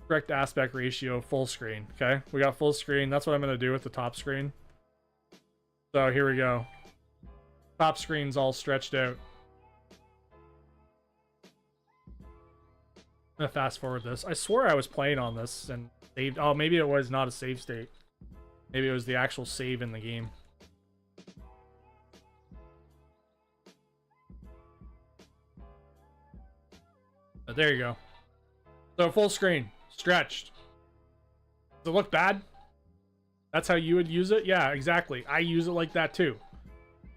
Correct aspect ratio, full screen. Okay, we got full screen. That's what I'm gonna do with the top screen. So here we go. Top screen's all stretched out. I'm gonna fast forward this. I swore I was playing on this and saved. Oh, maybe it was not a save state. Maybe it was the actual save in the game. But there you go. So full screen. Stretched. Does it look bad? That's how you would use it? Yeah, exactly. I use it like that too.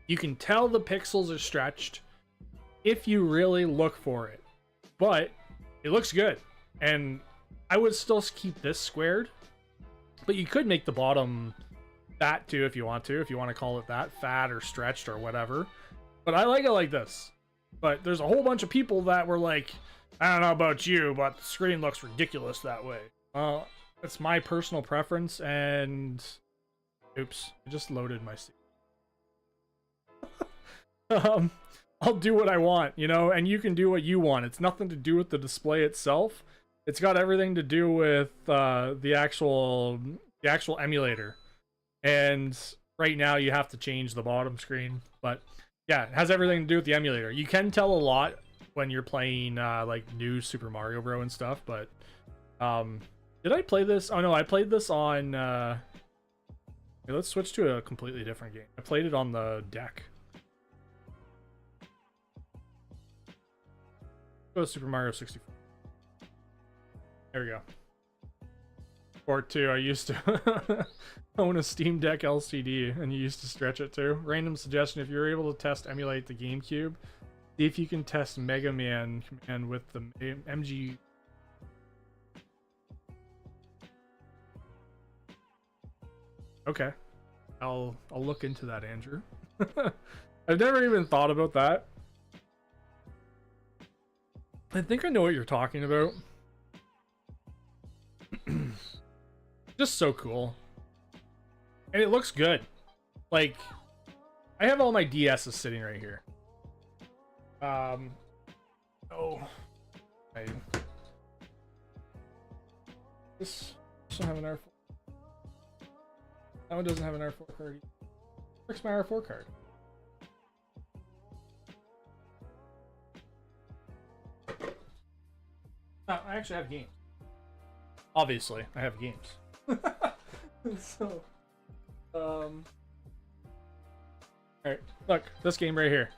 You can tell the pixels are stretched if you really look for it. But it looks good. And I would still keep this squared. But you could make the bottom fat too if you want to. If you want to call it that. Fat or stretched or whatever. But I like it like this. But there's a whole bunch of people that were like... I don't know about you, but the screen looks ridiculous that way. It's my personal preference, and... Oops, I just loaded my seat. I'll do what I want, you know, and you can do what you want. It's nothing to do with the display itself. It's got everything to do with the actual emulator. And right now you have to change the bottom screen, but yeah, it has everything to do with the emulator. You can tell a lot when you're playing like new Super Mario Bros. And stuff, but did I play this? Oh no, I played this on here, let's switch to a completely different game. I played it on the deck. Go to Super Mario 64. There we go. Port 2, I used to own a Steam Deck LCD and you used to stretch it too. Random suggestion, if you're able to test emulate the GameCube, see if you can test Mega Man command with the MG. Okay, I'll look into that, Andrew. I've never even thought about that. I think I know what you're talking about. Just so cool, and it looks good. Like, I have all my DS's sitting right here. Oh, this doesn't have an R4. That one doesn't have an R4 card. Where's my R4 card? Oh, I actually have games. Obviously, I have games. So, alright, look, this game right here.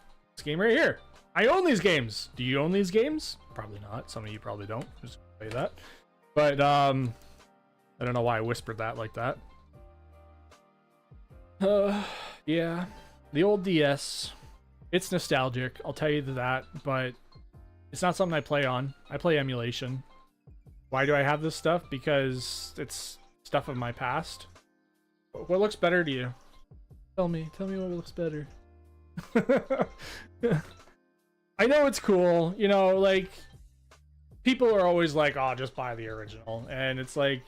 This game right here. I own these games. Do you own these games? Probably not. Some of you probably don't. Just say that. But I don't know why I whispered that like that. Yeah, the old DS. It's nostalgic. I'll tell you that, but it's not something I play on. I play emulation. Why do I have this stuff? Because it's stuff of my past. What looks better to you? Tell me what looks better. I know it's cool, you know, like people are always like, oh, just buy the original. And it's like,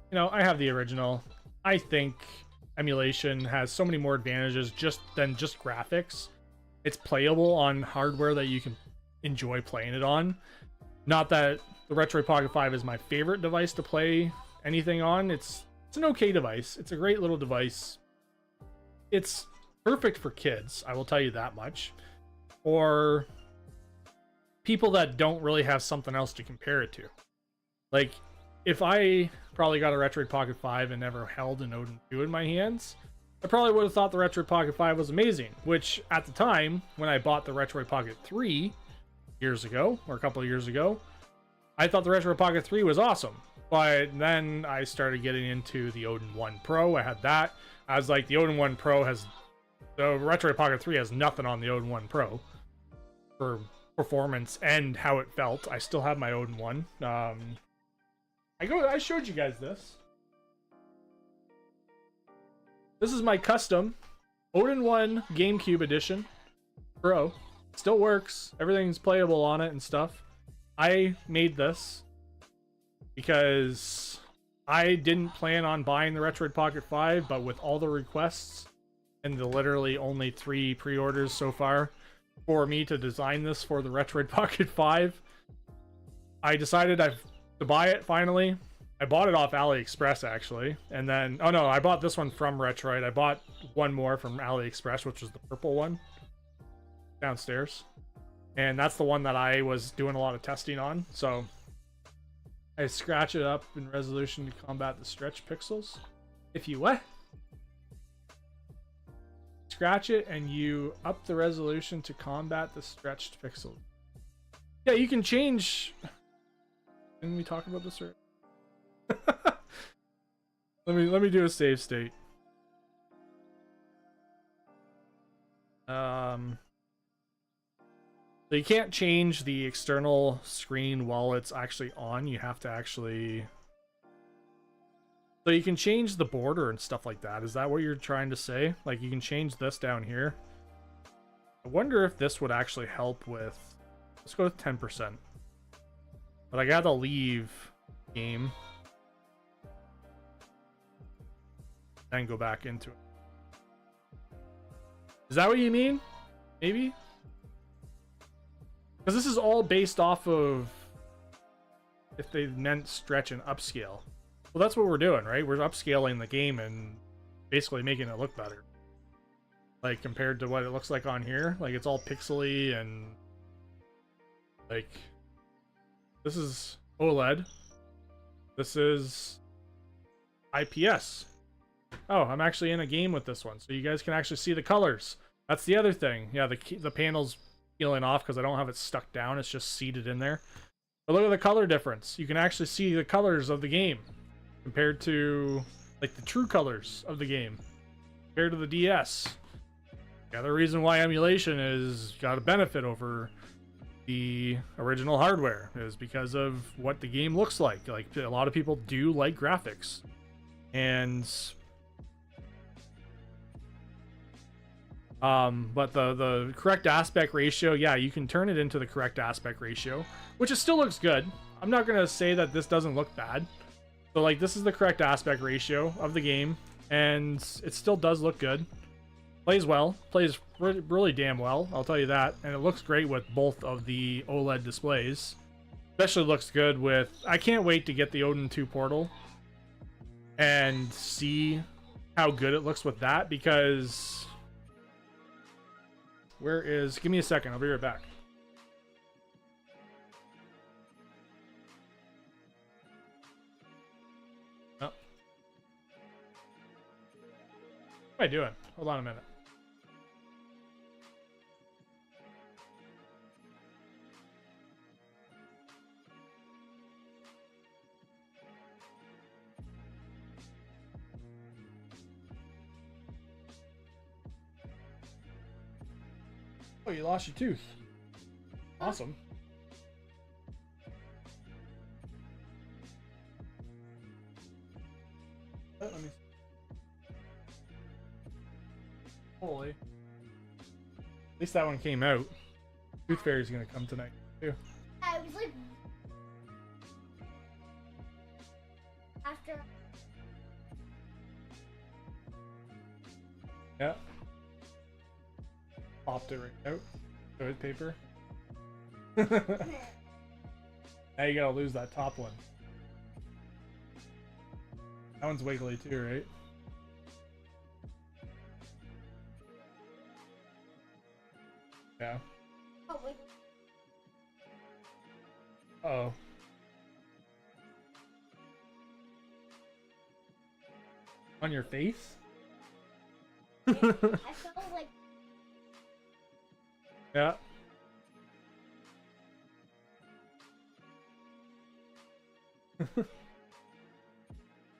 you know, I have the original. I think emulation has so many more advantages than just graphics. It's playable on hardware that you can enjoy playing it on. Not that the Retroid Pocket 5 is my favorite device to play anything on. It's an okay device. It's a great little device. It's perfect for kids, I will tell you that much. Or people that don't really have something else to compare it to. Like, if I probably got a Retroid Pocket 5 and never held an Odin 2 in my hands, I probably would have thought the Retroid Pocket 5 was amazing, which at the time, when I bought the Retroid Pocket 3 years ago, or a couple of years ago, I thought the Retroid Pocket 3 was awesome. But then I started getting into the Odin 1 Pro. I had that. I was like, the Odin 1 Pro the Retroid Pocket 3 has nothing on the Odin 1 Pro for performance and how it felt. I still have my Odin 1. I showed you guys this. This is my custom Odin 1 GameCube edition Pro. Still works. Everything's playable on it and stuff. I made this because I didn't plan on buying the Retroid Pocket 5, but with all the requests and the literally only 3 pre-orders so far for me to design this for the Retroid Pocket 5, I decided to buy it finally. I bought it off AliExpress actually, and then oh no, I bought this one from Retroid. I bought one more from AliExpress, which was the purple one downstairs, and that's the one that I was doing a lot of testing on. So I scratch it up in resolution to combat the stretch pixels. If you what? Scratch it and you up the resolution to combat the stretched pixels. Yeah, you can change. Didn't we talk about this? let me do a save state. So you can't change the external screen while it's actually on. You have to actually. So you can change the border and stuff like that. Is that what you're trying to say? Like you can change this down here. I wonder if this would actually help with. Let's go with 10%. But I gotta leave game. And go back into it. Is that what you mean? Maybe? Because this is all based off of if they meant stretch and upscale. Well, that's what we're doing, right? We're upscaling the game and basically making it look better. Like, compared to what it looks like on here. Like, it's all pixely and... Like... This is OLED. This is... IPS. Oh, I'm actually in a game with this one, so you guys can actually see the colors. That's the other thing. Yeah, the panel's peeling off because I don't have it stuck down. It's just seated in there. But look at the color difference. You can actually see the colors of the game compared to, like, the true colors of the game compared to the DS. The other reason why emulation is got a benefit over the original hardware is because of what the game looks like. Like, a lot of people do like graphics. And... but the correct aspect ratio, yeah, you can turn it into the correct aspect ratio, which it still looks good. I'm not gonna say that this doesn't look bad. So, like, this is the correct aspect ratio of the game, and it still does look good. Plays well, plays really damn well, I'll tell you that, and it looks great with both of the OLED displays. Especially looks good with... I can't wait to get the Odin 2 Portal and see how good it looks with that, because... Where is... Give me a second, I'll be right back. Oh. What am I doing? Hold on a minute. Oh, you lost your tooth. Awesome. Oh, let me... Holy. At least that one came out. Tooth Fairy's gonna come tonight, too. I was like... After... Yeah. Popped it right out. Toilet paper. Now you gotta lose that top one. That one's wiggly too, right? Yeah. Oh, wait. Uh-oh. On your face? I felt like... Yeah.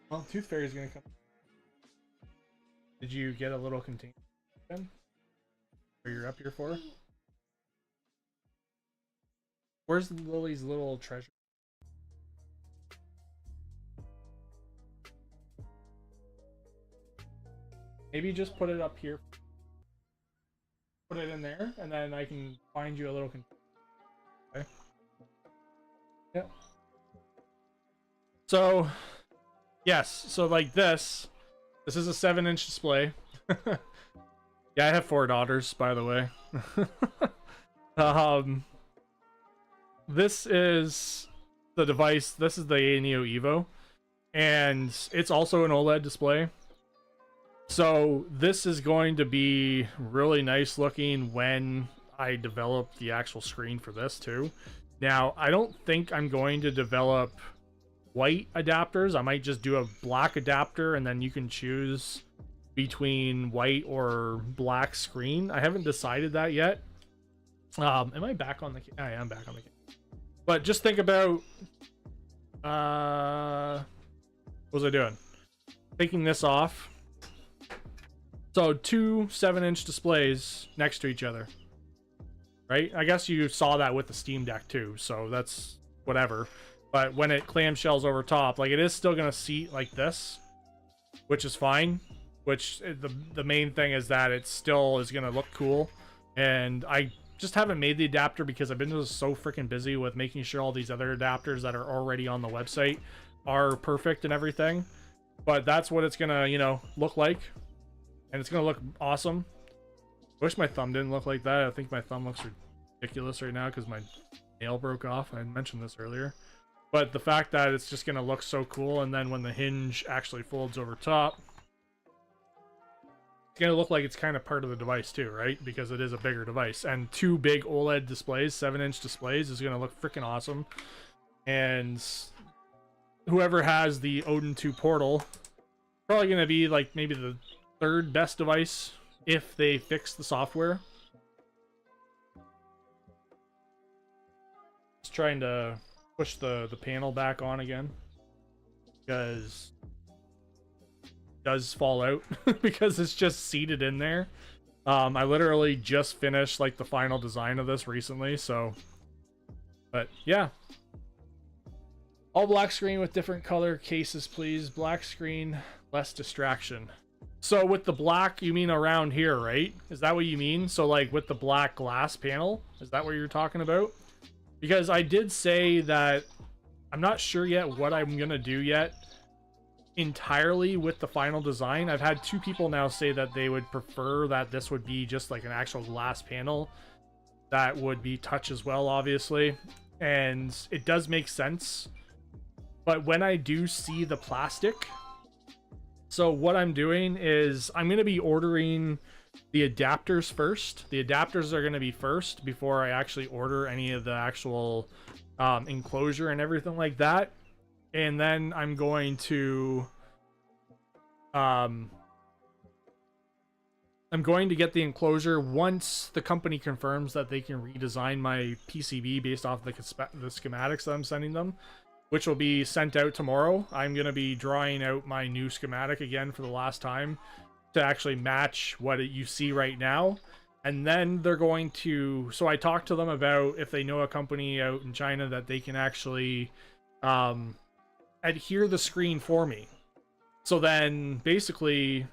Well, Tooth Fairy's gonna come. Did you get a little container then? Or you're up here for? Where's Lily's little treasure? Maybe just put it up here. Put it in there, and then I can find you a little container. Okay. Yep. So, yes, so like this is a 7-inch display. Yeah, I have 4 daughters, by the way. This is the device, this is the Neo Evo, and it's also an OLED display. So this is going to be really nice looking when I develop the actual screen for this too. Now, I don't think I'm going to develop white adapters. I might just do a black adapter and then you can choose between white or black screen. I haven't decided that yet. Am I back on the... I am back on the... But just think about... what was I doing? Taking this off. So 2 7-inch displays next to each other. Right? I guess you saw that with the Steam Deck too, so that's whatever. But when it clamshells over top, like it is still going to seat like this, which is fine. Which the main thing is that it still is going to look cool. And I just haven't made the adapter because I've been just so freaking busy with making sure all these other adapters that are already on the website are perfect and everything. But that's what it's going to, you know, look like. And it's going to look awesome. I wish my thumb didn't look like that. I think my thumb looks ridiculous right now because my nail broke off. I mentioned this earlier. But the fact that it's just going to look so cool, and then when the hinge actually folds over top, it's going to look like it's kind of part of the device too, right? Because it is a bigger device. And 2 big OLED displays, 7-inch displays, is going to look freaking awesome. And whoever has the Odin 2 Portal, probably going to be like maybe the 3rd best device if they fix the software. Just trying to push the panel back on again because it does fall out because it's just seated in there. I literally just finished like the final design of this recently, so but yeah. All black screen with different color cases, please. Black screen, less distraction. So with the black, you mean around here, right? Is that what you mean? So like with the black glass panel, is that what you're talking about? Because I did say that I'm not sure yet what I'm gonna do yet entirely with the final design. I've had 2 people now say that they would prefer that this would be just like an actual glass panel that would be touch as well, obviously. And it does make sense. But when I do see the plastic, so what I'm doing is I'm going to be ordering the adapters first. The adapters are going to be first before I actually order any of the actual enclosure and everything like that. And then I'm going to get the enclosure once the company confirms that they can redesign my PCB based off the schematics that I'm sending them, which will be sent out tomorrow. I'm going to be drawing out my new schematic again for the last time to actually match what you see right now. And then they're going to, so I talked to them about if they know a company out in China that they can actually adhere the screen for me. So then basically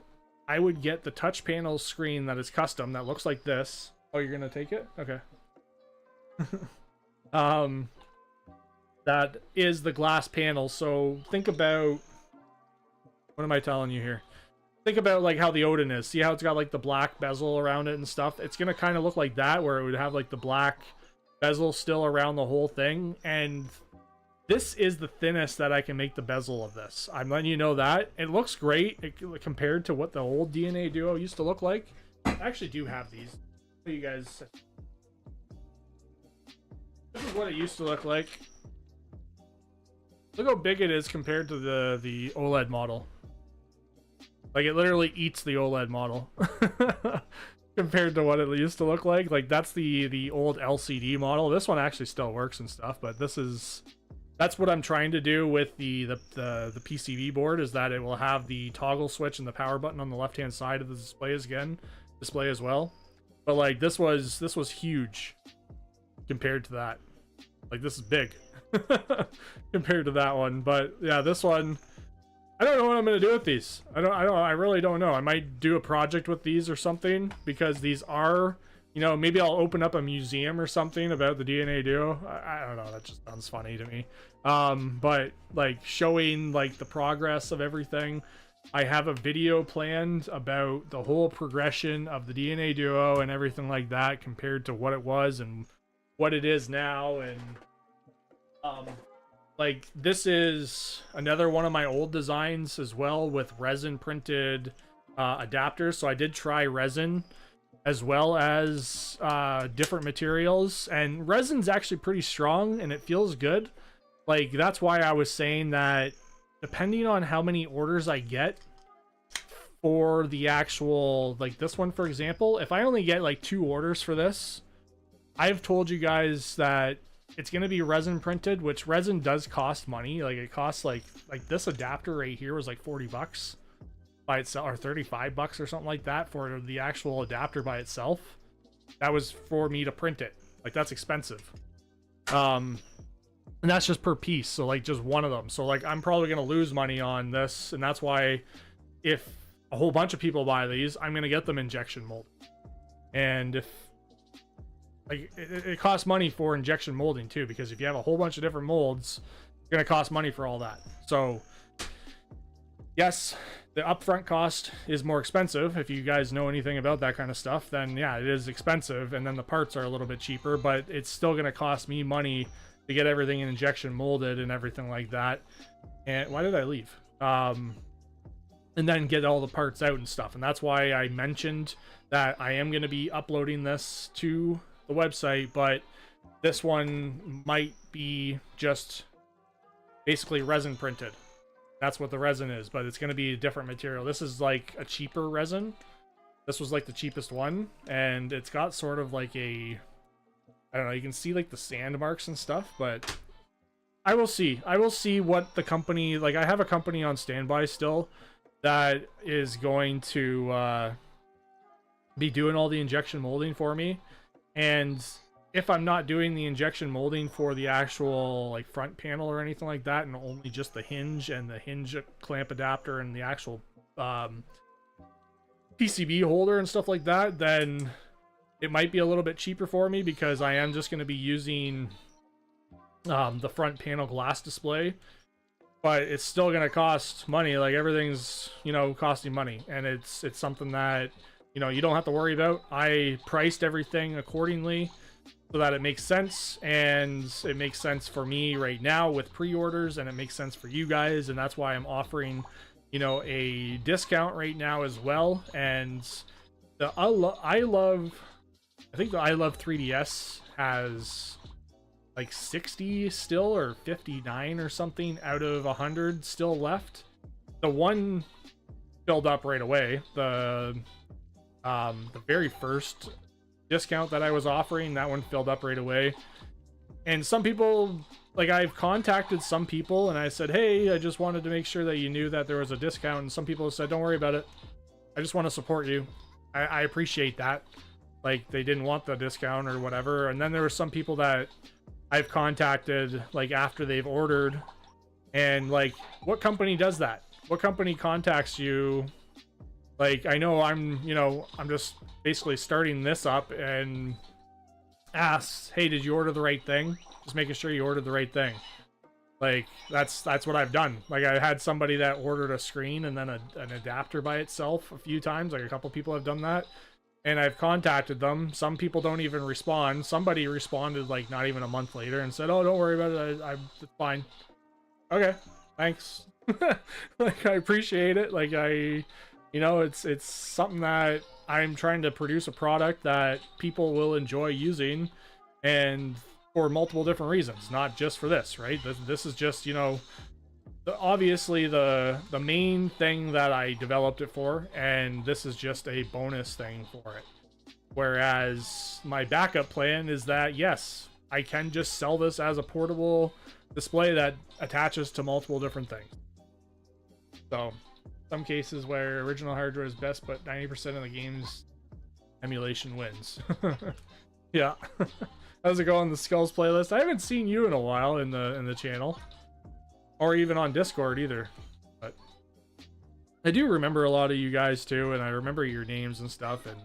I would get the touch panel screen that is custom that looks like this. Oh, you're gonna take it? Okay. That is the glass panel. So think about, what am I telling you here? Think about like how the Odin is. See how it's got like the black bezel around it and stuff? It's gonna kind of look like that, where it would have like the black bezel still around the whole thing. And this is the thinnest that I can make the bezel of this. I'm letting you know that. It looks great compared to what the old DNA Duo used to look like. I actually do have these. So you guys, this is what it used to look like. Look how big it is compared to the OLED model. Like, it literally eats the OLED model compared to what it used to look like. Like, that's the old LCD model. This one actually still works and stuff, but that's what I'm trying to do with the PCB board, is that it will have the toggle switch and the power button on the left-hand side of the display as well. But like, this was huge compared to that. Like, this is big compared to that one. But yeah, this one, I don't know what I'm gonna do with these. I really don't know. I might do a project with these or something, because these are, you know, maybe I'll open up a museum or something about the DNA Duo. I don't know, that just sounds funny to me. But like, showing like the progress of everything. I have a video planned about the whole progression of the DNA Duo and everything like that, compared to what it was and what it is now. And like, this is another one of my old designs as well, with resin printed adapters. So I did try resin as well as different materials, and resin's actually pretty strong and it feels good. Like, that's why I was saying that depending on how many orders I get for the actual, like this one for example, if I only get like 2 orders for this, I've told you guys that it's going to be resin printed, which resin does cost money. Like, it costs like this adapter right here was like 40 bucks by itself, or 35 bucks or something like that for the actual adapter by itself. That was for me to print it. Like, that's expensive. And that's just per piece, so like just one of them. So like, I'm probably going to lose money on this, and that's why if a whole bunch of people buy these, I'm going to get them injection molded. And if like, it costs money for injection molding too, because if you have a whole bunch of different molds, it's going to cost money for all that. So yes, the upfront cost is more expensive. If you guys know anything about that kind of stuff, then yeah, it is expensive, and then the parts are a little bit cheaper, but it's still going to cost me money to get everything in injection molded and everything like that. And why did I leave? And then get all the parts out and stuff. And that's why I mentioned that I am going to be uploading this to the website, but this one might be just basically resin printed. That's what the resin is, but it's going to be a different material. This is like a cheaper resin. This was like the cheapest one, and it's got sort of like a, I don't know, you can see like the sand marks and stuff, but I will see. I will see what the company, like, I have a company on standby still that is going to be doing all the injection molding for me. And if I'm not doing the injection molding for the actual like front panel or anything like that, and only just the hinge and the hinge clamp adapter and the actual PCB holder and stuff like that, then it might be a little bit cheaper for me, because I am just going to be using the front panel glass display. But it's still going to cost money. Like, everything's, you know, costing money, and it's something that, you know, you don't have to worry about. I priced everything accordingly so that it makes sense, and it makes sense for me right now with pre-orders, and it makes sense for you guys, and that's why I'm offering, you know, a discount right now as well. And the I think the I Love 3DS has like 60 still, or 59 or something out of 100 still left. The one filled up right away. The very first discount that I was offering, that one filled up right away. And some people, like, I've contacted some people and I said, hey, I just wanted to make sure that you knew that there was a discount. And some people have said, don't worry about it, I just want to support you. I appreciate that. like they didn't want the discount or whatever. And then there were some people that I've contacted like after they've ordered, and like, what company does that? What company contacts you? Like, I know I'm just basically starting this up and asks, hey, did you order the right thing? Just making sure you ordered the right thing. Like, that's what I've done. Like, I had somebody that ordered a screen and then an adapter by itself a few times. Like, a couple people have done that. And I've contacted them. Some people don't even respond. Somebody responded, like, not even a month later and said, oh, don't worry about it. It's fine. Okay, thanks. Like, I appreciate it. Like, it's something that I'm trying to produce a product that people will enjoy using, and for multiple different reasons, not just for this, right? This is just, obviously the main thing that I developed it for, and this is just a bonus thing for it. Whereas my backup plan is that, yes, I can just sell this as a portable display that attaches to multiple different things. So, some cases where original hardware is best, but 90% of the game's emulation wins. Yeah. How's it going on the Skulls playlist? I haven't seen you in a while in the channel, or even on Discord either. But I do remember a lot of you guys too, and I remember your names and stuff, and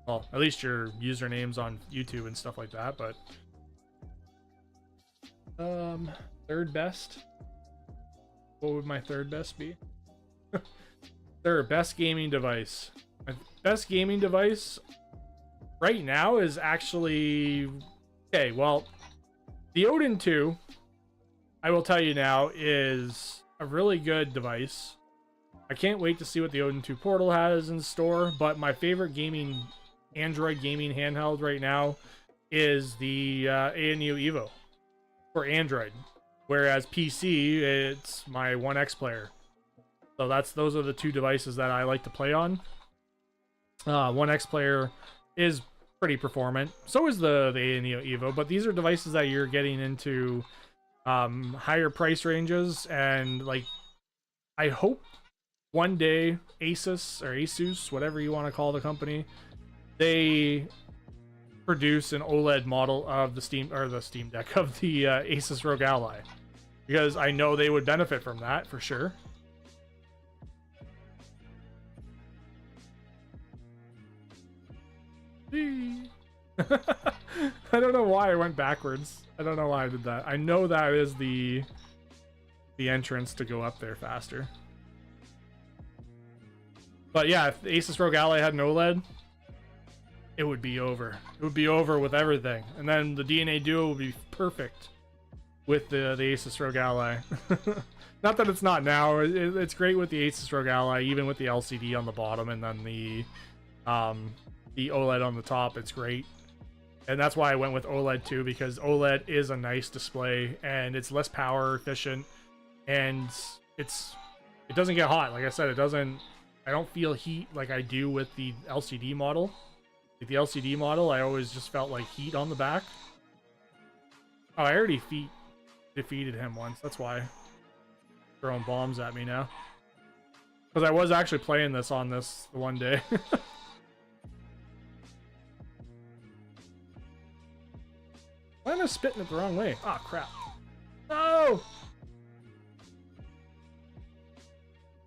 well, at least your usernames on YouTube and stuff like that. But third best. What would my third best be? Third best gaming device. My best gaming device right now is actually, okay, well, the Odin 2, I will tell you now, is a really good device. I can't wait to see what the Odin 2 Portal has in store, but my favorite Android gaming handheld right now is the ANU Evo for Android, whereas PC, it's my One X player. So those are the two devices that I like to play on. One X player is pretty performant. So is the ANU Evo, but these are devices that you're getting into higher price ranges, and like, I hope one day Asus, whatever you want to call the company, they produce an OLED model of the Steam Deck, of the Asus ROG Ally, because I know they would benefit from that for sure. I don't know why I went backwards. I don't know why I did that. I know that is the entrance to go up there faster. But yeah, if the Asus ROG Ally had an OLED, it would be over. It would be over with everything. And then the DNA Duo would be perfect with the Asus ROG Ally. Not that it's not now. It's great with the Asus ROG Ally, even with the LCD on the bottom and then the OLED on the top. It's great. And that's why I went with OLED too, because OLED is a nice display and it's less power efficient, and it doesn't get hot. Like I said, I don't feel heat like I do with the LCD model. With the LCD model, I always just felt like heat on the back. Oh, I already defeated him once. That's why. Throwing bombs at me now. Because I was actually playing this on this the one day. Why am I spitting it the wrong way? Ah, crap. No!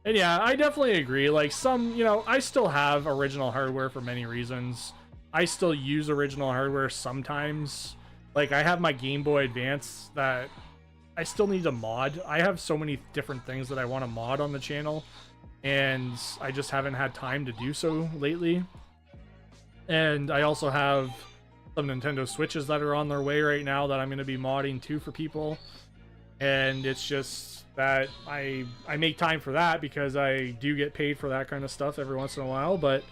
And yeah, I definitely agree. Like, I still have original hardware for many reasons. I still use original hardware sometimes. Like, I have my Game Boy Advance that I still need to mod. I have so many different things that I want to mod on the channel, and I just haven't had time to do so lately. And I also have some Nintendo Switches that are on their way right now that I'm going to be modding too for people. And it's just that I make time for that because I do get paid for that kind of stuff every once in a while, but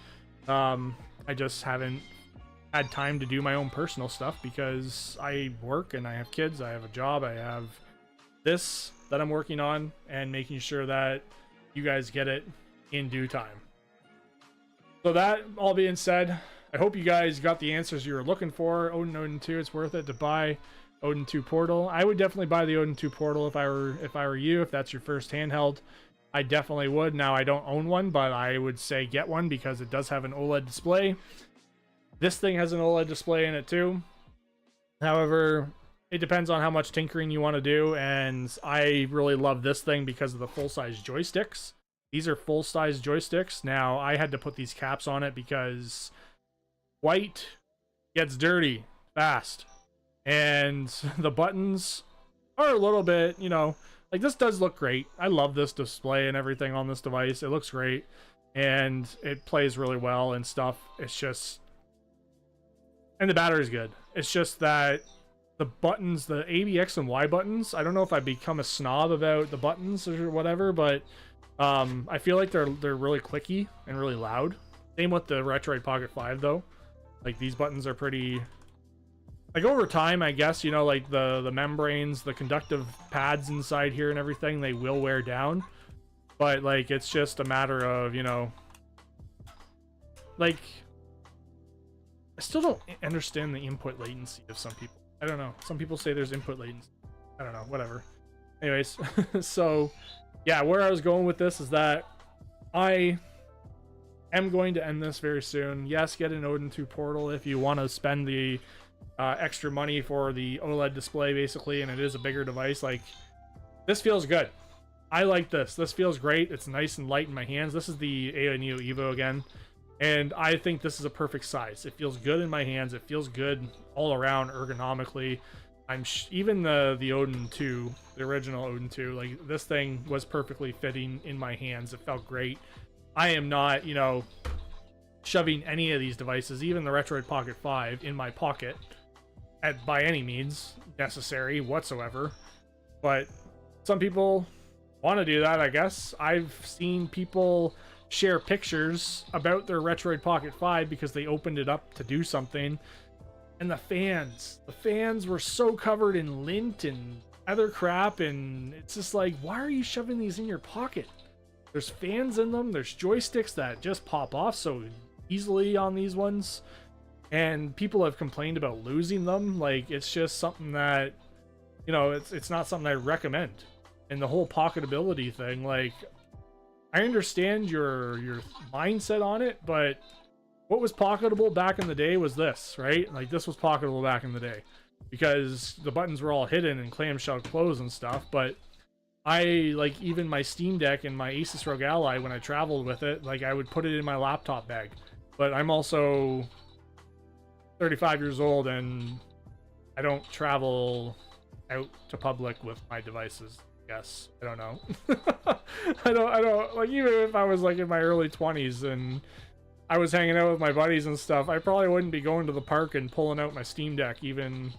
I just haven't had time to do my own personal stuff because I work and I have kids, I have a job, I have this that I'm working on, and making sure that you guys get it in due time. So that all being said, I hope you guys got the answers you were looking for. Odin 2, it's worth it to buy Odin 2 Portal. I would definitely buy the Odin 2 Portal if I were you, if that's your first handheld. I definitely would. Now, I don't own one, but I would say get one because it does have an OLED display. This thing has an OLED display in it too. However, it depends on how much tinkering you want to do, and I really love this thing because of the full-size joysticks. These are full-size joysticks. Now, I had to put these caps on it because white gets dirty fast, and the buttons are a little bit, you know, like this does look great. I love this display and everything on this device. It looks great, and it plays really well and stuff. It's just, and the battery's good. It's just that the buttons, the A, B, X, and Y buttons, I don't know if I've become a snob about the buttons or whatever, but I feel like they're really clicky and really loud. Same with the Retroid Pocket 5 though. Like these buttons are pretty, like over time, I guess, you know, like the membranes, the conductive pads inside here and everything, they will wear down. But like it's just a matter of, you know, like I still don't understand the input latency of some people. I don't know. Some people say there's input latency. I don't know. Whatever. Anyways, so yeah, where I was going with this is that I am going to end this very soon. Yes, get an Odin 2 portal if you want to spend the extra money for the OLED display, basically, and it is a bigger device. Like, this feels good. I like this. This feels great. It's nice and light in my hands. This is the AI Neo Evo again. And I think this is a perfect size. It feels good in my hands. It feels good all around ergonomically. Even the Odin 2, the original Odin 2, like this thing was perfectly fitting in my hands. It felt great. I am not, you know, shoving any of these devices, even the Retroid Pocket 5, in my pocket by any means necessary whatsoever. But some people want to do that, I guess. I've seen people share pictures about their Retroid Pocket 5 because they opened it up to do something, and the fans were so covered in lint and other crap, and it's just like, why are you shoving these in your pocket? There's fans in them, there's joysticks that just pop off so easily on these ones, and people have complained about losing them. Like, it's just something that, you know, it's not something I recommend. And the whole pocketability thing, like, I understand your mindset on it, but what was pocketable back in the day was this, right? Like, this was pocketable back in the day because the buttons were all hidden and clamshell closed and stuff. But I, like, even my Steam Deck and my Asus ROG Ally, when I traveled with it, like, I would put it in my laptop bag. But I'm also 35 years old and I don't travel out to public with my devices. Yes, I don't know. I don't like, even if I was like in my early 20s and I was hanging out with my buddies and stuff, I probably wouldn't be going to the park and pulling out my Steam Deck, even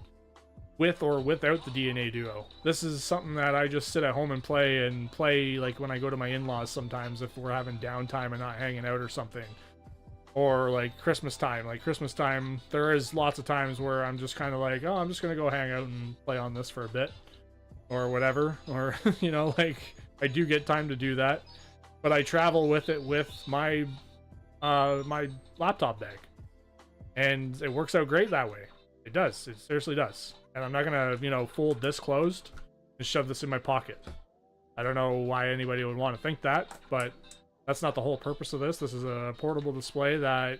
with or without the DNA Duo. This is something that I just sit at home and play like when I go to my in-laws sometimes, if we're having downtime and not hanging out or something. Or like Christmas time. Like Christmas time, there is lots of times where I'm just kind of like, oh, I'm just gonna go hang out and play on this for a bit. Or whatever, or you know, like I do get time to do that, but I travel with it with my my laptop bag, and it works out great that way. It does. It seriously does. And I'm not gonna, you know, fold this closed and shove this in my pocket. I don't know why anybody would want to think that, but that's not the whole purpose of this. This is a portable display that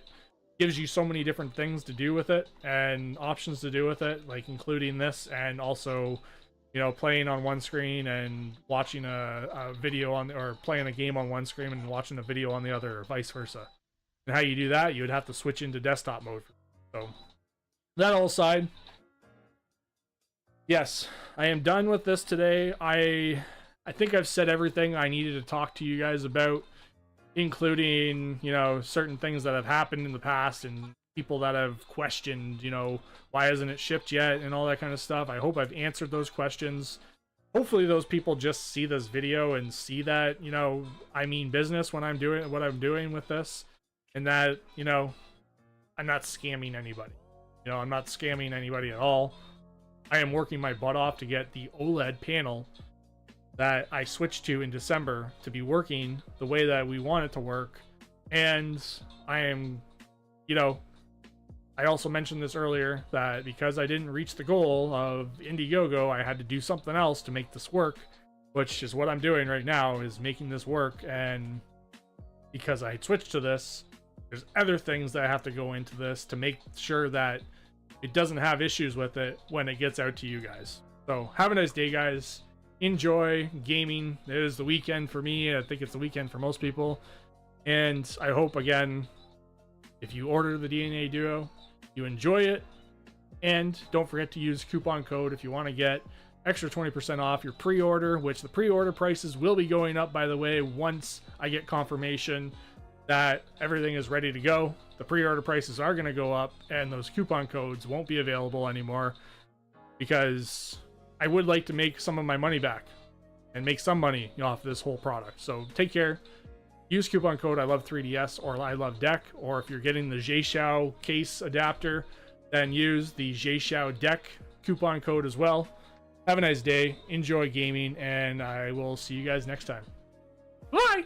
gives you so many different things to do with it and options to do with it, like including this, and also, you know, playing on one screen and watching a video on, or playing a game on one screen and watching a video on the other, or vice versa. And how you do that, you would have to switch into desktop mode. So, that all aside, yes, I am done with this today. I think I've said everything I needed to talk to you guys about, including, you know, certain things that have happened in the past and people that have questioned, you know, why hasn't it shipped yet and all that kind of stuff. I hope I've answered those questions. Hopefully those people just see this video and see that, you know, I mean business when I'm doing what I'm doing with this, and that, you know, I'm not scamming anybody. You know, I'm not scamming anybody at all. I am working my butt off to get the OLED panel that I switched to in December to be working the way that we want it to work. And I am, you know, I also mentioned this earlier, that because I didn't reach the goal of Indiegogo, I had to do something else to make this work, which is what I'm doing right now, is making this work. And because I switched to this, There's other things that have to go into this to make sure that it doesn't have issues with it when it gets out to you guys. So have a nice day, guys. Enjoy gaming. It is the weekend for me. I think it's the weekend for most people. And I hope, again, if you order the DNA Duo, you enjoy it. And don't forget to use coupon code if you want to get extra 20% off your pre-order, which the pre-order prices will be going up, by the way, once I get confirmation that everything is ready to go. The pre-order prices are going to go up, and those coupon codes won't be available anymore, because I would like to make some of my money back and make some money off this whole product. So take care. Use coupon code I love 3DS or I love deck, or if you're getting the Xiao case adapter, then use the Xiao deck coupon code as well. Have a nice day, enjoy gaming, and I will see you guys next time. Bye!